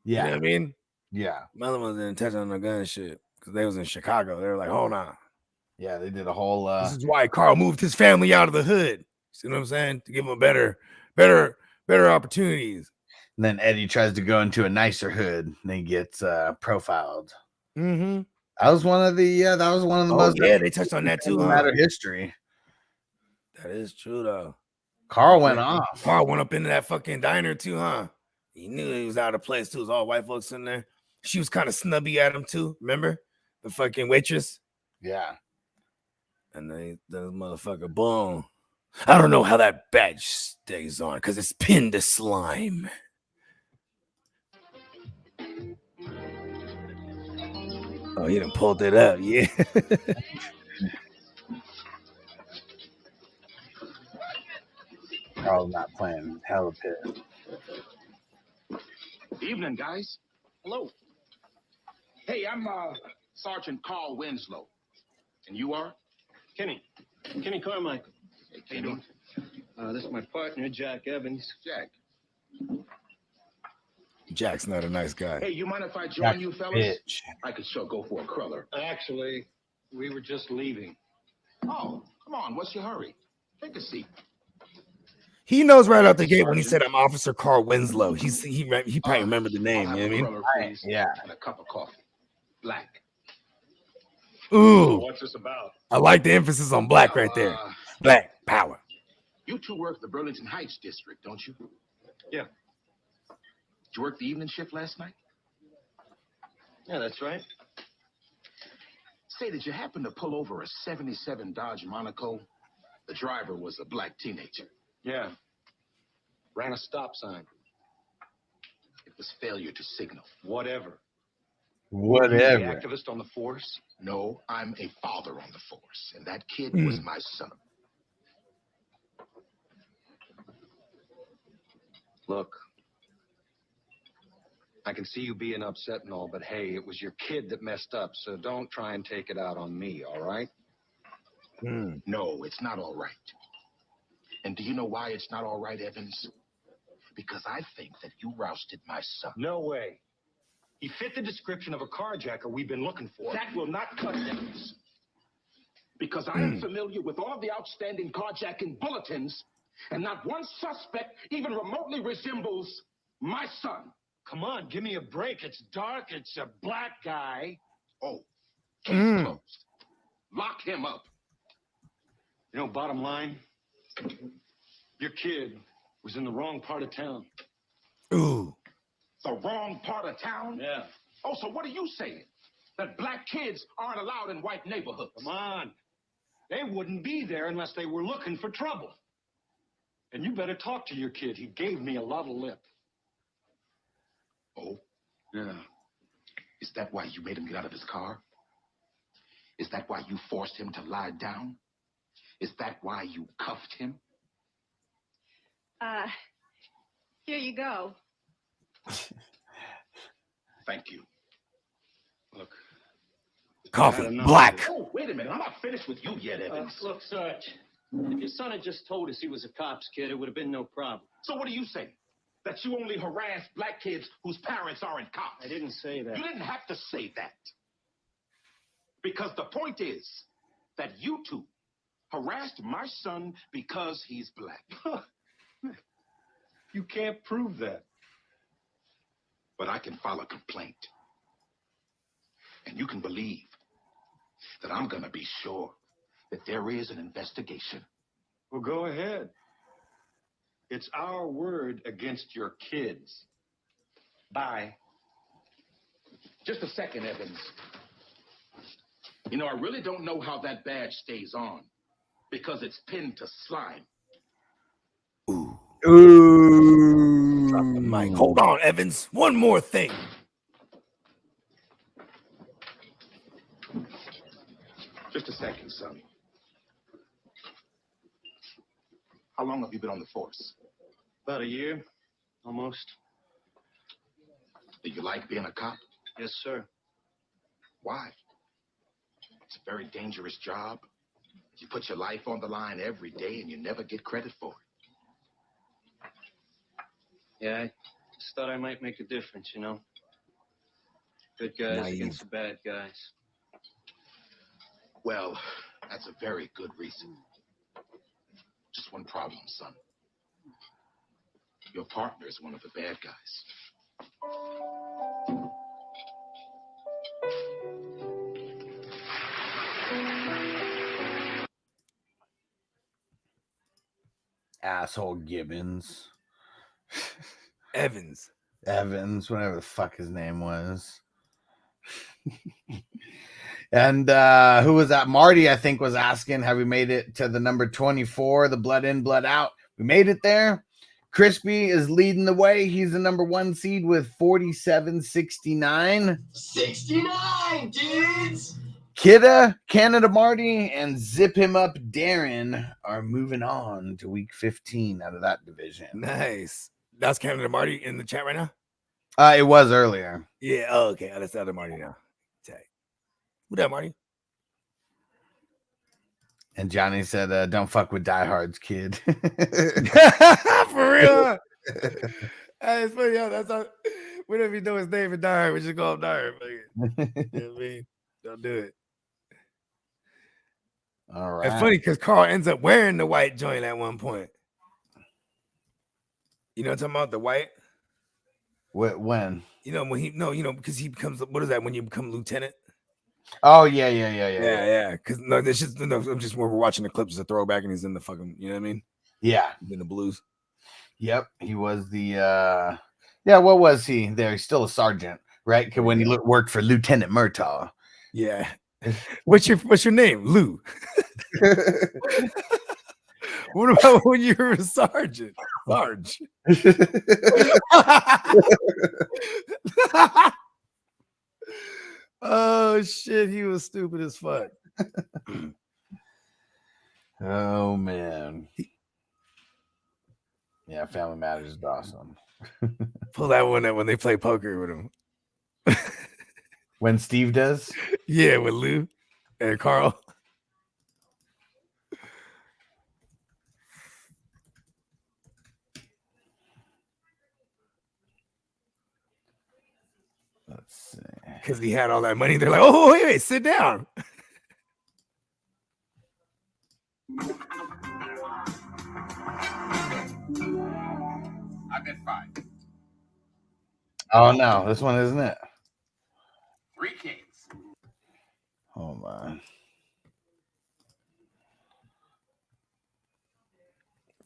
Yeah. You know what I mean? Yeah. My other ones didn't touch on the gun shit because they was in Chicago. They were like, hold on. Yeah, they did a whole this is why Carl moved his family out of the hood. See what I'm saying? To give them better opportunities. And then Eddie tries to go into a nicer hood and he gets profiled. Mm-hmm. That was one of the most. Yeah, they touched on that too. Matter history. That is true though. Carl went off. Carl went up into that fucking diner too, huh? He knew he was out of place too. It was all white folks in there. She was kind of snubby at him too. Remember the fucking waitress? Yeah. And the motherfucker, boom. I don't know how that badge stays on because it's pinned to slime. Oh, he done pulled it up, yeah. Carl's not playing. Hella pissed. Evening, guys. Hello. Hey, I'm Sergeant Carl Winslow. And you are? Kenny Carmichael. Hey, how you doing? This is my partner, Jack Evans. Jack. Jack's not a nice guy. Hey, you mind if I join you fellas? Bitch. I could sure go for a cruller. Actually, we were just leaving. Oh, come on. What's your hurry? Take a seat. He knows right out the gate when he said, "I'm Officer Carl Winslow." He probably remembered the name. I'll You know have what I a mean? cruller, please, Yeah. and a cup of coffee. Black. Ooh, What's this about? I like the emphasis on black right there. Black power. You two work the Burlington Heights district, don't you? Yeah. Did you work the evening shift last night? Yeah, that's right. Say, did you happen to pull over a 77 Dodge Monaco? The driver was a black teenager. Yeah. Ran a stop sign. It was failure to signal. Whatever. Whatever. The activist on the force? No, I'm a father on the force, and that kid was my son. Look, I can see you being upset and all, but hey, it was your kid that messed up, so don't try and take it out on me, all right? No, it's not all right. And do you know why it's not all right, Evans? Because I think that you rousted my son. No way. He fit the description of a carjacker we've been looking for. That will not cut Evans. Because I am familiar with all the outstanding carjacking bulletins, and not one suspect even remotely resembles my son. Come on, give me a break. It's dark. It's a black guy. Oh, case closed. Lock him up. You know, bottom line, your kid was in the wrong part of town. Ooh. The wrong part of town? Yeah. Oh, so what are you saying? That black kids aren't allowed in white neighborhoods? Come on. They wouldn't be there unless they were looking for trouble. And you better talk to your kid. He gave me a lot of lip. Oh? Yeah. Is that why you made him get out of his car? Is that why you forced him to lie down? Is that why you cuffed him? Here you go. Thank you. Look. Coffee, black. Oh, wait a minute. I'm not finished with you yet, Evans. Look, Sarge, if your son had just told us he was a cop's kid, it would have been no problem. So what are you saying? That you only harass black kids whose parents aren't cops? I didn't say that. You didn't have to say that. Because the point is that you two harassed my son because he's black. You can't prove that. But I can file a complaint. And you can believe that I'm going to be sure that there is an investigation. Well, go ahead. It's our word against your kids. Bye. Just a second, Evans. You know, I really don't know how that badge stays on because it's pinned to slime. Ooh. Ooh. Mike, hold on, Evans. One more thing. Just a second, son. How long have you been on the force? About a year, almost. Do you like being a cop? Yes, sir. Why? It's a very dangerous job. You put your life on the line every day and you never get credit for it. Yeah, I just thought I might make a difference, you know? Good guys Naive. against the bad guys. Well, that's a very good reason. Just one problem, son. Your partner is one of the bad guys. Asshole Gibbons. Evans. Evans, whatever the fuck his name was. And who was that? Marty, I think, was asking, have we made it to the number 24, the blood in, blood out? We made it there. Crispy is leading the way. He's the number 1 seed with 47.69. 69, dudes! Kidda, Canada Marty, and Zip Him Up Darren are moving on to week 15 out of that division. Nice. That's Canada Marty in the chat right now? It was earlier. Yeah, oh, okay. That's the other Marty now. Tag. Who that, Marty? And Johnny said, don't fuck with diehards, kid. For real? Hey, it's funny, yeah, that's how we don't even know his name in Die Hard. We just call him Die Hard. You know what I mean? Don't do it. All right. It's funny because Carl ends up wearing the white joint at one point. You know what I'm talking about? The white. When? You know when he because he becomes what is that when you become lieutenant? Oh yeah. Yeah. Because no, this just I'm just when we're watching the clips, it's a throwback, and he's in the fucking, you know what I mean? Yeah, he's in the blues. Yep, he was the yeah. What was he? There, he's still a sergeant, right? Because when he worked for Lieutenant Murtaugh. Yeah. What's your name, Lou? What about when you were a sergeant, Sarge? Oh shit, he was stupid as fuck. Oh man. Yeah, Family Matters is awesome. Pull that one out when they play poker with him. When Steve does? Yeah, with Lou and Carl. Let's see. Because he had all that money. They're like, oh, wait, sit down. I bet 5. Oh no, this one isn't it? 3 kings. Oh man.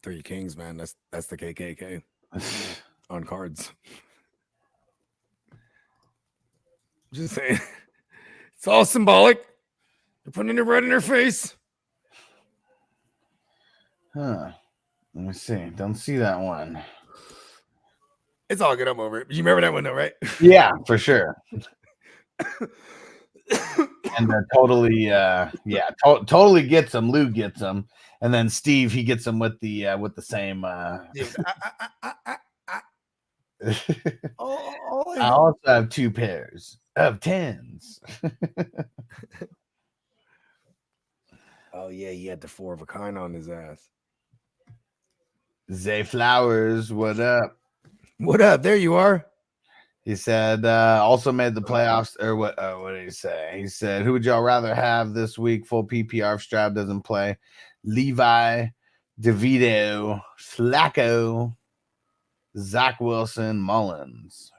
3 kings, man. That's the KKK on cards. Just saying. It's all symbolic. They're putting it right in her face. Huh. Let me see. Don't see that one. It's all good. I'm over it. You remember that one though, right? Yeah, for sure. And totally totally gets him. Lou gets him. And then Steve, he gets him with the same I also have 2 pairs of 10s. Oh yeah, he had the 4 of a kind on his ass. Zay Flowers, what up? What up? There you are. He said also made the playoffs, or what did he say? He said, who would y'all rather have this week? Full PPR if Stroud doesn't play. Levi, DeVito, Flacco, Zach Wilson, Mullins.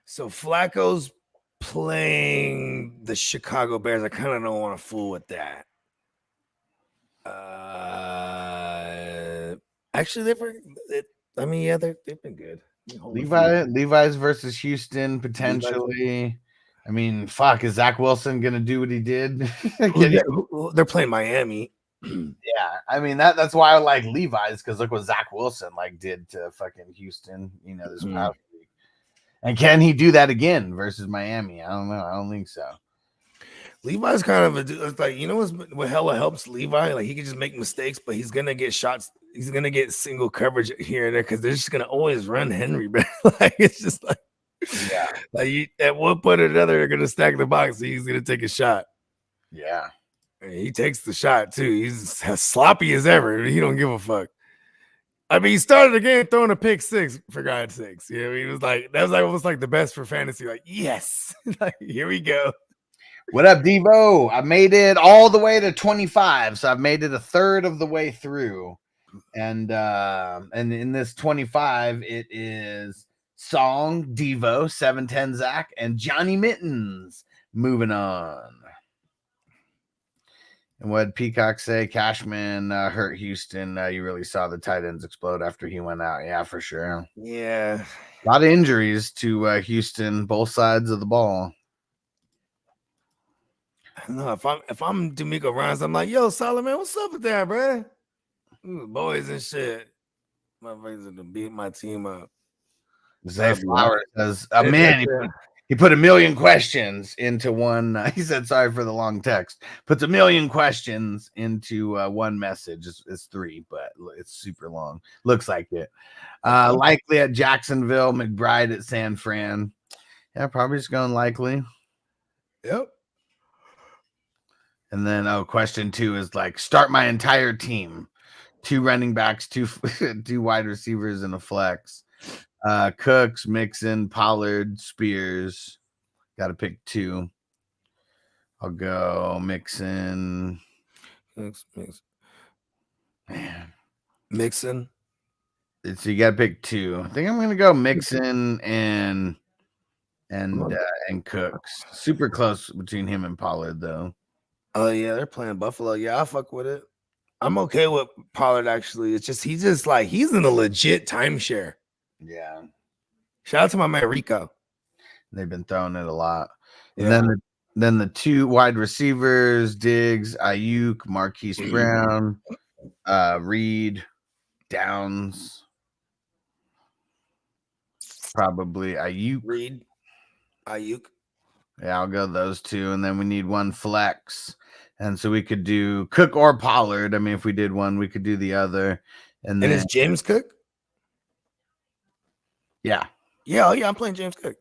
So Flacco's playing the Chicago Bears. I kind of don't want to fool with that. Actually, they've been good. Levi's versus Houston potentially. I mean, fuck, is Zach Wilson gonna do what he did? They're playing Miami. Yeah, I mean that's why I like Levi's, because look what Zach Wilson did to fucking Houston, this past week. And can he do that again versus Miami? I don't know. I don't think so. Levi's kind of what hella helps Levi. Like he can just make mistakes, but he's gonna get shots. He's gonna get single coverage here and there because they're just gonna always run Henry. But like it's just like, yeah, like at one point or another, they're gonna stack the box. So he's gonna take a shot. Yeah, and he takes the shot too. He's as sloppy as ever. He don't give a fuck. I mean, he started the game throwing a pick 6 for God's sakes. You know, he was like that was like almost like the best for fantasy. Like yes, like here we go. What up, Devo? I made it all the way to 25, so I've made it a third of the way through. And in this 25, it is Song, Devo, 710 Zach, and Johnny Mittens moving on. And what did Peacock say? Cashman hurt Houston. You really saw the tight ends explode after he went out. Yeah, for sure. Yeah. A lot of injuries to Houston, both sides of the ball. I don't know if I'm D'Amico Ryans, I'm like, yo, Solomon, what's up with that, bro? Boys and shit. My friends are to beat my team up. Zay Flowers says, man, he put 1 million questions into one. He said, sorry for the long text. Puts 1 million questions into one message. It's 3, but it's super long. Looks like it. Likely at Jacksonville, McBride at San Fran. Yeah, probably just going likely. Yep. And then, question 2 is like, start my entire team. 2 running backs, 2 wide receivers, and a flex. Cooks, Mixon, Pollard, Spears. Got to pick 2. I'll go Mixon. Mixon. So you got to pick two. I think I'm gonna go Mixon and Cooks. Super close between him and Pollard, though. Oh yeah, they're playing Buffalo. Yeah, I fuck with it. I'm okay with Pollard. Actually, it's just he's in a legit timeshare. Yeah. Shout out to my man Rico. They've been throwing it a lot. And then the two wide receivers, Diggs, Ayuk, Marquise Brown, Reed, Downs. Probably Ayuk. Reed, Ayuk. Yeah, I'll go those two. And then we need one flex. And so we could do Cook or Pollard. I mean, if we did one, we could do the other. And then is James Cook? Yeah. Yeah, oh yeah, I'm playing James Cook.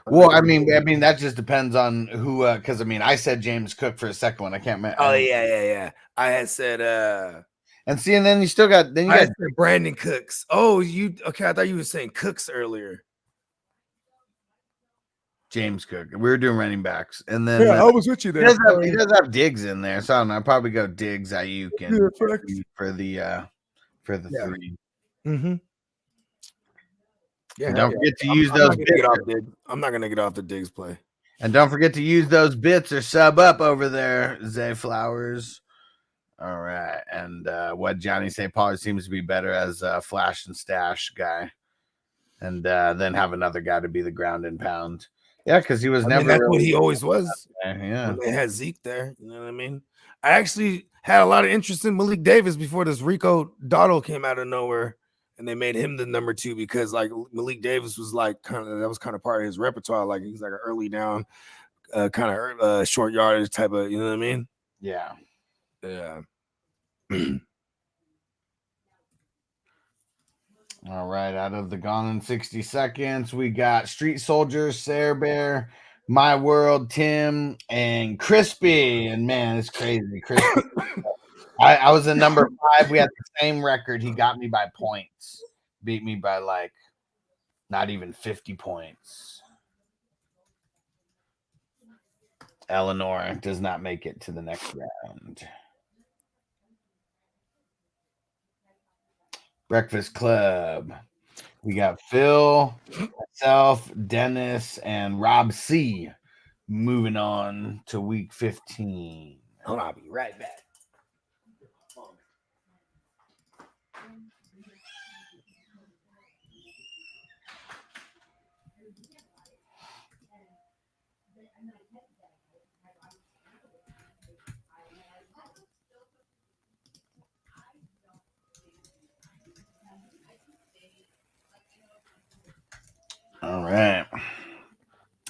Well, I mean that just depends on who because I said James Cook for a second one. I can't remember. Oh yeah. I had said and then you still got Brandon Cooks. Oh, okay. I thought you were saying Cooks earlier. James Cook. We were doing running backs, and then I was with you there. He does have Diggs in there, so I don't know. I'd probably go Diggs, Ayuk, and for the three. Mm-hmm. Yeah, and don't forget to use those. I'm not gonna get off the Diggs play. And don't forget to use those bits or sub up over there, Zay Flowers. All right, and what Johnny say? Pollard seems to be better as a flash and stash guy, and then have another guy to be the ground and pound. Yeah, because he was never. That's what he always was. Yeah, when they had Zeke there. You know what I mean? I actually had a lot of interest in Malik Davis before this Rico Dotto came out of nowhere, and they made him the number 2 because like Malik Davis was like kind of part of his repertoire. Like he's like an early down, kind of short yardage type of. You know what I mean? Yeah. Yeah. All right, out of the Gone in 60 Seconds, we got Street Soldiers, Sarah Bear, My World, Tim, and Crispy. And man, it's crazy. Crispy. I was in number 5. We had the same record. He got me by points. Beat me by like not even 50 points. Eleanor does not make it to the next round. Breakfast Club. We got Phil, myself, Dennis, and Rob C. Moving on to week 15. Hold on, I'll be right back. All right.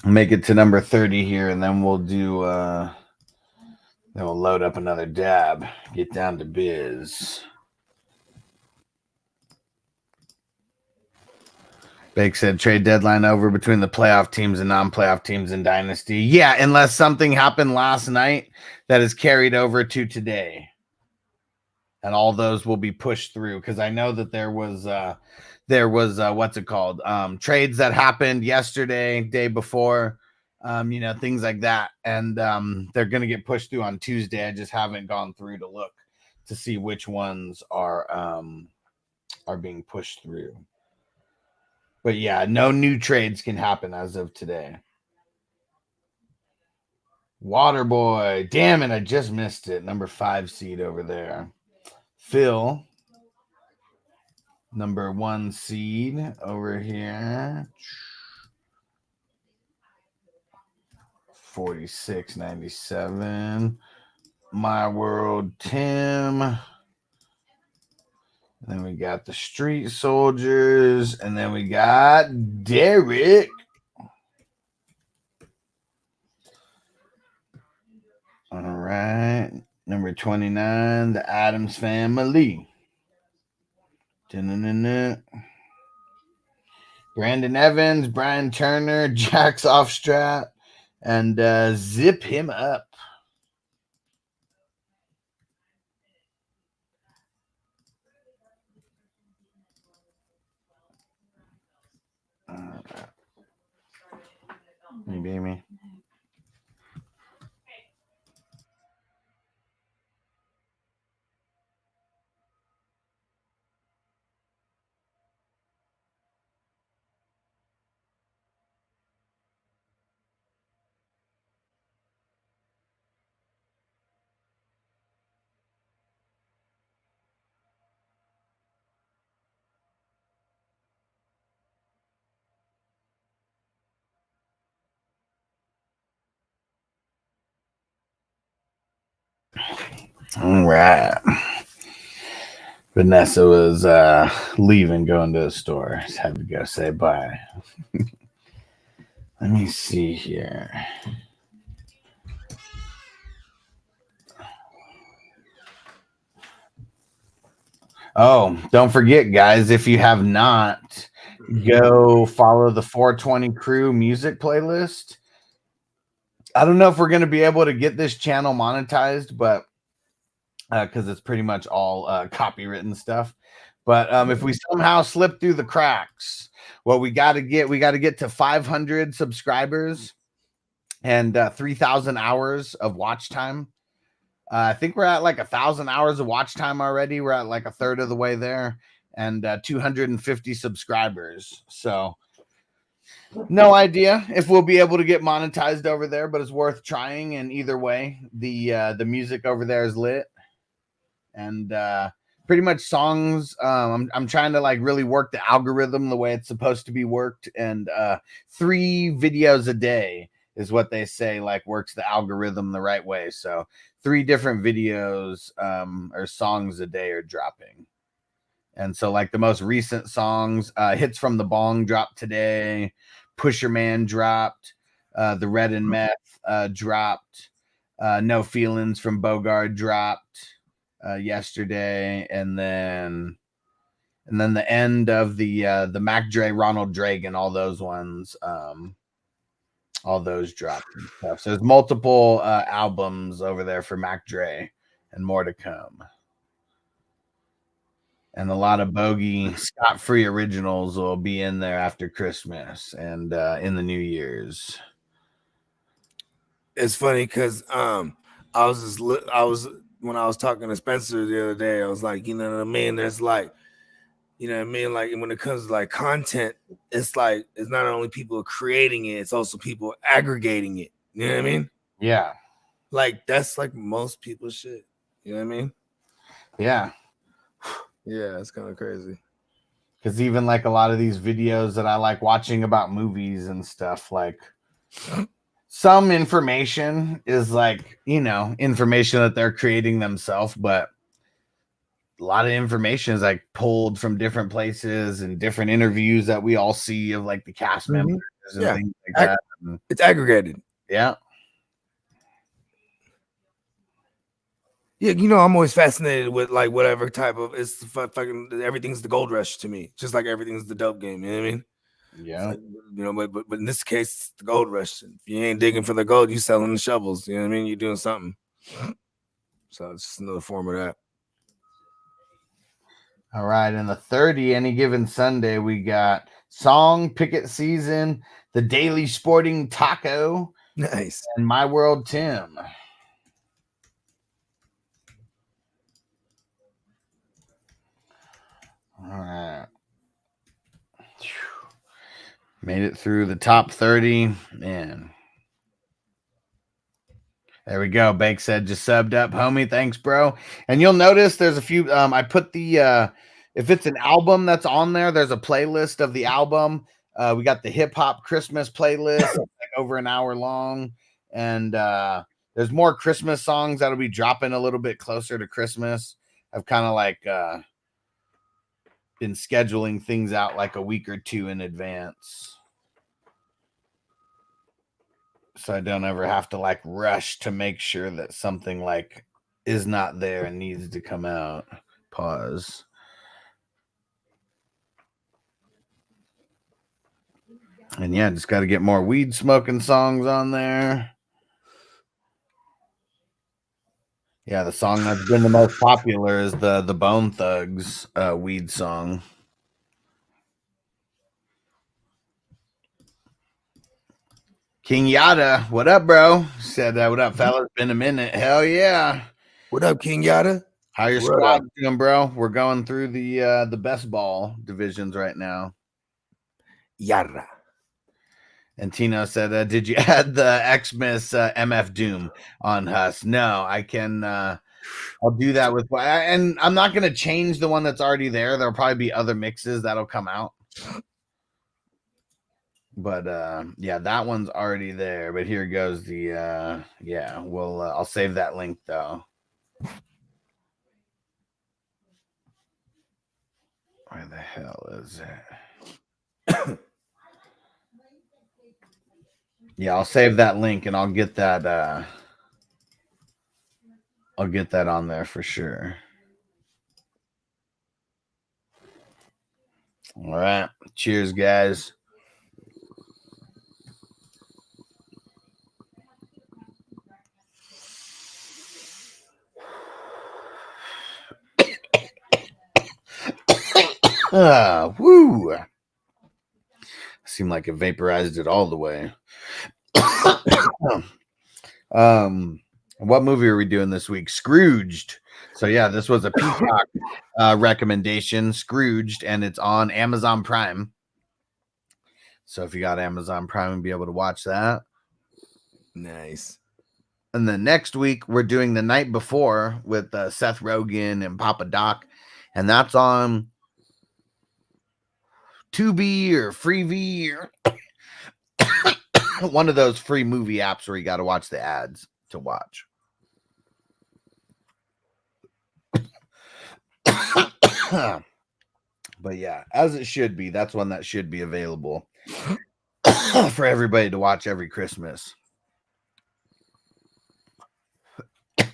Make it to number 30 here, and then we'll do then we'll load up another dab. Get down to biz. Bake said trade deadline over between the playoff teams and non-playoff teams in Dynasty. Yeah, unless something happened last night that is carried over to today. And all those will be pushed through because I know that there was what's it called? Trades that happened yesterday, day before, things like that. And they're going to get pushed through on Tuesday. I just haven't gone through to look to see which ones are being pushed through. But yeah, no new trades can happen as of today. Waterboy. Damn it, I just missed it. Number 5 seed over there. Phil. Number 1 seed over here. 46.97. My World Tim. And then we got the Street Soldiers. And then we got Derek. All right. Number 29, the Addams Family. Da-na-na-na. Brandon Evans, Brian Turner, Jax Offstrat, and Zip Him Up. Hey, baby. All right. Vanessa was leaving, going to the store. Just had to go say bye. Let me see here. Oh, don't forget, guys, if you have not, go follow the 420 Crew music playlist. I don't know if we're going to be able to get this channel monetized, but because it's pretty much all copywritten stuff. But if we somehow slip through the cracks, well, we got to get to 500 subscribers and 3,000 hours of watch time. I think we're at like 1,000 hours of watch time already. We're at like a third of the way there, and 250 subscribers. So no idea if we'll be able to get monetized over there, but it's worth trying. And either way, the music over there is lit, and pretty much songs. I'm trying to like really work the algorithm the way it's supposed to be worked, and 3 videos a day is what they say like works the algorithm the right way. So 3 different videos or songs a day are dropping. And so like the most recent songs, Hits from the Bong dropped today, Pusher Man dropped, The Red and Meth dropped, No Feelings from Bogard dropped yesterday, and then the end of the Mac Dre, Ronald Reagan, all those ones, all those dropped and stuff. So there's multiple albums over there for Mac Dre, and more to come. And a lot of Bogey Scott free originals will be in there after Christmas and in the New Year's. It's funny because when I was talking to Spencer the other day, I was like, you know what I mean? There's like, you know what I mean? Like when it comes to like content, it's like it's not only people creating it, it's also people aggregating it. You know what I mean? Yeah. Like that's like most people's shit. You know what I mean? Yeah. Yeah, it's kind of crazy. Because even like a lot of these videos that I like watching about movies and stuff, like some information is like, you know, information that they're creating themselves, but a lot of information is like pulled from different places and different interviews that we all see of like the cast members and things like that. It's aggregated. Yeah. Yeah, you know, I'm always fascinated with like whatever type of it's fucking everything's the gold rush to me, just like everything's the dope game. You know what I mean? Yeah. Like, you know, but in this case, it's the gold rush. If you ain't digging for the gold, you selling the shovels. You know what I mean? You're doing something. So it's just another form of that. All right. In the 30, any given Sunday, we got Song, Picket Season, The Daily Sporting Taco, nice, and My World Tim. All right. Made it through the top 30. Man. There we go. Bank said just subbed up, homie. Thanks, bro. And you'll notice there's a few. I put the if it's an album that's on there, there's a playlist of the album. We got the hip hop Christmas playlist, like over an hour long. And there's more Christmas songs that'll be dropping a little bit closer to Christmas. I've kind of like been scheduling things out like a week or two in advance, so I don't ever have to like rush to make sure that something like is not there and needs to come out. Pause. And yeah, just got to get more weed smoking songs on there. Yeah, the song that's been the most popular is the Bone Thugs weed song. King Yada, what up, bro? Said what up, fellas? Been a minute. Hell yeah. What up, King Yada? How your squad doing, bro? We're going through the best ball divisions right now. Yada. And Tino said, did you add the Xmas MF Doom on Hus? No, I can. I'll do that with, and I'm not going to change the one that's already there. There'll probably be other mixes that'll come out. But yeah, that one's already there. But here goes the yeah. Well, I'll save that link though. Where the hell is it? Yeah, I'll save that link and I'll get that on there for sure. All right. Cheers, guys. Woo. Seemed like it vaporized it all the way. What movie are we doing this week? Scrooged. So yeah, this was a Peacock recommendation, Scrooged, and it's on Amazon Prime. So if you got Amazon Prime, you'll be able to watch that. Nice. And then next week we're doing The Night Before with Seth Rogen and Papa Doc, and that's on Tubi or Freevee or one of those free movie apps where you got to watch the ads to watch. But yeah, as it should be, that's one that should be available for everybody to watch every Christmas. A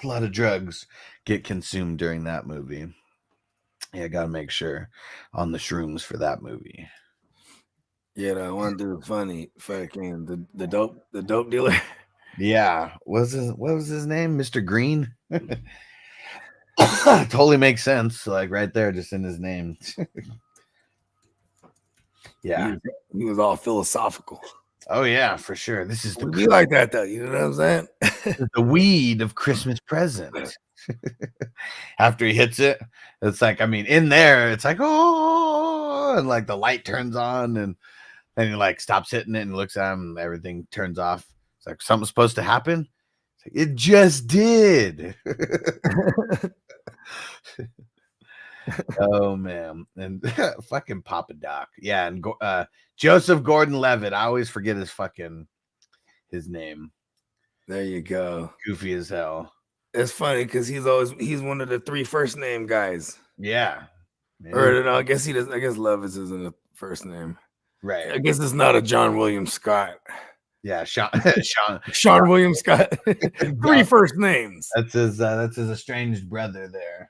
lot of drugs get consumed during that movie. Yeah, gotta make sure on the shrooms for that movie. Yeah, that one dude funny, fucking the dope dealer. Yeah, what was his name? Mr. Green. Totally makes sense, like right there, just in his name. Yeah, he was all philosophical. Oh yeah, for sure. This is the be like that though. You know what I'm saying? The weed of Christmas presents. After he hits it, it's like, I mean, in there, it's like, oh, and like the light turns on, and then he like stops hitting it and looks at him, and everything turns off. It's like something's supposed to happen. It's like, it just did. Oh man, and fucking Papa Doc, yeah, and Joseph Gordon-Levitt. I always forget his name. There you go. Goofy as hell. It's funny because he's one of the 3 first name guys. Yeah. Or no, I guess he does. I guess Levis isn't a first name. Right. I guess it's not a John William Scott. Yeah, Sean William Scott. 3 first names. That's his estranged brother there.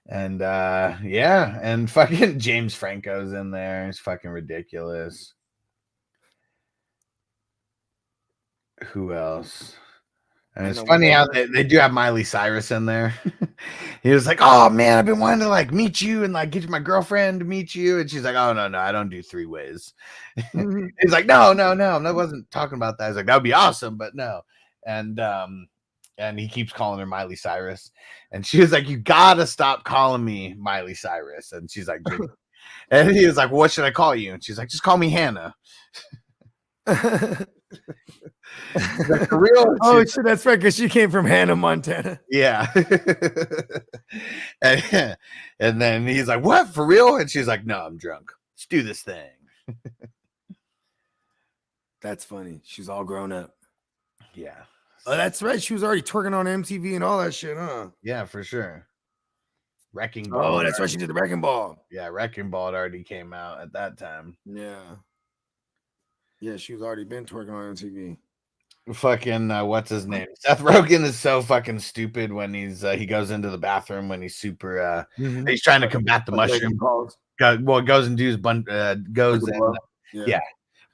And yeah, and fucking James Franco's in there. It's fucking ridiculous. Who else? And it's funny how they do have Miley Cyrus in there. He was like, "Oh man, I've been wanting to like meet you and like get my girlfriend to meet you." And she's like, "Oh no, I don't do 3 ways." He's like, No, I wasn't talking about that. He's like, "That would be awesome, but no." And he keeps calling her Miley Cyrus, and she was like, "You gotta stop calling me Miley Cyrus." And she's like, and he was like, "What should I call you?" And she's like, "Just call me Hannah." Like, for real? Oh, shit, that's right, because she came from Hannah, Montana. Yeah. and then he's like, "What, for real?" And she's like, "No, I'm drunk. Let's do this thing." That's funny. She's all grown up. Yeah. Oh, that's right. She was already twerking on MTV and all that shit, huh? Yeah, for sure. Wrecking Ball. Oh, that's right. She did the Wrecking Ball. Yeah, Wrecking Ball already came out at that time. Yeah. Yeah, she was already been twerking on MTV. Fucking what's his name? Seth Rogen is so fucking stupid when he goes into the bathroom when he's super he's trying to combat the mushroom. Goes and does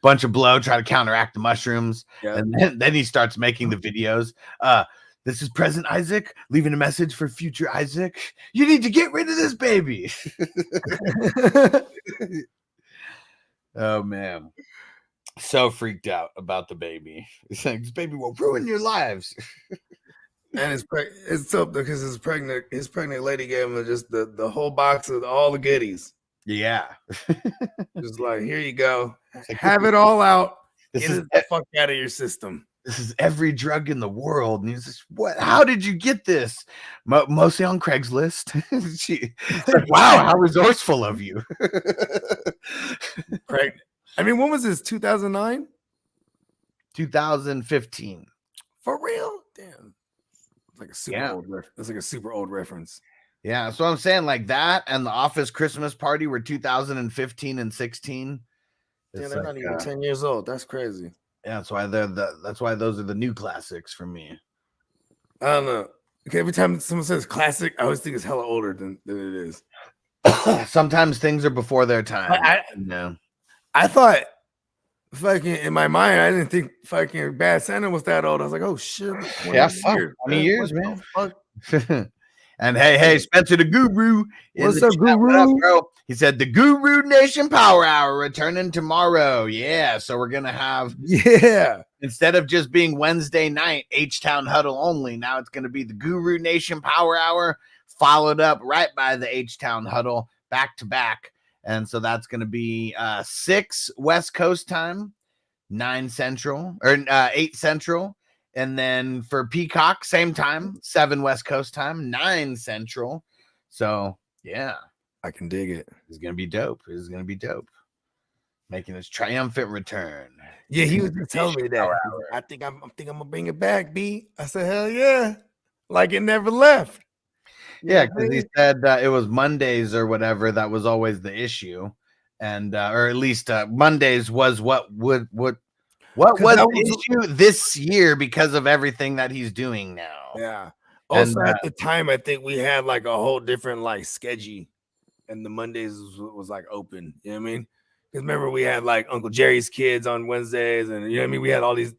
bunch of blow, try to counteract the mushrooms, and then he starts making the videos. This is present Isaac leaving a message for future Isaac. You need to get rid of this baby. Oh man. So freaked out about the baby. He's like, "This baby will ruin your lives." And it's up because his pregnant lady gave him just the whole box of all the goodies. Yeah. Just like, here you go. Have it all out. Get it the fuck out of your system. This is every drug in the world. And he's just, "What? How did you get this?" Mostly on Craigslist. She's like, "Wow, how resourceful of you." Pregnant. I mean, when was this? 2009? 2015. For real? Damn. like a super old. That's like a super old reference. Yeah, so I'm saying like that and the Office Christmas Party were 2015 and 16. Yeah, they're not even 10 years old. That's crazy. Yeah, that's why that's why those are the new classics for me. I don't know. Okay, every time someone says classic, I always think it's hella older than it is. Sometimes things are before their time. I thought fucking in my mind, I didn't think fucking Bad Santa was that old. I was like, oh shit, 20 years, man. And hey, Spencer the Guru. What's up, Guru? What up, bro? He said the Guru Nation Power Hour returning tomorrow. Yeah, so we're gonna have instead of just being Wednesday night H-Town Huddle only, now it's gonna be the Guru Nation Power Hour, followed up right by the H-Town Huddle back to back. And so that's gonna be 6 West Coast time, 9 Central, or 8 Central. And then for Peacock, same time, 7 West Coast time, 9 Central. So yeah, I can dig it. It's gonna be dope. It's gonna be dope. Making his triumphant return. Yeah, he was just telling me that. I think I'm gonna bring it back, B. I said, hell yeah, like it never left. Yeah, because he said it was Mondays or whatever that was always the issue, and or at least Mondays was what was the issue this year because of everything that he's doing now. Yeah. Also, at the time, I think we had like a whole different like schedule, and the Mondays was like open. You know what I mean? Because remember, we had like Uncle Jerry's Kids on Wednesdays, and you know what I mean? We had all these,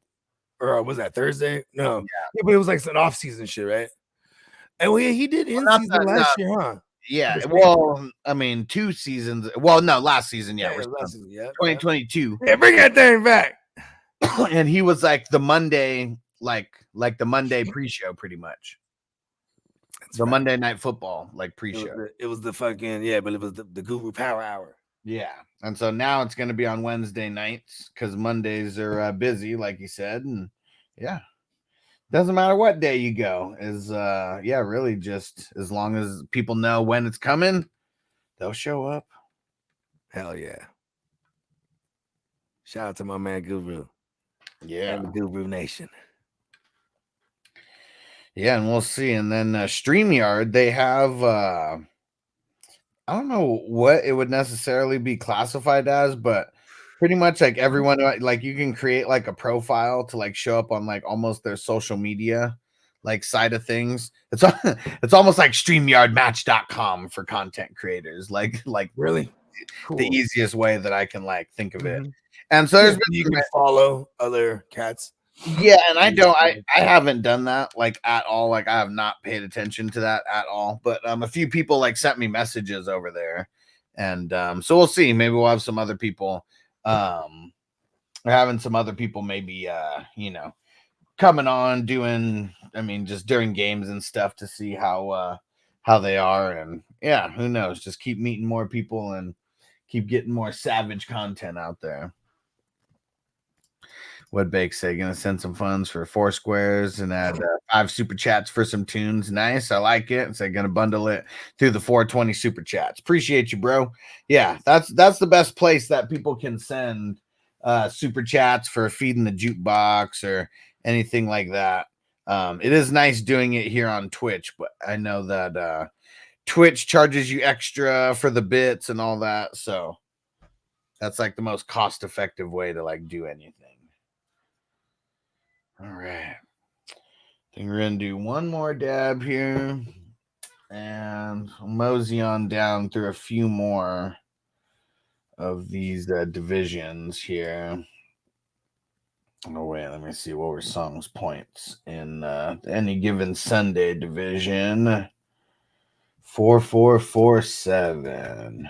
or was that Thursday? No. Yeah, but it was like an off-season shit, right? And he did in season last year, huh? Yeah, well, I mean, 2 seasons. Well, no, last season, yeah, last season, 2022. Yeah, bring that thing back. And he was like the Monday, like the Monday pre-show, pretty much. The Monday Night Football, like pre-show. It was the fucking but it was the Guru Power Hour. Yeah, and so now it's going to be on Wednesday nights because Mondays are busy, like you said, and yeah, doesn't matter what day you go. Is really just as long as people know when it's coming, they'll show up. Hell yeah! Shout out to my man Guru. Yeah, and the Guru Nation. Yeah, and we'll see. And then StreamYard, they have I don't know what it would necessarily be classified as, but pretty much like everyone, like you can create like a profile to like show up on like almost their social media like side of things. It's almost like StreamYardMatch.com for content creators. Like really cool. The easiest way that I can like think of it. And so there's you can follow other cats. Yeah, and I haven't done that like at all. Like I have not paid attention to that at all. But a few people like sent me messages over there, and so we'll see. Maybe we'll have some other people. We're having some other people maybe coming on doing. I mean, just during games and stuff to see how they are, and yeah, who knows? Just keep meeting more people and keep getting more savage content out there. What Bake say? Gonna send some funds for 4 squares and add 5 super chats for some tunes. Nice, I like it. So gonna bundle it through the 420 super chats. Appreciate you, bro. Yeah, that's the best place that people can send super chats for feeding the jukebox or anything like that. It is nice doing it here on Twitch, but I know that Twitch charges you extra for the bits and all that, so that's like the most cost-effective way to like do anything. All right. I think we're going to do one more dab here and mosey on down through a few more of these divisions here. Oh, wait, let me see. What were Song's points in any given Sunday division? 4447.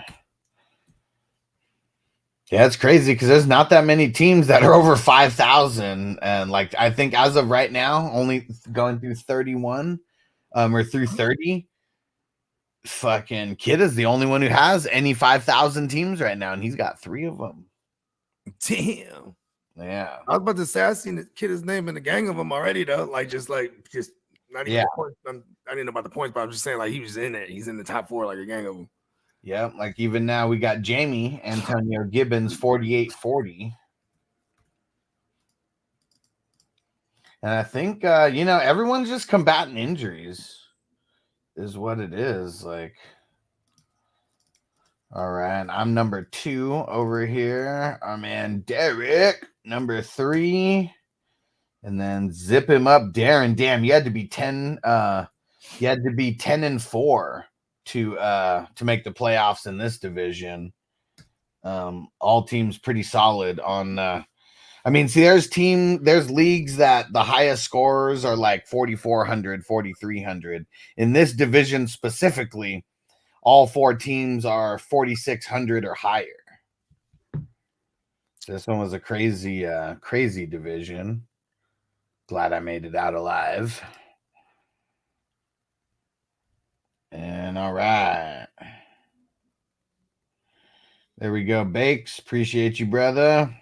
Yeah, it's crazy because there's not that many teams that are over 5,000, and like I think as of right now, only going through 31, or through 30. Fucking Kid is the only one who has any 5,000 teams right now, and he's got 3 of them. Damn. Yeah, I was about to say I seen the Kid's name in the gang of them already though. Just not even the points. I didn't know about the points, but I'm just saying like he was in it. He's in the top 4 like a gang of them. Yeah, like even now we got Jamie Antonio Gibbons 4840. And I think everyone's just combating injuries is what it is. Like, all right, I'm number 2 over here. Our man Derek, number 3. And then zip him up, Darren. Damn, you had to be 10. You had to be 10-4 to make the playoffs in this division. All teams pretty solid on. There's leagues that the highest scores are like 4,400, 4,300. In this division specifically, all 4 teams are 4,600 or higher. This one was a crazy division. Glad I made it out alive. And all right. There we go, Bakes. Appreciate you, brother.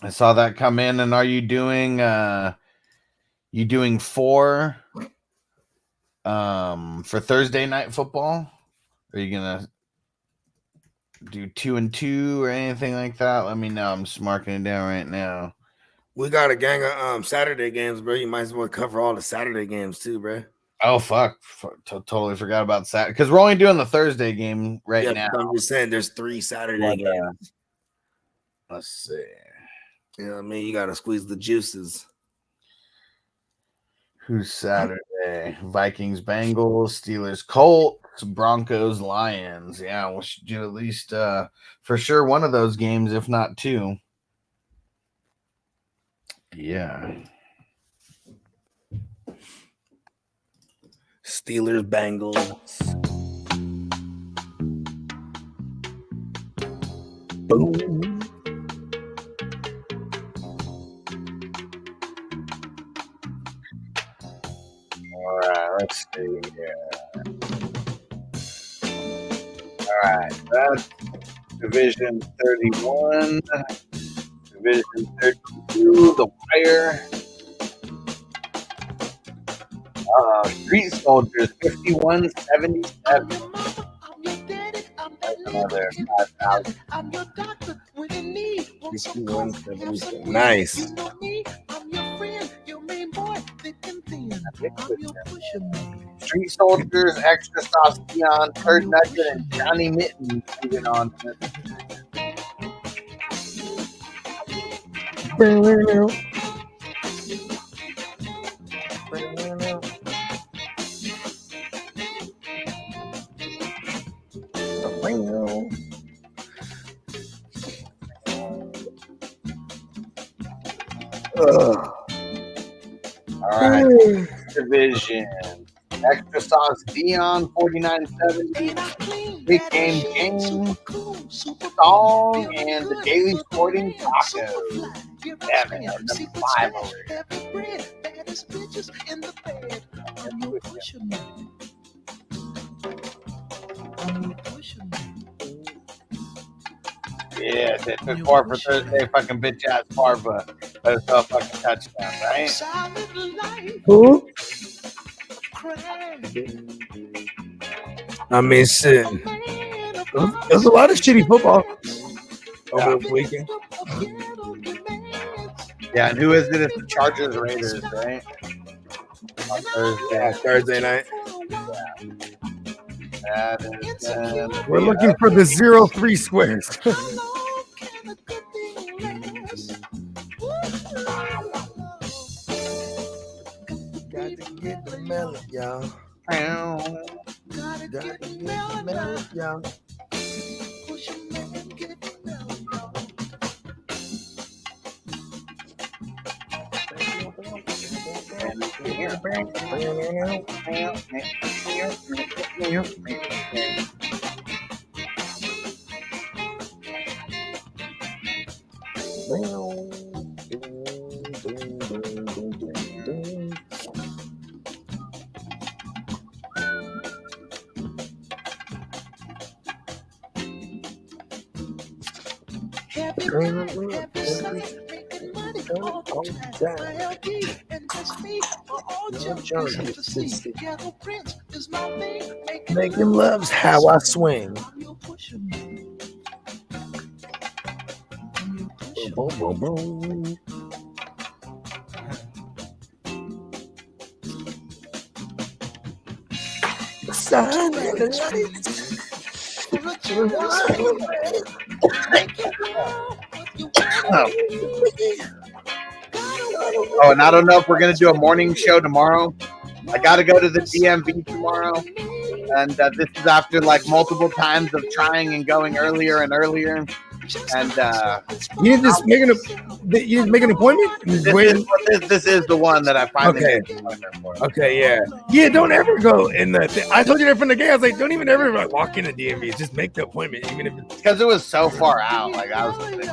I saw that come in. And are you doing 4 for Thursday night football? Are you gonna do 2 and 2 or anything like that? Let me know. I'm just marking it down right now. We got a gang of Saturday games, bro. You might as well cover all the Saturday games too, bro. Oh fuck! Totally forgot about Saturday because we're only doing the Thursday game now. I'm just saying, there's 3 Saturday games. Let's see. You know what I mean? You gotta squeeze the juices. Who's Saturday? Vikings, Bengals, Steelers, Colts, Broncos, Lions. Yeah, we should do at least for sure one of those games, if not 2. Yeah. Steelers, Bengals. Boom. All right, let's see here. All right, that's Division 31, Division 32, The Wire. Street Soldiers 5177. That's another 5,000. Nice. Street Soldiers, Extra Sauce, Dion, Kurt Nugget, and Johnny Mitten moving on. All right, division. Extra Sauce Dion 4970. Big Game Game Song and the Daily Sporting Taco. Yeah, man, number 5 over here. Yeah, they took 4 for Thursday. Fucking bitch ass Farva. But it's a fucking touchdown, right? Who? I mean, shit. There's a lot of shitty football over the weekend. Yeah, and who is it? It's the Chargers Raiders, right? On Thursday. Yeah, Thursday night. Yeah. We're looking for the 0-3 squares. Got to get the melon, y'all. Got to get the melon, y'all. Making love's how I swing. Boom, boom, boom. sign of the Oh, and I don't know if we're gonna do a morning show tomorrow. I gotta go to the DMV tomorrow, and this is after like multiple times of trying and going earlier and earlier. And you just making an appointment. This is the one that I finally made an appointment for. Okay, yeah. Don't ever go in the. I told you that from the game. I was like, don't even ever like walk into DMV. Just make the appointment, even if it's because it was so far out. Like I was thinking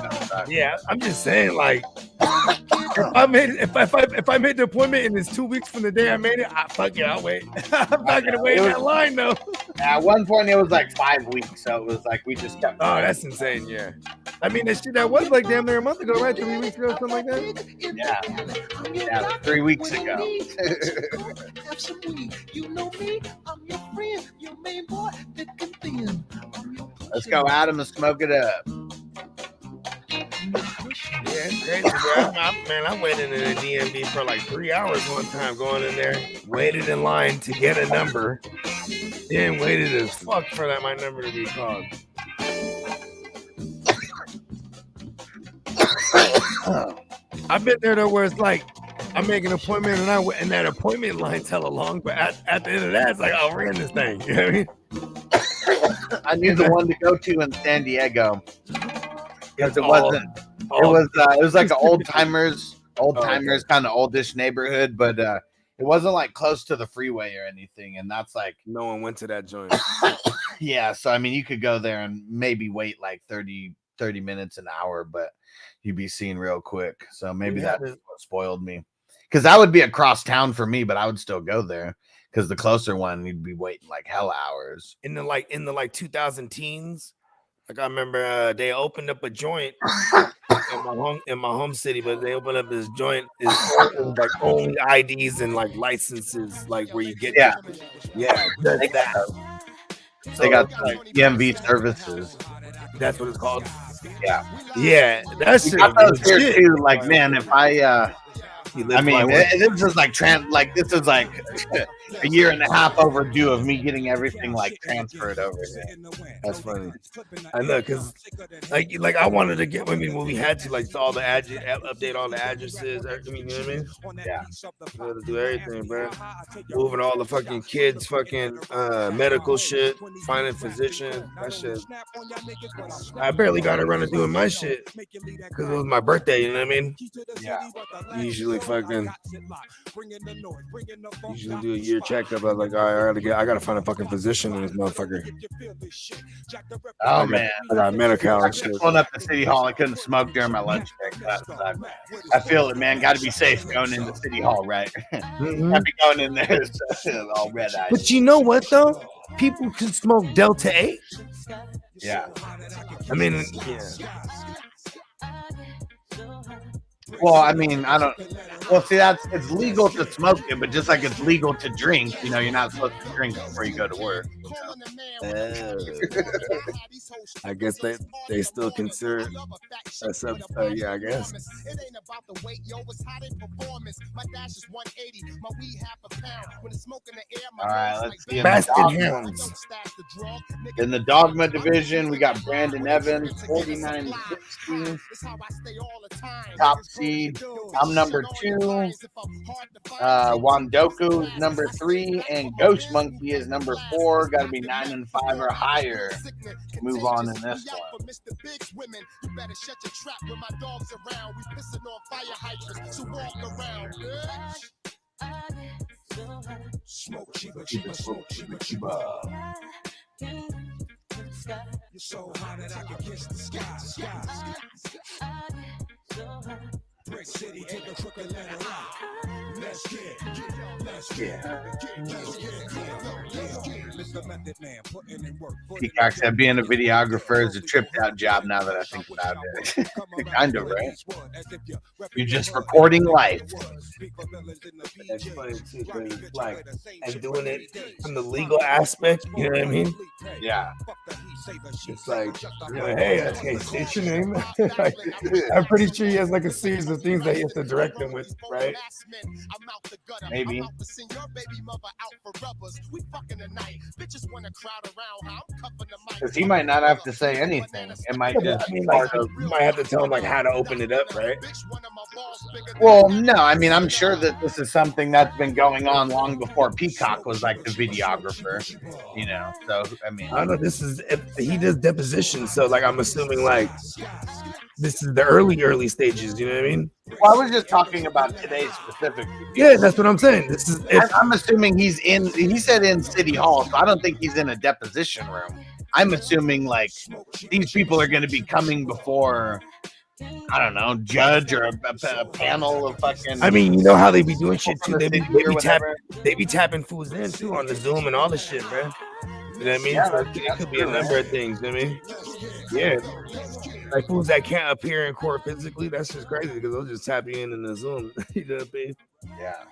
yeah, I'm just saying, like, if I made the appointment and it's 2 weeks from the day I made it, I'll wait. I'm not gonna wait in that line though. At one point, it was like 5 weeks, so it was like we just kept. Oh, that's insane. Yeah, I mean that was like damn near a month ago, right? 3 weeks ago, something like that. Yeah, like 3 weeks ago. Let's go, Adam, and smoke it up. Yeah, it's crazy, bro. I waited in the DMV for like 3 hours one time, going in there, waited in line to get a number, then waited as fuck for my number to be called. I've been there though, where it's like I make an appointment and that appointment line's hella long, but at the end of that, it's like, oh, we're in this thing. You know what I mean? I knew the one to go to in San Diego because it wasn't. It was like an old timers kind of oldish neighborhood, but it wasn't like close to the freeway or anything. And that's like no one went to that joint. Yeah, so I mean, you could go there and maybe wait like 30 minutes, an hour, but you'd be seen real quick. So maybe that's what spoiled me, because that would be across town for me, but I would still go there because the closer one you'd be waiting like hell hours. In the 2000 teens, like I remember they opened up a joint in my home city, but they opened up this joint is like only IDs and like licenses, like where you get they got like DMV services. That's what it's called. Yeah, that's here too. Like, man, if I mean, this is like this is like a year and a half overdue of me getting everything like transferred over here. That's funny. I know, because like I wanted to get. I mean, when we had to like all the update all the addresses. I mean, you know what I mean? Yeah. We had to do everything, bro. Moving all the fucking kids, fucking medical shit, finding physicians. That shit. I barely got around to doing my shit because it was my birthday. You know what I mean? Yeah. Usually do a year checkup. I was like, all right, I gotta find a fucking physician in this motherfucker. Oh man, I got medical and shit. Pulling up to City Hall, I couldn't smoke during my lunch break. I feel it, man. Got to be safe going into City Hall, right? Mm-hmm. I'd be going in there all red eyes. But you know what though? People can smoke Delta 8. Yeah. I mean, yeah. Well, I mean, I don't. Well, see, it's legal to smoke it, but just like it's legal to drink, you know, you're not supposed to drink before you go to work. I guess they still consider us up. Yeah, I guess. All right, let's see. Basket Hounds. In the Dogma division, we got Brandon Evans, 49-60. Top seed. I'm number 2. Wandoku is number 3, and Ghost Monkey is number 4. Got to be 9 and 5 or higher to move on in this one. Smoke cheaper, cheaper, smoke cheaper, cheaper. You're so hot that I can kiss the sky. Brick City, take a crooked letter out. Let's get. Peacock said being a videographer is a tripped out job now that I think about it. Kind of, right? You're just recording life. That's funny too, because like, and doing it from the legal aspect, you know what I mean? Yeah. It's like, hey, okay, state your name. I'm pretty sure he has like a series of things that he has to direct them with, right? Maybe. Because he might not have to say anything. It might just I mean, like, you might have to tell him like how to open it up, right? Well, no, I mean, I'm sure that this is something that's been going on long before Peacock was like the videographer, you know. So I mean, I don't know. He does depositions, so like I'm assuming like this is the early stages. You know what I mean? Well, I was just talking about today specifically. Yeah, that's what I'm saying. This is. I'm assuming he's in. He said in City Hall, so I don't think he's in a deposition room. I'm assuming like these people are going to be coming before, I don't know, judge or a panel of fucking. I mean, you know how they be doing shit too. They be tapping fools in too on the Zoom and all the shit, man. You know what I mean? Yeah, so it could be a number of things. You know what I mean? Yeah. Like fools that can't appear in court physically, that's just crazy because they'll just tap you in the Zoom. You know what I mean? Yeah.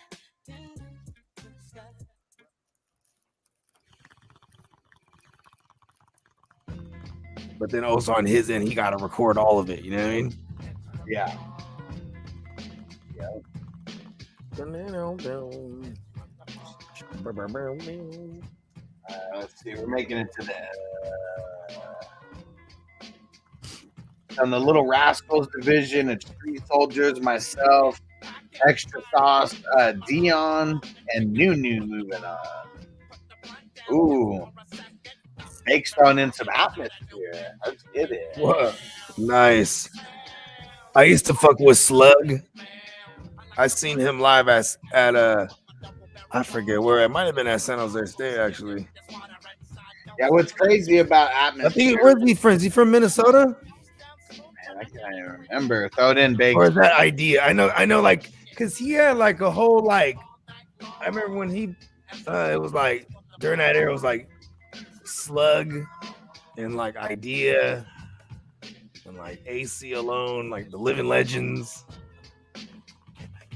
But then also on his end, he got to record all of it. You know what I mean? Yeah. Let's see. We're making it to the on the Little Rascals division. It's Street Soldiers, myself, Extra Sauce, Dion, and Nunu moving on. Ooh. Bake's throwing in some atmosphere. Let's get it. What? Nice. I used to fuck with Slug. I seen him live at I forget where. It might have been at San Jose State, actually. Yeah, what's crazy about atmosphere? I think where's he from? Is he from Minnesota? Man, I can't even remember. Throw it in, Bake. Or is that idea? I know, like, cause he had like a whole like. I remember when he, it was like during that era, it was like Slug and like Idea and like AC Alone, like the Living Legends.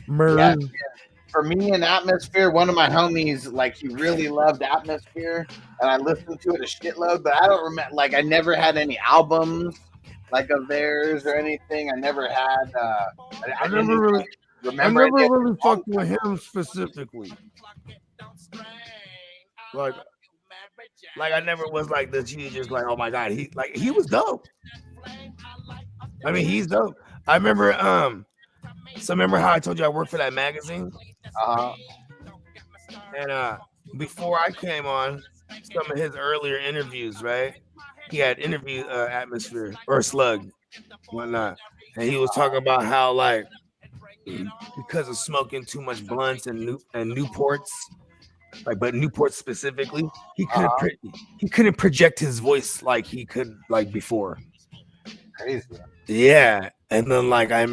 Yeah, for me in Atmosphere, one of my homies, like he really loved Atmosphere, and I listened to it a shitload, but I don't remember, like I never had any albums like of theirs or anything. I never had I never really fucked with him specifically. Like I never was like this huge, just like, oh my god, he was dope. I mean, he's dope. I remember so remember how I told you I worked for that magazine? And before I came on, some of his earlier interviews, right? He had interview Atmosphere or Slug, whatnot. And he was talking about how like because of smoking too much blunts and Newports, like but Newport specifically, he couldn't project his voice like he could like before. Crazy. Yeah, and then like I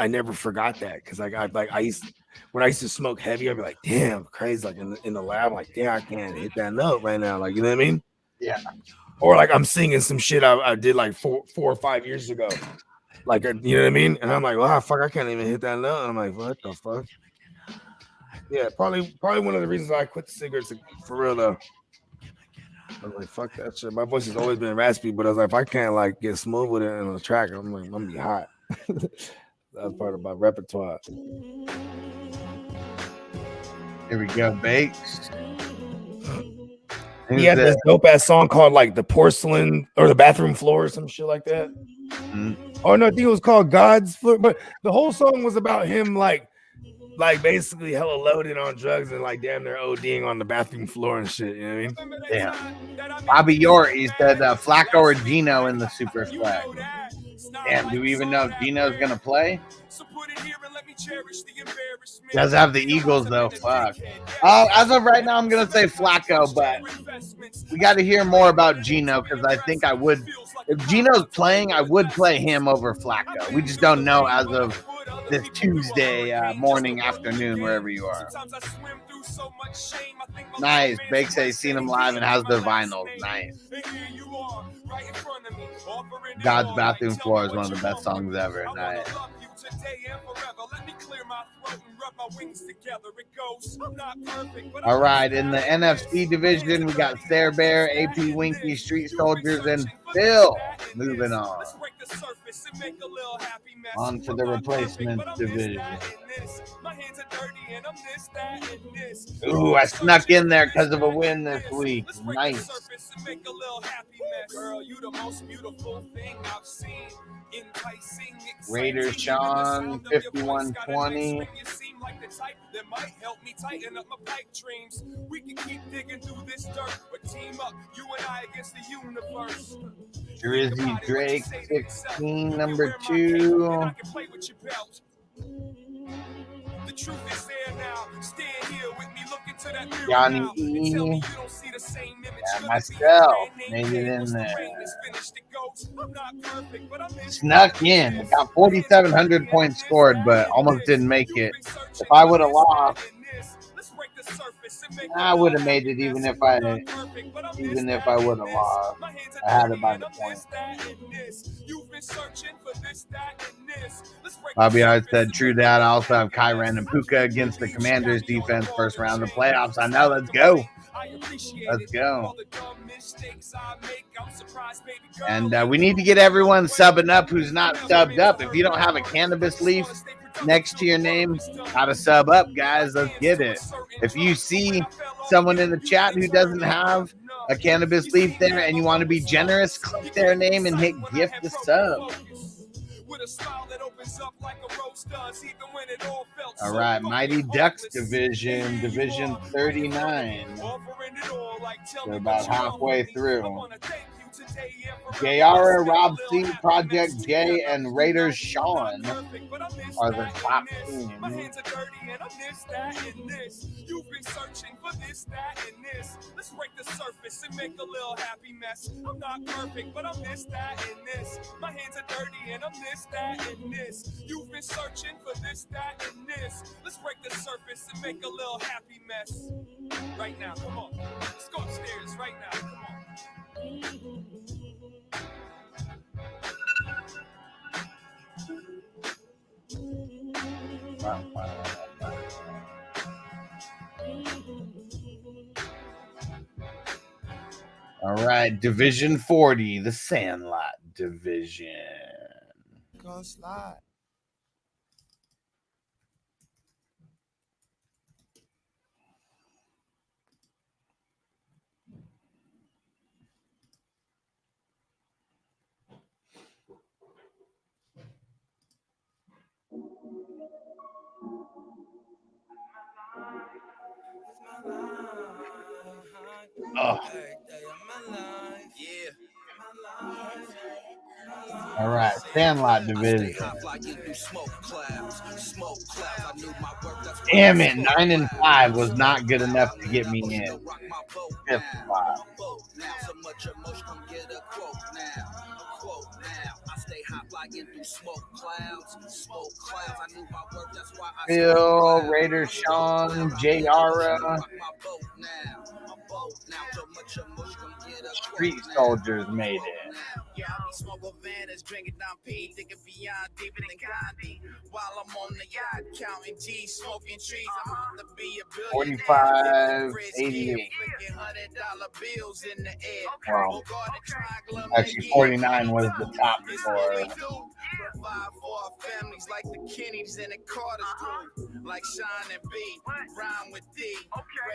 never forgot that because when I used to smoke heavy, I'd be like, damn, crazy. Like in the lab, like, damn, I can't hit that note right now. Like, you know what I mean? Yeah. Or like I'm singing some shit I did like 4 or 5 years ago. Like, you know what I mean? And I'm like, wow, fuck, I can't even hit that note. And I'm like, what the fuck? Yeah, probably one of the reasons I quit the cigarettes for real though. I was like, fuck that shit. My voice has always been raspy, but I was like, if I can't like get smooth with it in the track, I'm like, I'm gonna be hot. That's part of my repertoire. Here we go, Bakes. He had this dope ass song called like the porcelain or the bathroom floor or some shit like that. Mm-hmm. Oh no, I think it was called God's Foot, but the whole song was about him like basically hella loaded on drugs and like damn near ODing on the bathroom floor and shit. You know what I mean? Yeah. Bobby York, he said Flacco or Gino in the Super Flag. Damn, do we even know if Gino's gonna play? Does have the Eagles though. Fuck. As of right now, I'm gonna say Flacco, but we got to hear more about Gino because I think I would. If Gino's playing, I would play him over Flacco. We just don't know as of this Tuesday morning, afternoon, wherever you are. Nice. Bake says he's seen him live and has their vinyls. Nice. God's Bathroom Floor is one of the best songs ever. Nice. All right, in the NFC division, we got Stare Bear, AP Winky, Street Soldiers, and Phil moving on. On to the replacement division. Ooh, I snuck in there because of a win this week. Nice. Raiders Sean 5120. Drizzy Drake 16 number 2. The truth is there now. Stand here with me, look into that mirror. Johnny E. Yeah, myself made it in there. Snuck in. It got 4,700 points scored, but almost didn't make it. If I would have lost, I would have made it even if I would have lost. I had it by the point. Bobby Hart said, true that. I also have Kyran and Puka against the Commanders defense first round of playoffs. I know. Let's go. Let's go. And we need to get everyone subbing up who's not subbed up. If you don't have a cannabis leaf next to your name, gotta sub up, guys. Let's get it. If you see someone in the chat who doesn't have a cannabis leaf there and you want to be generous, click their name and hit gift the sub. All right, Mighty Ducks division 39. They're about halfway through. Jayara, Rob C, Project J, and Raiders Sean are the top teams. You've been searching for this, that, and this. Let's break the surface and make a little happy mess. I'm not perfect, but I'm this, that, and this. My hands are dirty and I'm this, that, and this. You've been searching for this, that, and this. Let's break the surface and make a little happy mess. Right now, come on. Let's go upstairs right now. Come on. All right, Division 40, the Sandlot Division. Go slide. Oh. All right, Sandlot Division. Damn it, 9 and 5 was not good enough to get me in. 5th spot. Phil, Raider Sean, Jayara. Street Soldiers made it. 45-88. Wow. Actually, 49 was the top score. Provide for our families like the Kennedys and the Carters do. Like Sean and B, rhyme with D.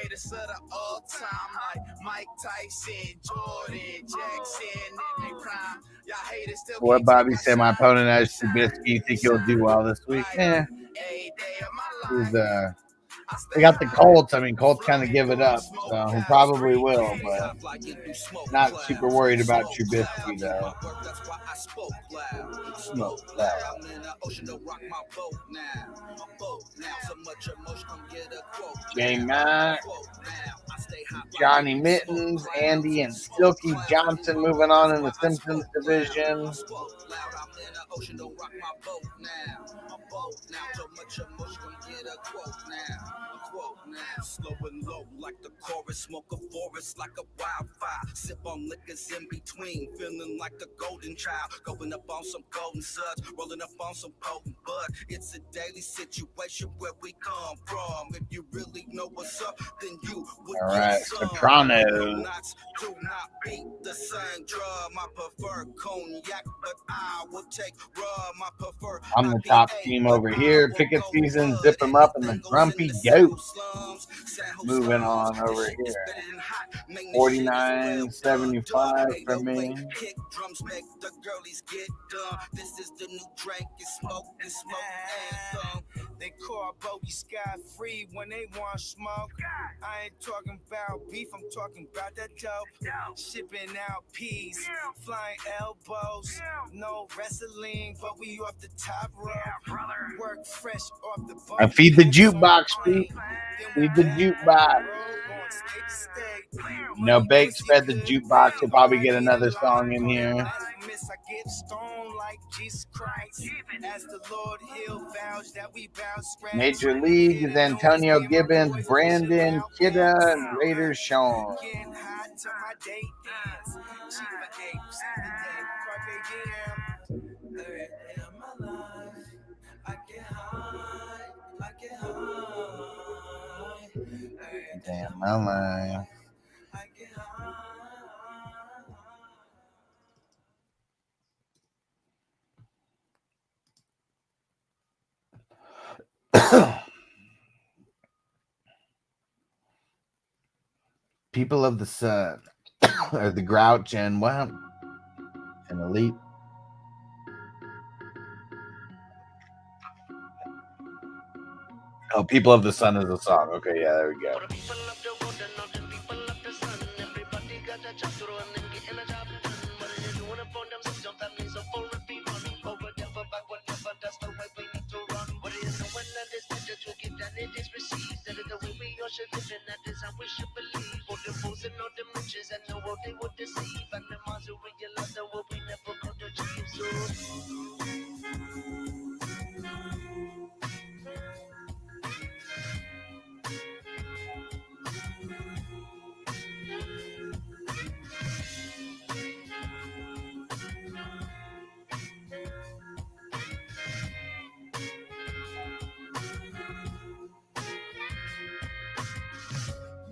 Greatest of the all time, like Mike Tyson, Jordan, Jackson, and they prime. Y'all haters still. What Bobby said, my opponent has Trubisky. You think he'll do well this week? Yeah. They got the Colts. I mean, Colts kind of give it up, so he probably will, but not super worried about Trubisky, though. Smoke loud. J Mac, Johnny Mittens, Andy, and Silky Johnson moving on in the Simpsons division. Ocean don't rock my boat now. I'm bold now. So much emotion, come get a quote now. A quote now. Slow and low like the chorus. Smoke a forest like a wildfire. Sip on liquors in between. Feeling like the golden child. Going up on some golden suds. Rolling up on some potent bud. It's a daily situation where we come from. If you really know what's up, then you would All get right, some. Sopranos. Do not beat the same drum. I prefer cognac, but I will take rum. I prefer I'm the top team over here. Picket season, zip them up in the grumpy goat. Moving on over here. 49.75 for me. Kick drums make the girlies get dumb. This is the new drink. It's smoke and smoke anthem. They call Bogard Scott free when they want smoke. I ain't talking about beef, I'm talking about that dope. Shipping out peas, flying elbows. No wrestling, but we off the top rope. Work fresh off the boat. I feed the jukebox, Pete. Feed the jukebox. No, Bakes fed the jukebox. He'll probably get another song in here. Major League is Antonio Gibbons, Brandon Kidda, and Raiders Sean. Damn, my life. People of the Sun, or the Grouch, and what? An Elite. Oh, People of the Sun is a song. Okay, yeah, there we go.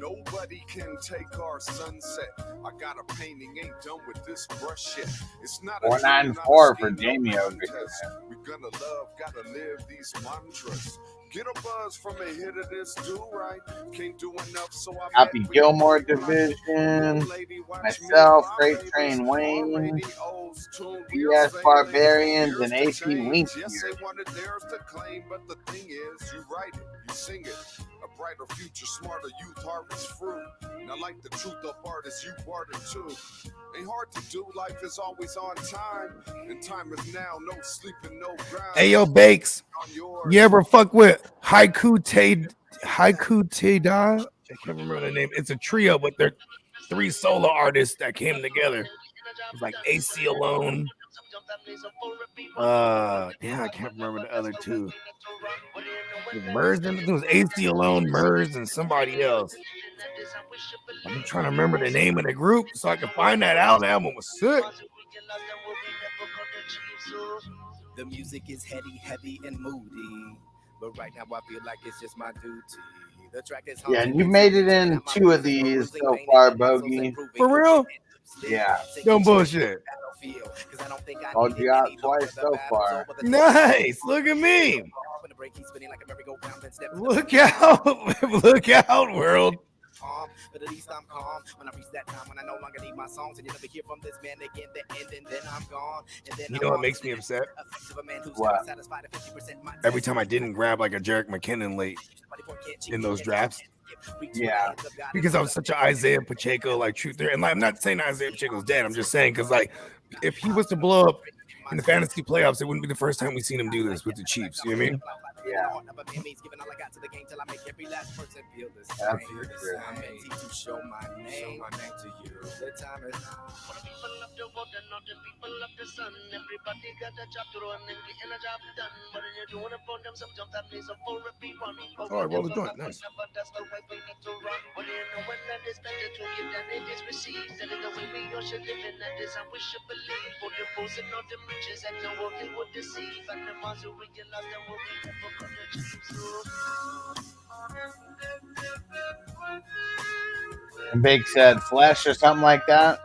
Nobody can take our sunset. I got a painting, ain't done with this brush yet. It's not 494 for Jamie over here. We're gonna love, gotta live these mantras. Get a buzz from a hit of this, do right. Can't do enough, so I Happy Gilmore Division. Myself, Freight Train Wayne. BS Barbarians, and AP Wink here. Yes, they wanted theirs to claim, but the thing is, you write it, you sing it. A brighter future, smarter youth harvest fruit. Now, like the truth up artists, you barter too. Ain't hard to do, life is always on time. And time is now, no sleeping, no grind. Hey, yo, Bakes, you ever fuck with Haiku Teda? I can't remember the name. It's a trio, but they're 3 solo artists that came together. It's like AC Alone. Yeah, I can't remember the other 2. Mers, it was AC Alone, Mers, and somebody else. I'm trying to remember the name of the group so I can find that out. That album was sick. The music is heavy and moody, but right now I feel like it's just my duty. The track is Yeah, and you made it in 2 of these so far, Bogey. For real? Yeah. Don't bullshit. Called you out twice so far. Nice. Look at me. Look out. Look out, world. But at least I'm calm when I reach that time when I no longer need my songs, and you never hear from this man again. The end, and then I'm gone. And then You know what makes me upset? What? Every time I didn't grab like a Jarek McKinnon late in those drafts. Yeah, because I was such an Isaiah Pacheco like truth there, and like, I'm not saying Isaiah Pacheco's dead. I'm just saying because like if he was to blow up in the fantasy playoffs, it wouldn't be the first time we've seen him do this with the Chiefs. You know what I mean? Yeah. That's for sure. I'm meant to show my name to you. The time is now. People love the water, not the people love the sun. Everybody got a job to run and getting a job done. But when you're doing it for them, sometimes that means a full everyone. All right, roll the joint. Nice. But that's the right way not to run. But you know when that is better to give than it is received. That is the way we all should live, and that is how we should believe. For the fools and all the riches and the world they would deceive. And the ones who realize that we'll be never gonna choose. And Bake said Flesh or something like that.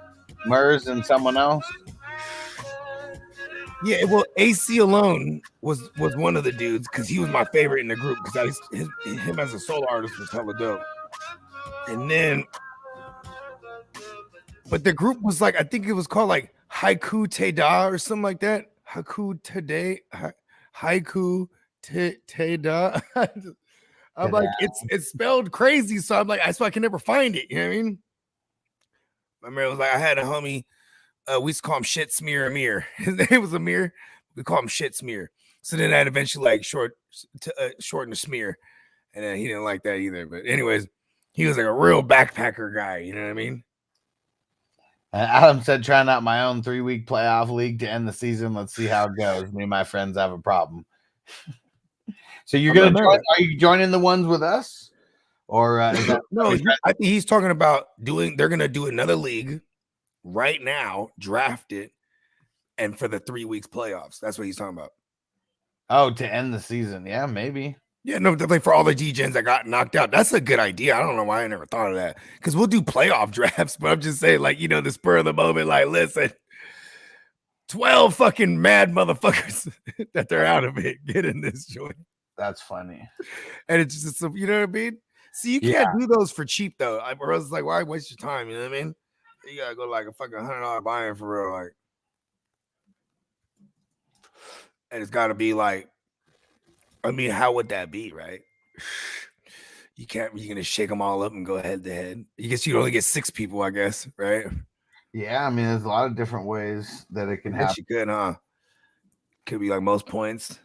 Murs and someone else. Yeah, well, AC alone was one of the dudes because he was my favorite in the group because him as a solo artist was hella dope. And then, but the group was like, I think it was called like Haiku Teda or something like that. Haiku Today, Haiku Teda. I'm like, it's spelled crazy, so I'm like, I can never find it. You know what I mean? My man was like, I had a homie. We used to call him Shit Smear Amir. His name was Amir. We call him Shit Smear. So then I'd eventually like shorten to Smear, and then he didn't like that either. But anyways, he was like a real backpacker guy. You know what I mean? Adam said, trying out my own 3-week playoff league to end the season. Let's see how it goes. Me and my friends have a problem. So you're gonna join, are you joining the ones with us, or is that, no? I think he's talking about they're gonna do another league right now, draft it, and for the 3 weeks playoffs. That's what he's talking about. Oh, to end the season? Yeah, maybe. Yeah, no, definitely for all the DJs that got knocked out. That's a good idea. I don't know why I never thought of that. Because we'll do playoff drafts, but I'm just saying, like, you know, the spur of the moment, like, listen, 12 fucking mad motherfuckers that they're out of it. Get in this joint. That's funny. And it's just, you know what I mean? See, you can't do those for cheap, though. Or else it's like, why waste your time? You know what I mean? You gotta go like a fucking $100 buy-in for real. Like, and it's gotta be like, I mean, how would that be, right? You're gonna shake them all up and go head to head. You guess you only get 6 people, I guess, right? Yeah, I mean, there's a lot of different ways that it can happen. You could, huh? Could be like most points.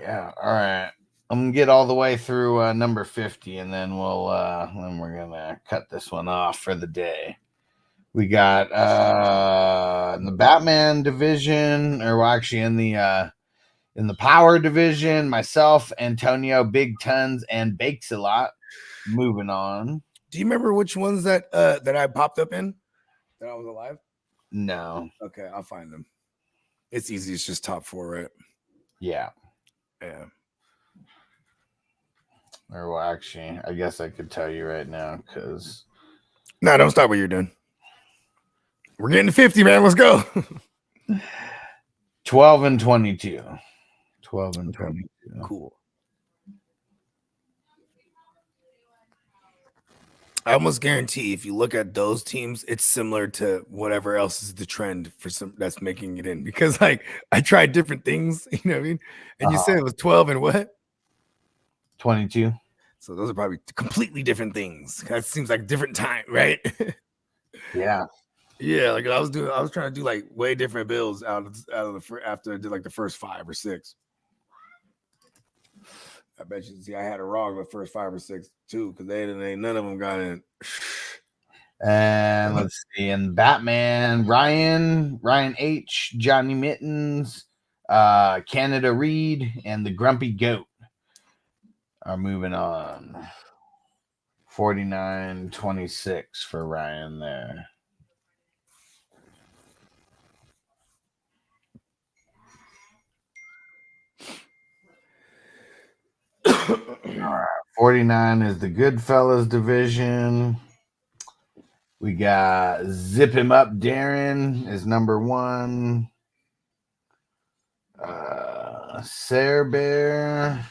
Yeah. All right. I'm gonna get all the way through number 50, and then we're gonna cut this one off for the day. We got in the Batman division, or well, actually in the Power division, myself, Antonio, Big Tons, and Bakes a Lot. Moving on. Do you remember which ones that I popped up in? That I was alive? No. Okay, I'll find them. It's easy. It's just top 4, right? Yeah. Yeah. Or well, actually, I guess I could tell you right now because. No, don't stop what you're doing. We're getting to 50, man. Let's go. 12 and 22. 12 and 22. Cool. I almost guarantee if you look at those teams, it's similar to whatever else is the trend for some that's making it in. Because like I tried different things, you know what I mean? And you said it was 12 and what? 22. So those are probably completely different things. That seems like different time, right? Yeah. Yeah, like I was trying to do like way different builds out of after I did like the first 5 or 6. I bet you see I had it wrong the first 5 or 6 too, because none of them got in. And let's see, in Batman, Ryan H, Johnny Mittens, Canada Reed, and the Grumpy Goat are moving on. 49-26 for Ryan there. All right, 49 is the Goodfellas division. We got Zip Him Up Darren is number 1. Sarah Bear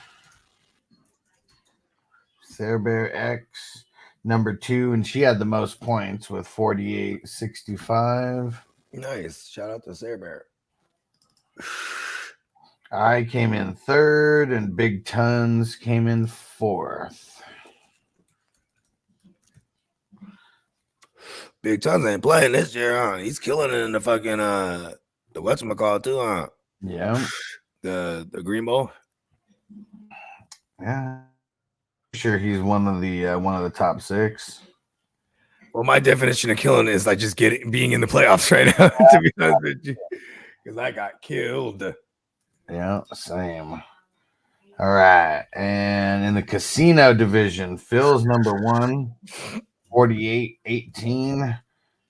X number 2, and she had the most points with 48-65. Nice. Shout out to Sarah Bear. I came in 3rd, and Big Tons came in 4th. Big Tons ain't playing this year, huh? He's killing it in the fucking the whatchamacallit too, huh? Yeah. The Green Bowl. Yeah, sure. He's one of the top 6. Well, my definition of killing is like just being in the playoffs right now. To be honest with you, because I got killed. Yeah, same. All right, and in the casino division, Phil's number 1, 48-18.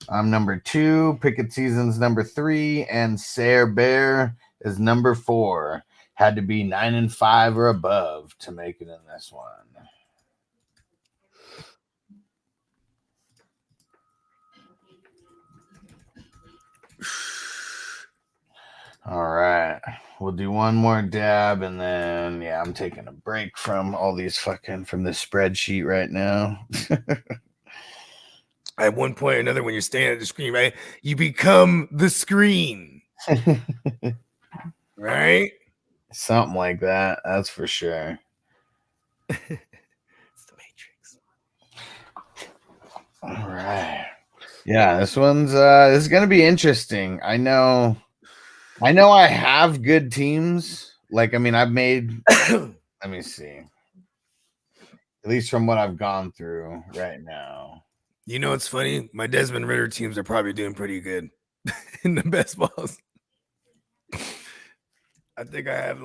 I'm number 2. Picket Season's number 3, and Sarah Bear is number 4. Had to be 9-5 or above to make it in this one. All right, we'll do one more dab, and then yeah, I'm taking a break from all these from this spreadsheet right now. At one point or another, when you're standing at the screen, right, you become the screen, right? Something like that. That's for sure. It's the Matrix. All right. Yeah, this is gonna be interesting. I know I have good teams. Like, I mean, I've made let me see. At least from what I've gone through right now. You know, it's funny. My Desmond Ritter teams are probably doing pretty good in the best balls. I think I have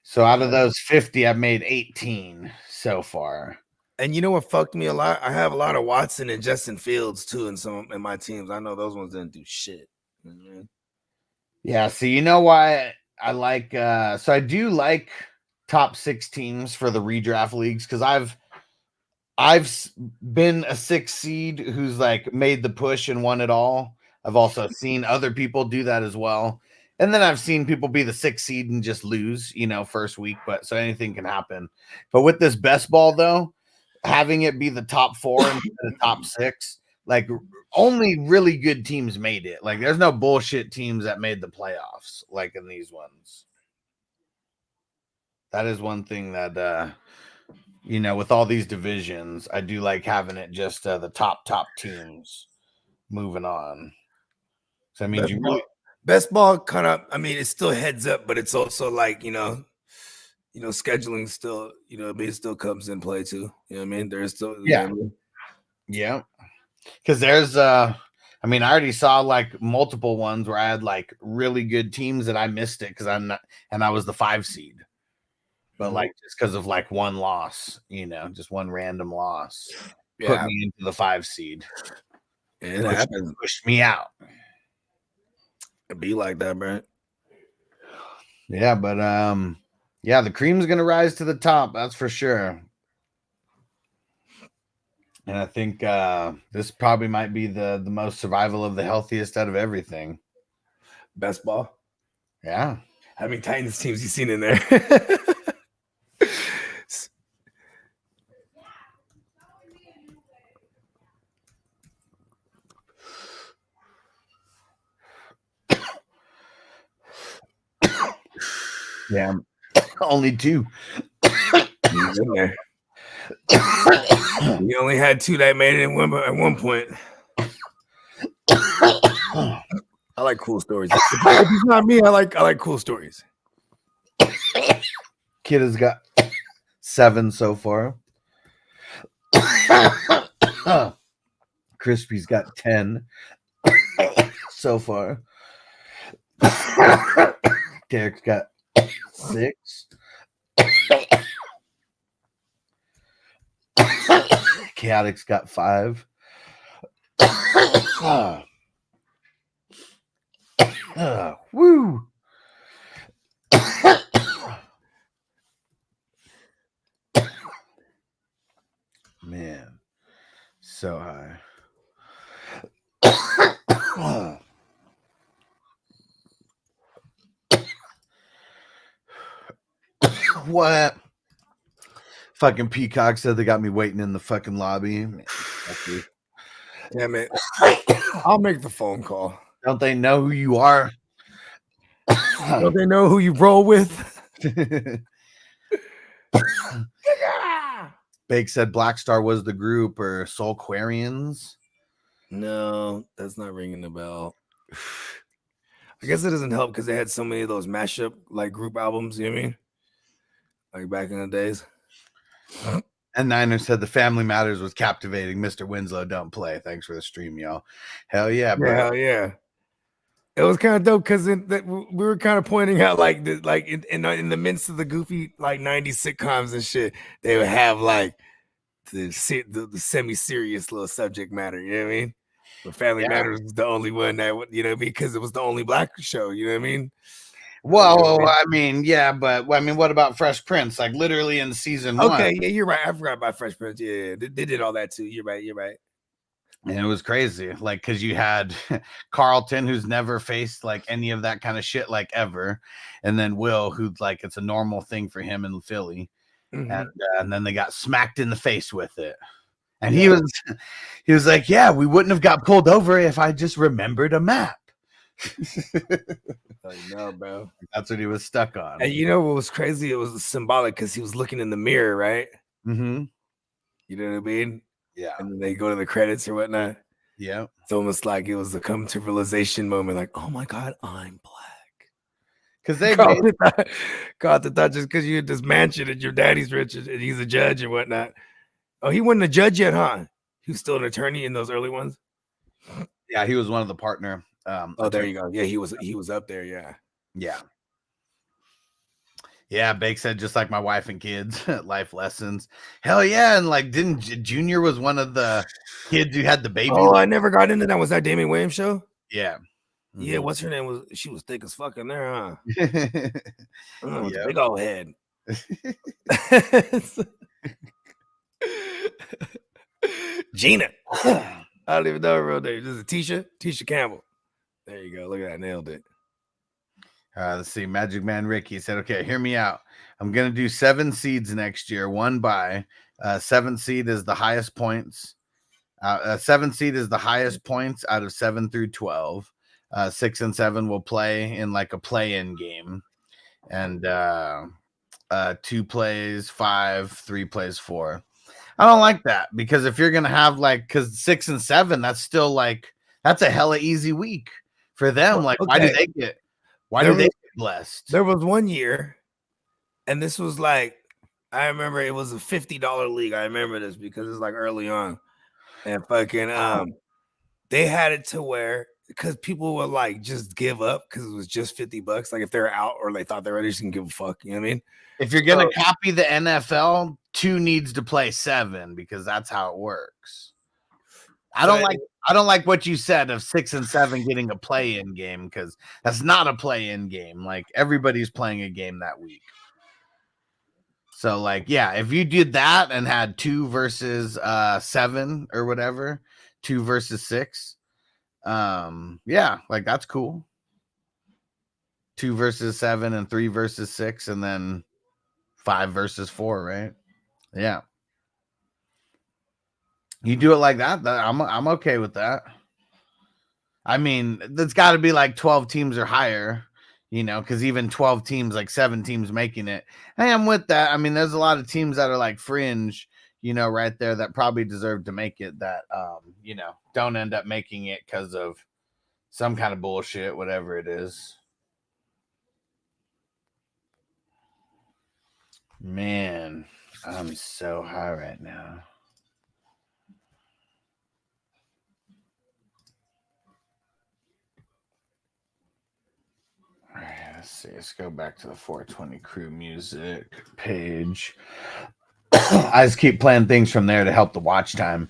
so out of those 50, I've made 18 so far. And you know what fucked me a lot? I have a lot of Watson and Justin Fields too in my teams. I know those ones didn't do shit. Mm-hmm. Yeah, so you know why I like so I do like top 6 teams for the redraft leagues, because I've been a 6 seed who's like made the push and won it all. I've also seen other people do that as well. And then I've seen people be the 6 seed and just lose, first week. But so anything can happen. But with this best ball, though, having it be the top 4 instead of top 6, like only really good teams made it. Like there's no bullshit teams that made the playoffs like in these ones. That is one thing that with all these divisions, I do like having it just the top teams moving on. So I mean, best ball kind of, I mean, it's still heads up, but it's also like, scheduling still, it still comes in play too. You know what I mean? There's still, yeah. Because there's, I already saw like multiple ones where I had like really good teams that I missed it because I was the 5 seed. But like just because of like one loss, just one random loss put me into the 5 seed. It happens. Pushed me out. It'd be like that, bro. Yeah, but the cream's gonna rise to the top, that's for sure. And I think this probably might be the most survival of the healthiest out of everything. Best ball. Yeah. How many Titans teams you seen in there? Yeah, only 2. He's in there. We only had 2 that made it at one point. I like cool stories. If it's not me, I like cool stories. Kid has got 7 so far. Crispy's got 10 so far. Derek's got 6. Chaotic's got 5. Woo! Man, so high. What? Fucking Peacock said they got me waiting in the fucking lobby. Man, damn it. I'll make the phone call. Don't they know who you are? Don't they know who you roll with? Bake said Black Star was the group, or Soulquarians. No, that's not ringing the bell. I guess it doesn't help because they had so many of those mashup like group albums. You know what I mean? Like back in the days. And Niner said the Family Matters was captivating. Mr. Winslow, don't play. Thanks for the stream, y'all. Hell yeah, bro. Hell yeah. It was kind of dope because we were kind of pointing out like in the midst of the goofy like 90s sitcoms and shit, they would have like the semi-serious little subject matter. You know what I mean? But Family Matters was the only one that would, you know, because it was the only black show. You know what I mean? Well, I mean, yeah, but I mean, what about Fresh Prince? Like literally in season 1. Okay, yeah, you're right. I forgot about Fresh Prince. Yeah, they did all that too. You're right. And it was crazy, like, because you had Carlton, who's never faced like any of that kind of shit, like ever, and then Will, who's like it's a normal thing for him in Philly, and then they got smacked in the face with it, and he was like, "Yeah, we wouldn't have got pulled over if I just remembered a map." Like, no, bro. That's what he was stuck on. And you know what was crazy? It was symbolic because he was looking in the mirror, right? Mm-hmm. You know what I mean? Yeah. And then they go to the credits or whatnot. Yeah. It's almost like it was a come to realization moment. Like, oh my God, I'm black. Because they God, the thought just because you had this mansion and your daddy's rich and he's a judge and whatnot. Oh, he wasn't a judge yet, huh? He was still an attorney in those early ones. Yeah, he was one of the partner. Oh, there you go. Yeah, he was up there. Yeah. Yeah, Bake said just like my wife and kids, life lessons. Hell yeah, and like didn't Junior was one of the kids who had the baby. Oh, I never got into that. Was that Damian Williams show? Yeah. Yeah, what's her name? She was thick as fuck in there, huh? Big old head. Gina. I don't even know her real name. This is Tisha Campbell. There you go. Look at that. Nailed it. Let's see. Magic Man Ricky said, okay, hear me out. I'm going to do 7 seeds next year. 1 bye. 7 seed is the highest points. 7 seed is the highest points out of 7 through 12. 6 and 7 will play in like a play-in game. And 2 plays 5, 3 plays 4. I don't like that because if you're going to have like, because 6 and 7, that's still like, that's a hella easy week for them. Like, why do they get blessed? There was one year, and this was like, I remember it was a $50 league. I remember this because it's like early on, and fucking they had it to where because people would like just give up because it was just $50. Like if they're out or they thought they were just gonna give a fuck, you know what I mean? If you're gonna copy the NFL, 2 needs to play 7 because that's how it works. I don't like what you said of 6 and 7 getting a play-in game because that's not a play-in game. Like everybody's playing a game that week. So like, yeah, if you did that and had 2 versus 7 or whatever, 2 versus 6, yeah, like that's cool. 2 versus 7 and 3 versus 6, and then 5 versus 4, right? Yeah. You do it like that, I'm okay with that. I mean, there's got to be like 12 teams or higher, you know, because even 12 teams, like 7 teams making it. Hey, I'm with that. I mean, there's a lot of teams that are like fringe, you know, right there that probably deserve to make it that, you know, don't end up making it because of some kind of bullshit, whatever it is. Man, I'm so high right now. All right, let's see. Let's go back to the 420 crew music page. I just keep playing things from there to help the watch time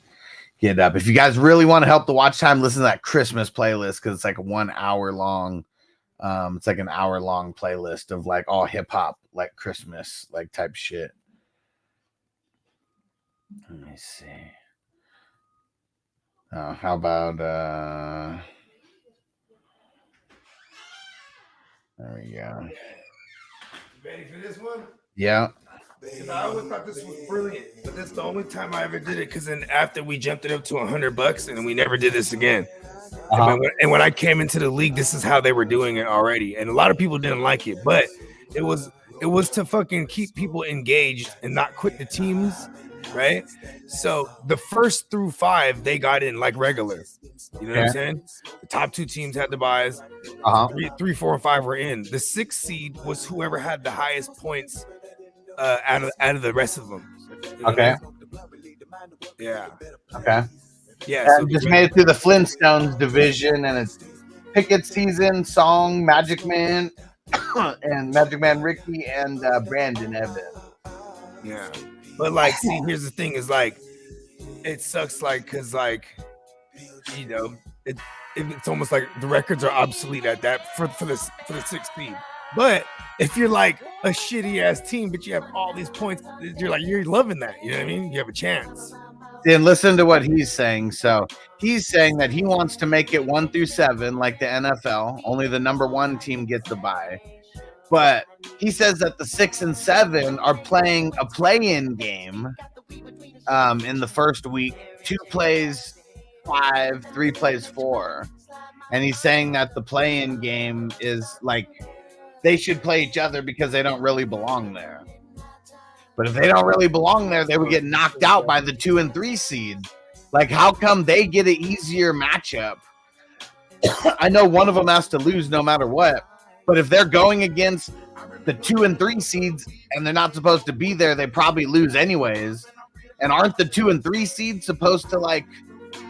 get up. If you guys really want to help the watch time, listen to that Christmas playlist because it's like a 1 hour long. It's like an hour-long playlist of like all hip hop, like Christmas, like type shit. Let me see. Oh, how about there we go. Ready for this one? Yeah. Because I always thought this was brilliant, but that's the only time I ever did it. Because then after we jumped it up to $100, and we never did this again. And when I came into the league, this is how they were doing it already, and a lot of people didn't like it, but it was to fucking keep people engaged and not quit the teams right? So the first through 5 they got in like regular. You know what I'm saying? The top 2 teams had the buys. 3, 4, and 5 were in. The 6th seed was whoever had the highest points out of the rest of them. You know Okay. what I mean? Yeah. Okay. Yeah. And So just made it through the Flintstones division, and it's Picket Season, Song, Magic Man, and Magic Man Ricky, and Brandon Evans. Yeah. But like, see, here's the thing: is like, it sucks, like, cause like, you know, it's almost like the records are obsolete at that for the 6th seed. But if you're like a shitty ass team, but you have all these points, you're loving that. You know what I mean? You have a chance. Then listen to what he's saying. So he's saying that he wants to make it 1 through 7, like the NFL. Only the number 1 team gets the bye. But he says that the 6 and 7 are playing a play-in game in the first week. 2 plays 5, 3 plays 4. And he's saying that the play-in game is like they should play each other because they don't really belong there. But if they don't really belong there, they would get knocked out by the 2 and 3 seeds. Like, how come they get an easier matchup? I know one of them has to lose no matter what. But if they're going against the 2 and 3 seeds and they're not supposed to be there, they probably lose anyways. And aren't the 2 and 3 seeds supposed to like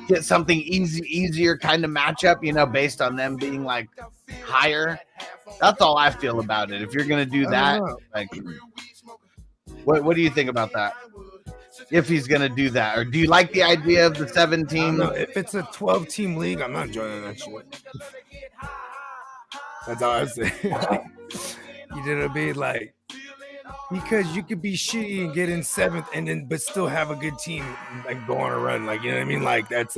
get something easier kind of matchup, you know, based on them being like higher? That's all I feel about it. If you're gonna do that, like, what do you think about that? If he's gonna do that, or do you like the idea of the 7 teams? If it's a 12-team league, I'm not joining that shit. That's all I say. You know what I mean? Like, because you could be shitty and get in 7th, and then but still have a good team, like go on a run. Like, you know what I mean? Like that's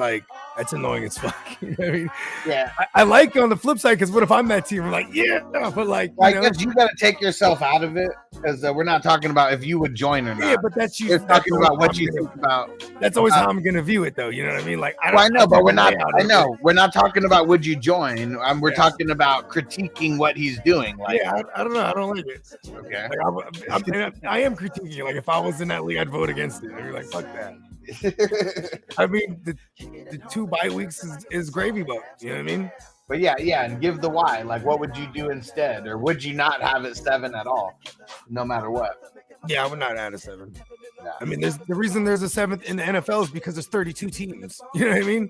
annoying as fuck. You know what I mean? Yeah. I like on the flip side, because what if I'm that team? I'm like, yeah, but like, I guess you got to take yourself out of it, because we're not talking about if you would join or not. Yeah, but that's you. You're talking about what you think about. That's always how I'm gonna view it, though. You know what I mean? Like, I know, but we're not. I know we're not talking about would you join. We're talking about critiquing what he's doing. Like, yeah, I don't know. I don't like it. Okay. Like, I am critiquing it. Like, if I was in that league, I'd vote against it. I'd be like, fuck that. I mean, the 2 bye weeks is gravy boat. You know what I mean? But yeah, and give the why. Like, what would you do instead, or would you not have it 7 at all, no matter what? Yeah, I would not add a 7. Yeah. I mean, the reason there's a 7th in the NFL is because there's 32 teams. You know what I mean?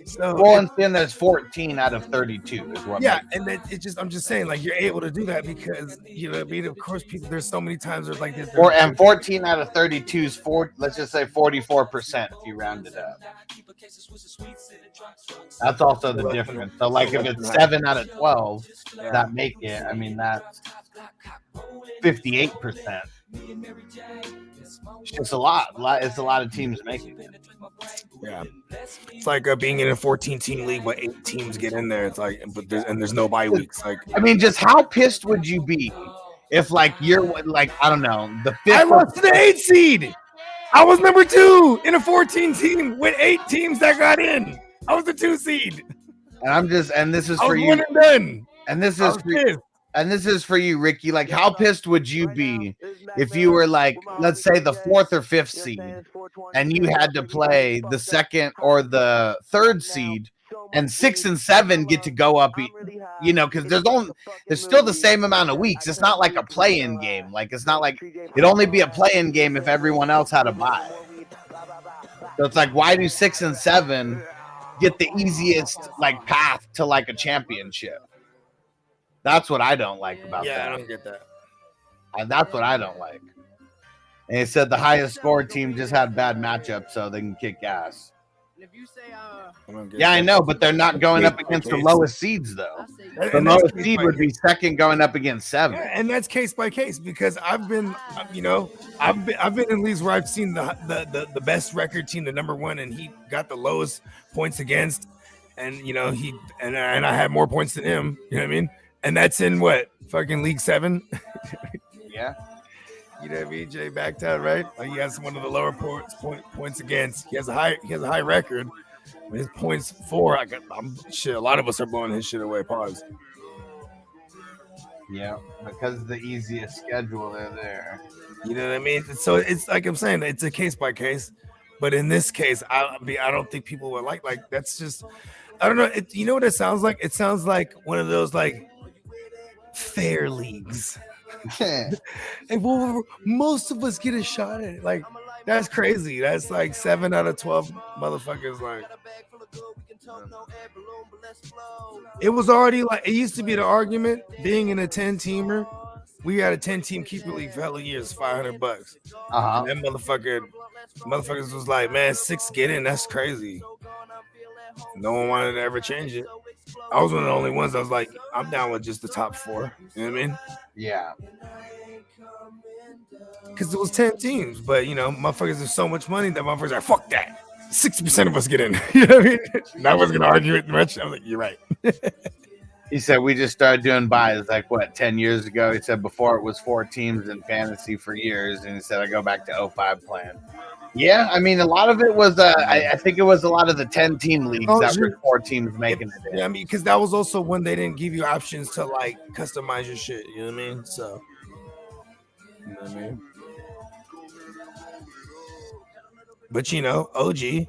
So, well, and then there's 14 out of 32 is what. Yeah, and then I'm just saying, like, you're able to do that because, you know what I mean? Of course, there's so many times there's like this. And 14 out of 32 is let's just say 44% if you round it up. That's also the difference. So, like, if it's 7 out of 12 that make it, I mean, that's 58%. It's just a lot. It's a lot of teams making it. Yeah, it's like being in a 14-team league where 8 teams get in there. It's like, but there's no bye weeks. Like, I mean, just how pissed would you be if, like, you're like, I don't know, the 5th? I lost to the 8 seed. I was number 2 in a 14-team with 8 teams that got in. I was the 2 seed. And this is for you. One and done. And this is for you. And this is for you, Ricky. Like, how pissed would you be if you were like, let's say the 4th or 5th seed, and you had to play the 2nd or the 3rd seed, and 6 and 7 get to go up, you know, because there's still the same amount of weeks. It's not like a play-in game. Like, it's not like it'd only be a play-in game if everyone else had a bye. So it's like, why do 6 and 7 get the easiest like path to like a championship? That's what I don't like about that. Yeah, I don't get that. And that's what I don't like. And he said the highest score team just had bad matchups, so they can kick ass. Yeah, I know, but they're not going up against the lowest seeds, though. The lowest seed would be 2nd going up against 7. Yeah, and that's case by case, because I've been in leagues where I've seen the best record team, the number 1, and he got the lowest points against, and you know and I had more points than him. You know what I mean? And that's in what, fucking League 7? Yeah. You know what I mean? Jay backed out, right? Like, he has one of the lower points against. He has a high record. His points 4. A lot of us are blowing his shit away. Pause. Yeah, because the easiest schedule they're there. You know what I mean? So it's like I'm saying, it's a case by case. But in this case, I don't think people would like that's just, I don't know. You know what it sounds like? It sounds like one of those like fair leagues. And most of us get a shot at it. Like, that's crazy. That's like 7 out of 12 motherfuckers. Like, it was already like, it used to be the argument being in a 10-teamer. We had a 10-team keeper league for hella years, $500. Uh-huh. That motherfuckers was like, man, 6 get in. That's crazy. No one wanted to ever change it. I was one of the only ones that was like, I'm down with just the top 4. You know what I mean? Yeah. Because it was 10 teams, but you know, motherfuckers have so much money that motherfuckers are like, fuck that. 60% of us get in. You know what I mean? And I wasn't gonna argue it much. I was like, you're right. He said we just started doing buys like what 10 years ago. He said before it was 4 teams in fantasy for years, and he said I go back to 05 plan. Yeah, I mean a lot of it was I think it was a lot of the 10-team leagues that were 4 teams making it. Yeah, I mean, because that was also when they didn't give you options to like customize your shit. You know what I mean? So, you know what I mean? But you know, OG, you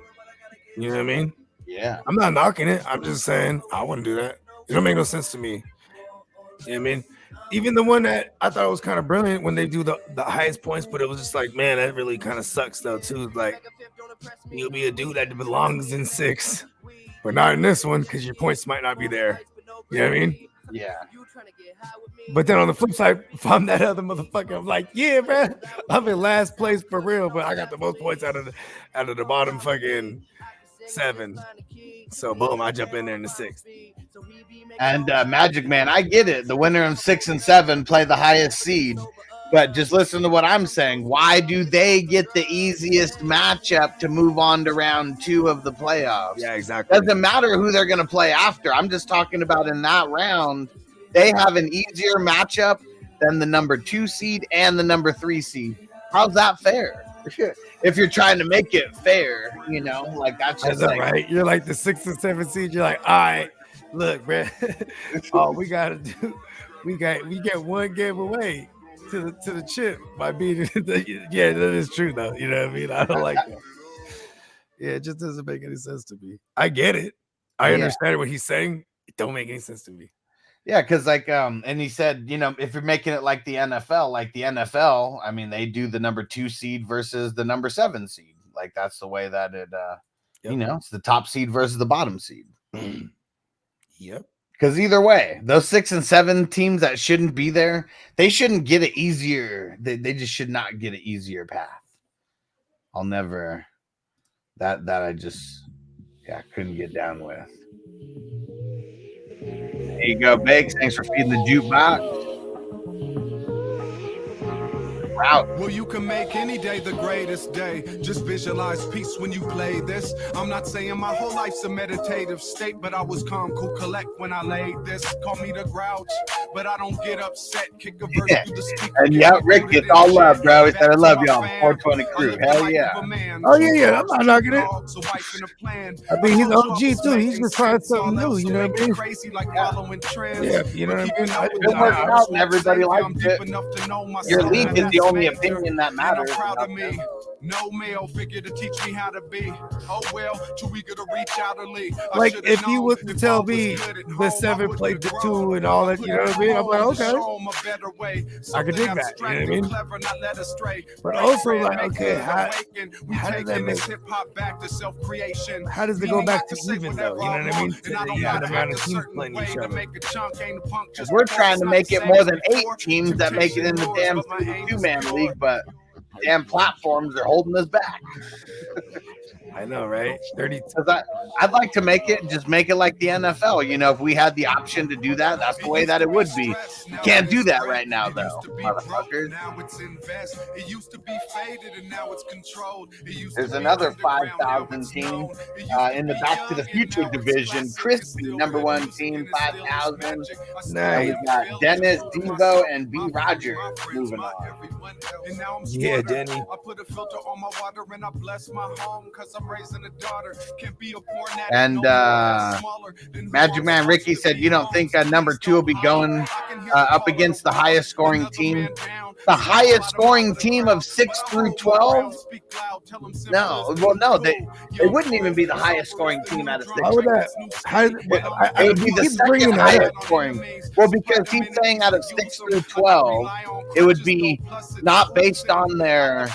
know what I mean? Yeah. I'm not knocking it. I'm just saying I wouldn't do that. It don't make no sense to me. You know what I mean? Even the one that I thought was kind of brilliant when they do the highest points, but it was just like, man, that really kind of sucks though too. Like, you'll be a dude that belongs in 6, but not in this one because your points might not be there. You know what I mean? Yeah. But then on the flip side, if I'm that other motherfucker, I'm like, yeah, man, I'm in last place for real, but I got the most points out of the bottom fucking 7. So boom, I jump in there in the 6th. And Magic Man, I get it. The winner of 6 and 7 play the highest seed. But just listen to what I'm saying. Why do they get the easiest matchup to move on to round 2 of the playoffs? Yeah, exactly. Doesn't matter who they're going to play after. I'm just talking about in that round, they have an easier matchup than the number 2 seed and the number 3 seed. How's that fair? If you're trying to make it fair, you know, like that's just like, right. You're like the 6 and 7 seed. You're like, all right, look, man. All we gotta do, we get one game away to the chip by beating yeah, that is true though. You know what I mean? I don't like that. Yeah, it just doesn't make any sense to me. I get it. I understand what he's saying. It don't make any sense to me. Yeah, because like and he said, you know, if you're making it like the NFL, I mean, they do the number 2 seed versus the number 7 seed. Like that's the way that it you know, it's the top seed versus the bottom seed. Yep. Because either way, those 6 and 7 teams that shouldn't be there, they shouldn't get it easier. They just should not get an easier path. I'll never that I just couldn't get down with. There you go, Bakes. Thanks for feeding the jukebox. Wow. Well, you can make any day the greatest day. Just visualize peace when you play this. I'm not saying my whole life's a meditative state, but I was calm, cool, collect when I laid this. Call me the grouch, but I don't get upset. Kick a verse through the speaker. And yeah, Rick, it's all love, bro. He said, I love y'all. 420 crew. Hell yeah. Oh, yeah. I'm not knocking it. I mean, he's OG too. He's just trying something new. You know what I mean? Yeah, you know what I mean? It works out and everybody likes it. Your league is the only opinion that matters. No male figure to teach me how to be. Oh well, too eager to reach out and leave. Like if you was to tell me the 7 played the 2 and all that, you know what I mean? I'm like, okay, I can dig that. You know what I mean? But also, like, okay, how does that make? How does it go back to even though? You know what I mean? To the amount of teams playing each other. Because we're trying to make it more than 8 teams that make it in the damn 2-man league, but damn platforms are holding us back. I know, right? 30. I'd like to make it like the NFL. You know, if we had the option to do that, that's the way that it would be. You can't do that right now, though, motherfuckers. There's another 5,000 team in the Back to the Future division. Crispy, number 1 team, 5,000. Nice. We got Dennis, Devo, and B. Roger moving on. Yeah, Denny. I put a filter on my water and I bless my home because I'm raising a daughter. Can't be a poor and Magic Man Ricky said, you don't think number 2 will be going up against the highest scoring team. The highest scoring team of 6 through 12? No, well, no, they wouldn't even be the highest scoring team out of 6. How would that? It would be the second highest scoring. Well, because he's saying out of 6 through 12, it would be not based on their.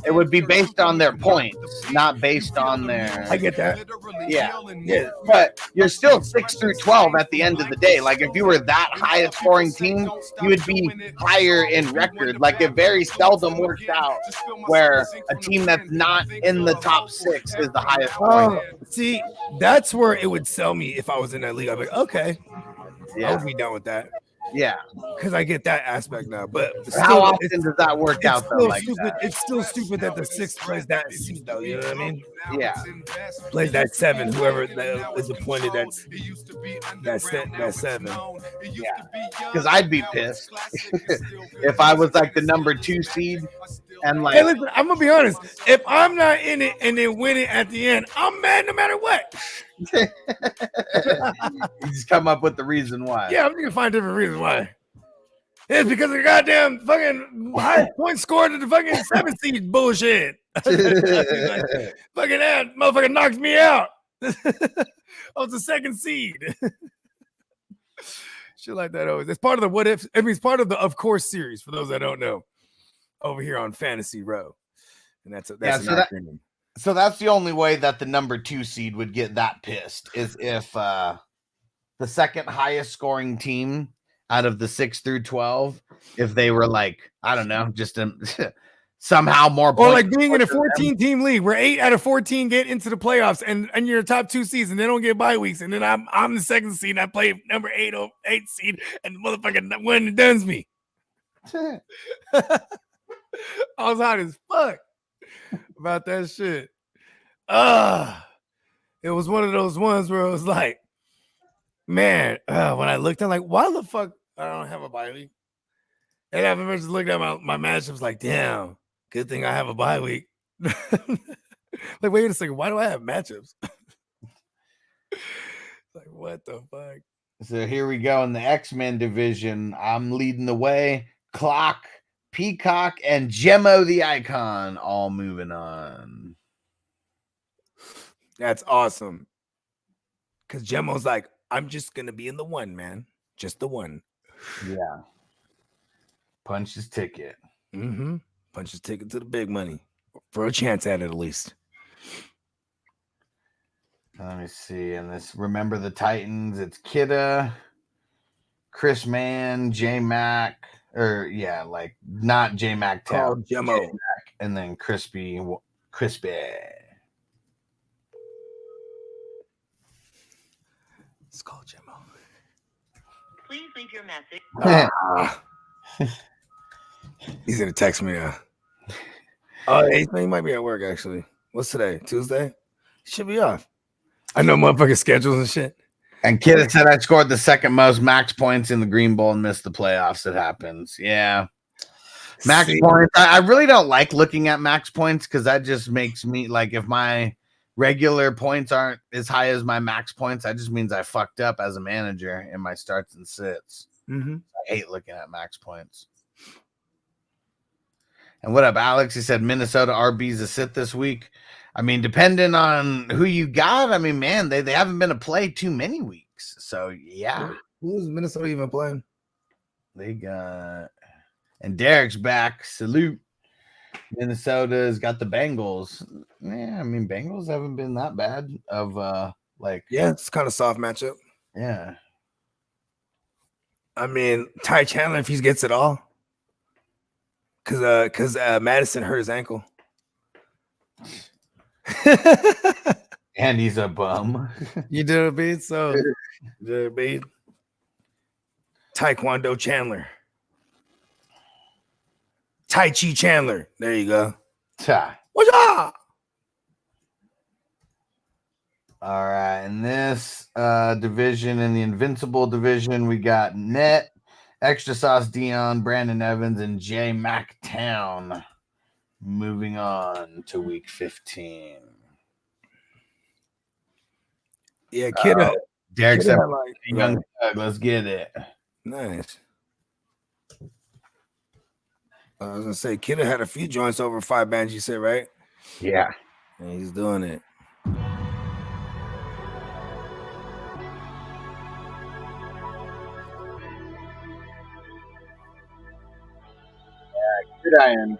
It would be based on their points, not based on their. I get that. Yeah. But you're still 6 through 12 at the end of the day. Like if you were that highest scoring team, you would be higher in record. Like it very seldom works out where a team that's not in the top 6 is the highest scoring. See, that's where it would sell me if I was in that league. I'd be like, okay, I would be done with that. Yeah, because I get that aspect now. But how often does that work out though? Like that? It's still stupid that the 6th plays that seed though. You know what I mean? Yeah, plays that 7. Whoever is appointed, that's 7. Yeah, because I'd be pissed if I was like the number 2 seed and like. Hey, listen, I'm gonna be honest. If I'm not in it and then win it at the end, I'm mad no matter what. You just come up with the reason why. Yeah, I'm gonna find different reasons why. It's because of the goddamn fucking high point score to the fucking 7th seed bullshit. Fucking that motherfucker knocked me out. I was the 2nd seed. Shit like that always. It's part of the what if. I mean, it's part of the of course series for those that don't know. Over here on Fantasy Row, and that's an acronym. So that's the only way that the number 2 seed would get that pissed is if the second highest scoring team out of the 6 through 12, if they were like, I don't know, just somehow more. Or like being in a 14-team league where 8 out of 14 get into the playoffs, and you're the top 2 seeds, and they don't get bye weeks, and then I'm the 2nd seed, and I play number 8 seed, and the motherfucker one and done's me. I was hot as fuck about that shit. It was one of those ones where it was like, man, when I looked, I'm like, why the fuck I don't have a bye week? And I've eventually looked at my matchups like, damn, good thing I have a bye week. Like, wait a second, why do I have matchups? Like, what the fuck? So here we go in the X-Men division. I'm leading the way. Clock, Peacock, and Gemmo the Icon all moving on. That's awesome. Because Gemmo's like, I'm just going to be in the 1, man. Just the 1. Yeah. Punch his ticket. Mm-hmm. Punch his ticket to the big money. For a chance at it, at least. Let me see. And this, remember the Titans. It's Kidda, Chris Mann, J-Mac. Or, yeah, like, not J-Mac Town. Gemmo. J-Mac, and then Crispy. Let's call Gemmo. Please leave your message. He's going to text me. Oh, he might be at work, actually. What's today? Tuesday? Should be off. I know motherfucking schedules and shit. And Kid said I scored the 2nd most max points in the Green Bowl and missed the playoffs. It happens. Yeah. Max points. I really don't like looking at max points because that just makes me like if my regular points aren't as high as my max points, that just means I fucked up as a manager in my starts and sits. Mm-hmm. I hate looking at max points. And what up, Alex? He said Minnesota RB's a sit this week. I mean, depending on who you got, I mean, man, they haven't been a play too many weeks. So, yeah. Who's Minnesota even playing? They got... And Derek's back. Salute. Minnesota's got the Bengals. Yeah, I mean, Bengals haven't been that bad of, Yeah, it's kind of soft matchup. Yeah. I mean, Ty Chandler, if he gets it all. Because Madison hurt his ankle. And he's a bum. You did a beat, so did a beat. Taekwondo Chandler. Tai Chi Chandler. There you go. What's up? All right. In this division, in the Invincible division, we got Net, Extra Sauce Dion, Brandon Evans, and J Mac Town. Moving on to week 15. Yeah, Kidda. Derek said, Kidda, Young Thug, let's get it. Nice. I was gonna say, Kidda had a few joints over 5 bands. You said, right? Yeah. And he's doing it. Good iron.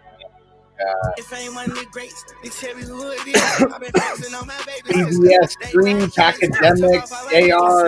PBS Stream Academics, JR,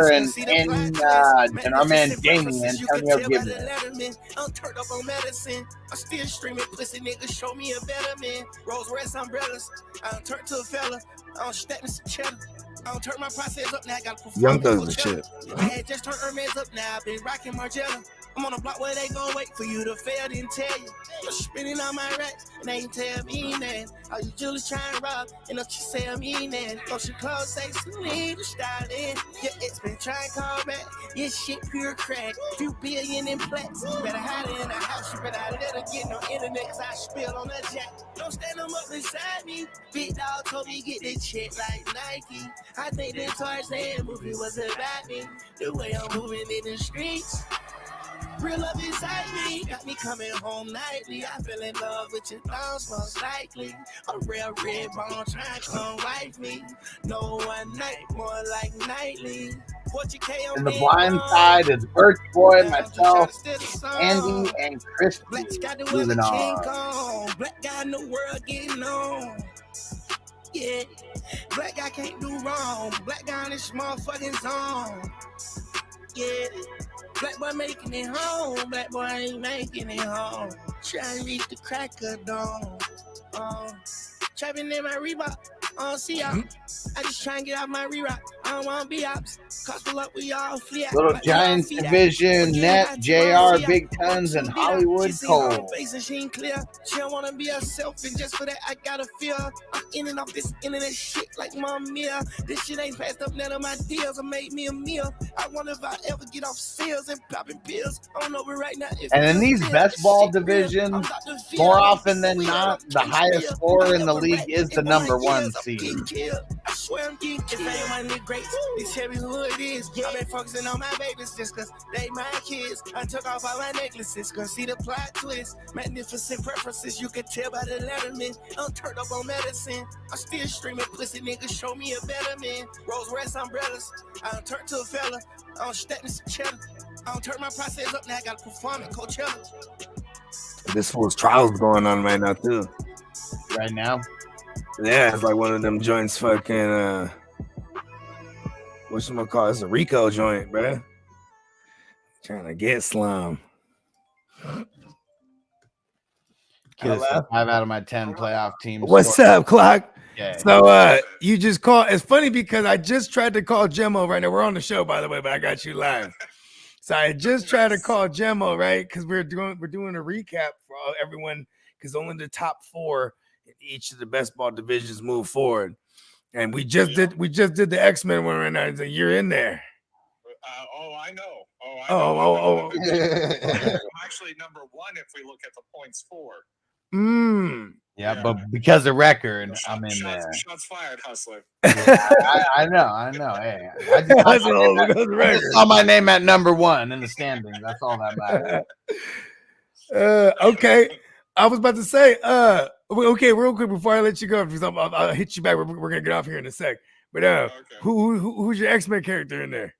and our man Jamie, Antonio Gibson. I'm turned up on medicine. I'm still streaming pussy niggas. Show me a better man. Rolls Royce umbrellas. I don't turn to a fella. I don't stack me some cheddar. I don't turn my process up now. I got to Young Thug's the shit. I had just turned Hermes up now. I've been rocking Margiela. I'm on a block where they gon' wait for you to fail, didn't tell you. I'm spinning on my racks, and they ain't tell me that. All you jewelers trying to rob, and don't you say I'm in that. Don't you clothes say Celine, the styling. Your ex been trying to call back. Your shit pure crack. Few billion in plaques. You better hide it in the house. You better let her get no internet, cause I spill on that jack. Don't stand them up beside me. Big dog told me get this shit like Nike. I think the Tarzan movie was about me. The way I'm moving in the streets. Real love inside me, got me coming home nightly. I fell in love with your thoughts most likely. A real red bone trying to come wife me. No one night, more like nightly. And the blind side is Birch Boy, myself, Andy, and Chris. Moving on. Black guy in the world getting on. Yeah, black guy can't do wrong. Black guy in this motherfucking zone. Yeah. Black boy making it home, black boy ain't making it home. Trying to reach the crack of dawn. Trapping in my Reebok, I don't see y'all. I just try and get out my re-rock. I don't want to be ops. Cause pull up, we all flee out. Little Giants Division, Net, JR, Big Tons, and Hollywood Cole. She ain't clear. She don't want to be herself, and just for that, I gotta feel. I'm in and off this internet shit like Mom Mia. This shit ain't passed up none of my deals. I made me a meal. I wonder if I ever get off sales and popping pills. I don't know, but right now, and in these best ball divisions, more often than not, the highest scorer in the league is the #1 seed. I swear I'm getting killed. If I ain't one of the greats, they tell me who it is. I've been focusing on my babies just cause they my kids. I took off all my necklaces, cause see the plot twist. Magnificent preferences, you can tell by the letterman. I'm turned up on medicine. I'm still streaming pussy niggas, show me a better man. Rolls Royce umbrellas. I don't turn to a fella. I don't stack me some cheddar. I don't turn my process up now. I gotta perform at Coachella. This fool's trials going on right now too. Right now? Yeah, it's like one of them joints fucking whatchamacallit? It's a Rico joint, bruh. Trying to get slum. Kids, 5 out of my 10 playoff teams. What's up, Clock? Yeah. So you just called. It's funny because I just tried to call Gemmo right now. We're on the show, by the way, but I got you live. So I just tried to call Gemmo, right? Because we're doing a recap for everyone, because only the top 4 in each of the best ball divisions move forward. And we just did the X-Men one right now. So you're in there. I know. Oh. I'm actually #1 if we look at the points for. Yeah, but because of record, I'm in there. Shots fired, hustler. Yeah, I know. Hey, I just saw my name at #1 in the standings. That's all that matters. Okay. I was about to say, okay, real quick before I let you go, because I'll hit you back. We're gonna get off here in a sec. But okay. who's your X-Men character in there?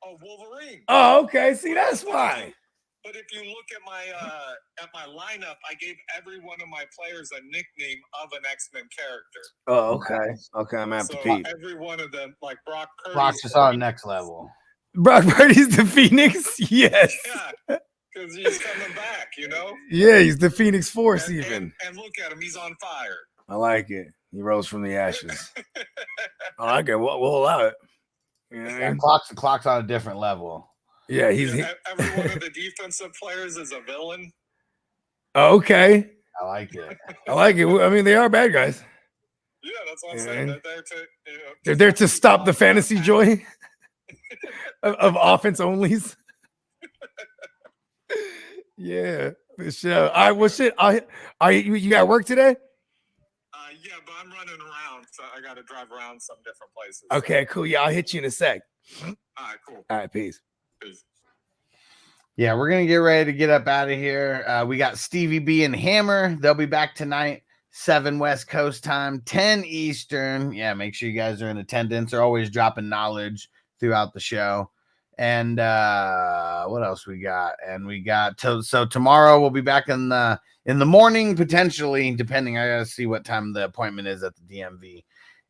Oh, Wolverine. Oh, okay. See, that's why. But if you look at my lineup, I gave every one of my players a nickname of an X-Men character. Oh, okay. Okay, I'm at Pete. Every one of them, like Brock Purdy. Brock's just on next level. Brock Purdy's the Phoenix? Yes. Yeah, because he's coming back, you know? Yeah, he's the Phoenix Force even. And look at him, he's on fire. I like it. He rose from the ashes. I like it. We'll allow it. You know what I mean? Clock's on a different level. Yeah, every one of the defensive players is a villain. Okay. I like it. I mean, they are bad guys. Yeah, that's what I'm saying. They're there to stop the fantasy joy of offense onlys. Yeah, for sure. All right, well, shit. You got work today? Yeah, but I'm running around, so I got to drive around some different places. Okay, cool. Yeah, I'll hit you in a sec. All right, cool. All right, peace. Yeah, we're gonna get ready to get up out of here. We got Stevie B and Hammer. They'll be back tonight, 7 West Coast time, 10 Eastern. Yeah, make sure you guys are in attendance. They're always dropping knowledge throughout the show. And what else we got? And we got so tomorrow we'll be back in the morning, potentially, depending. I gotta see what time the appointment is at the DMV.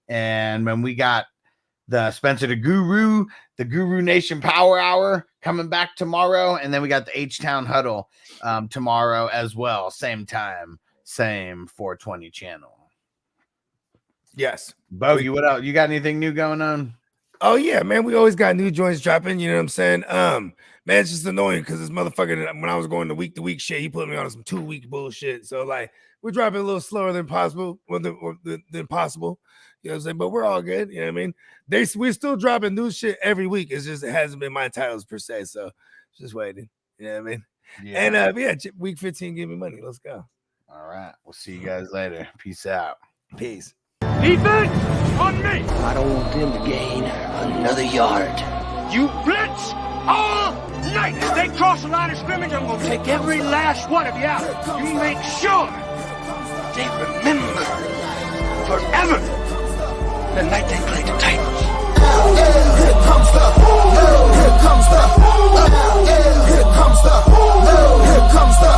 And when we got the Spencer the Guru Nation Power Hour coming back tomorrow, and then we got the H-Town Huddle tomorrow as well. Same time, same 420 channel. Yes. Bogey, what else? You got anything new going on? Oh yeah, man. We always got new joints dropping. You know what I'm saying? Man, it's just annoying because this motherfucker, when I was going to week shit, he put me on some 2-week bullshit. So like, we're dropping a little slower than possible, than possible. You know what I'm saying? But we're all good. You know what I mean? We're still dropping new shit every week. It's just it hasn't been my titles per se. So just waiting. You know what I mean? Yeah. And yeah, week 15, give me money. Let's go. All right. We'll see you guys later. Peace out. Peace. Defense on me. I don't want them to gain another yard. You blitz all night. If they cross the line of scrimmage, I'm gonna take every last one of you out. You make sure they remember forever the night they played the Titans. Here comes the, here comes the, here comes the, here comes the.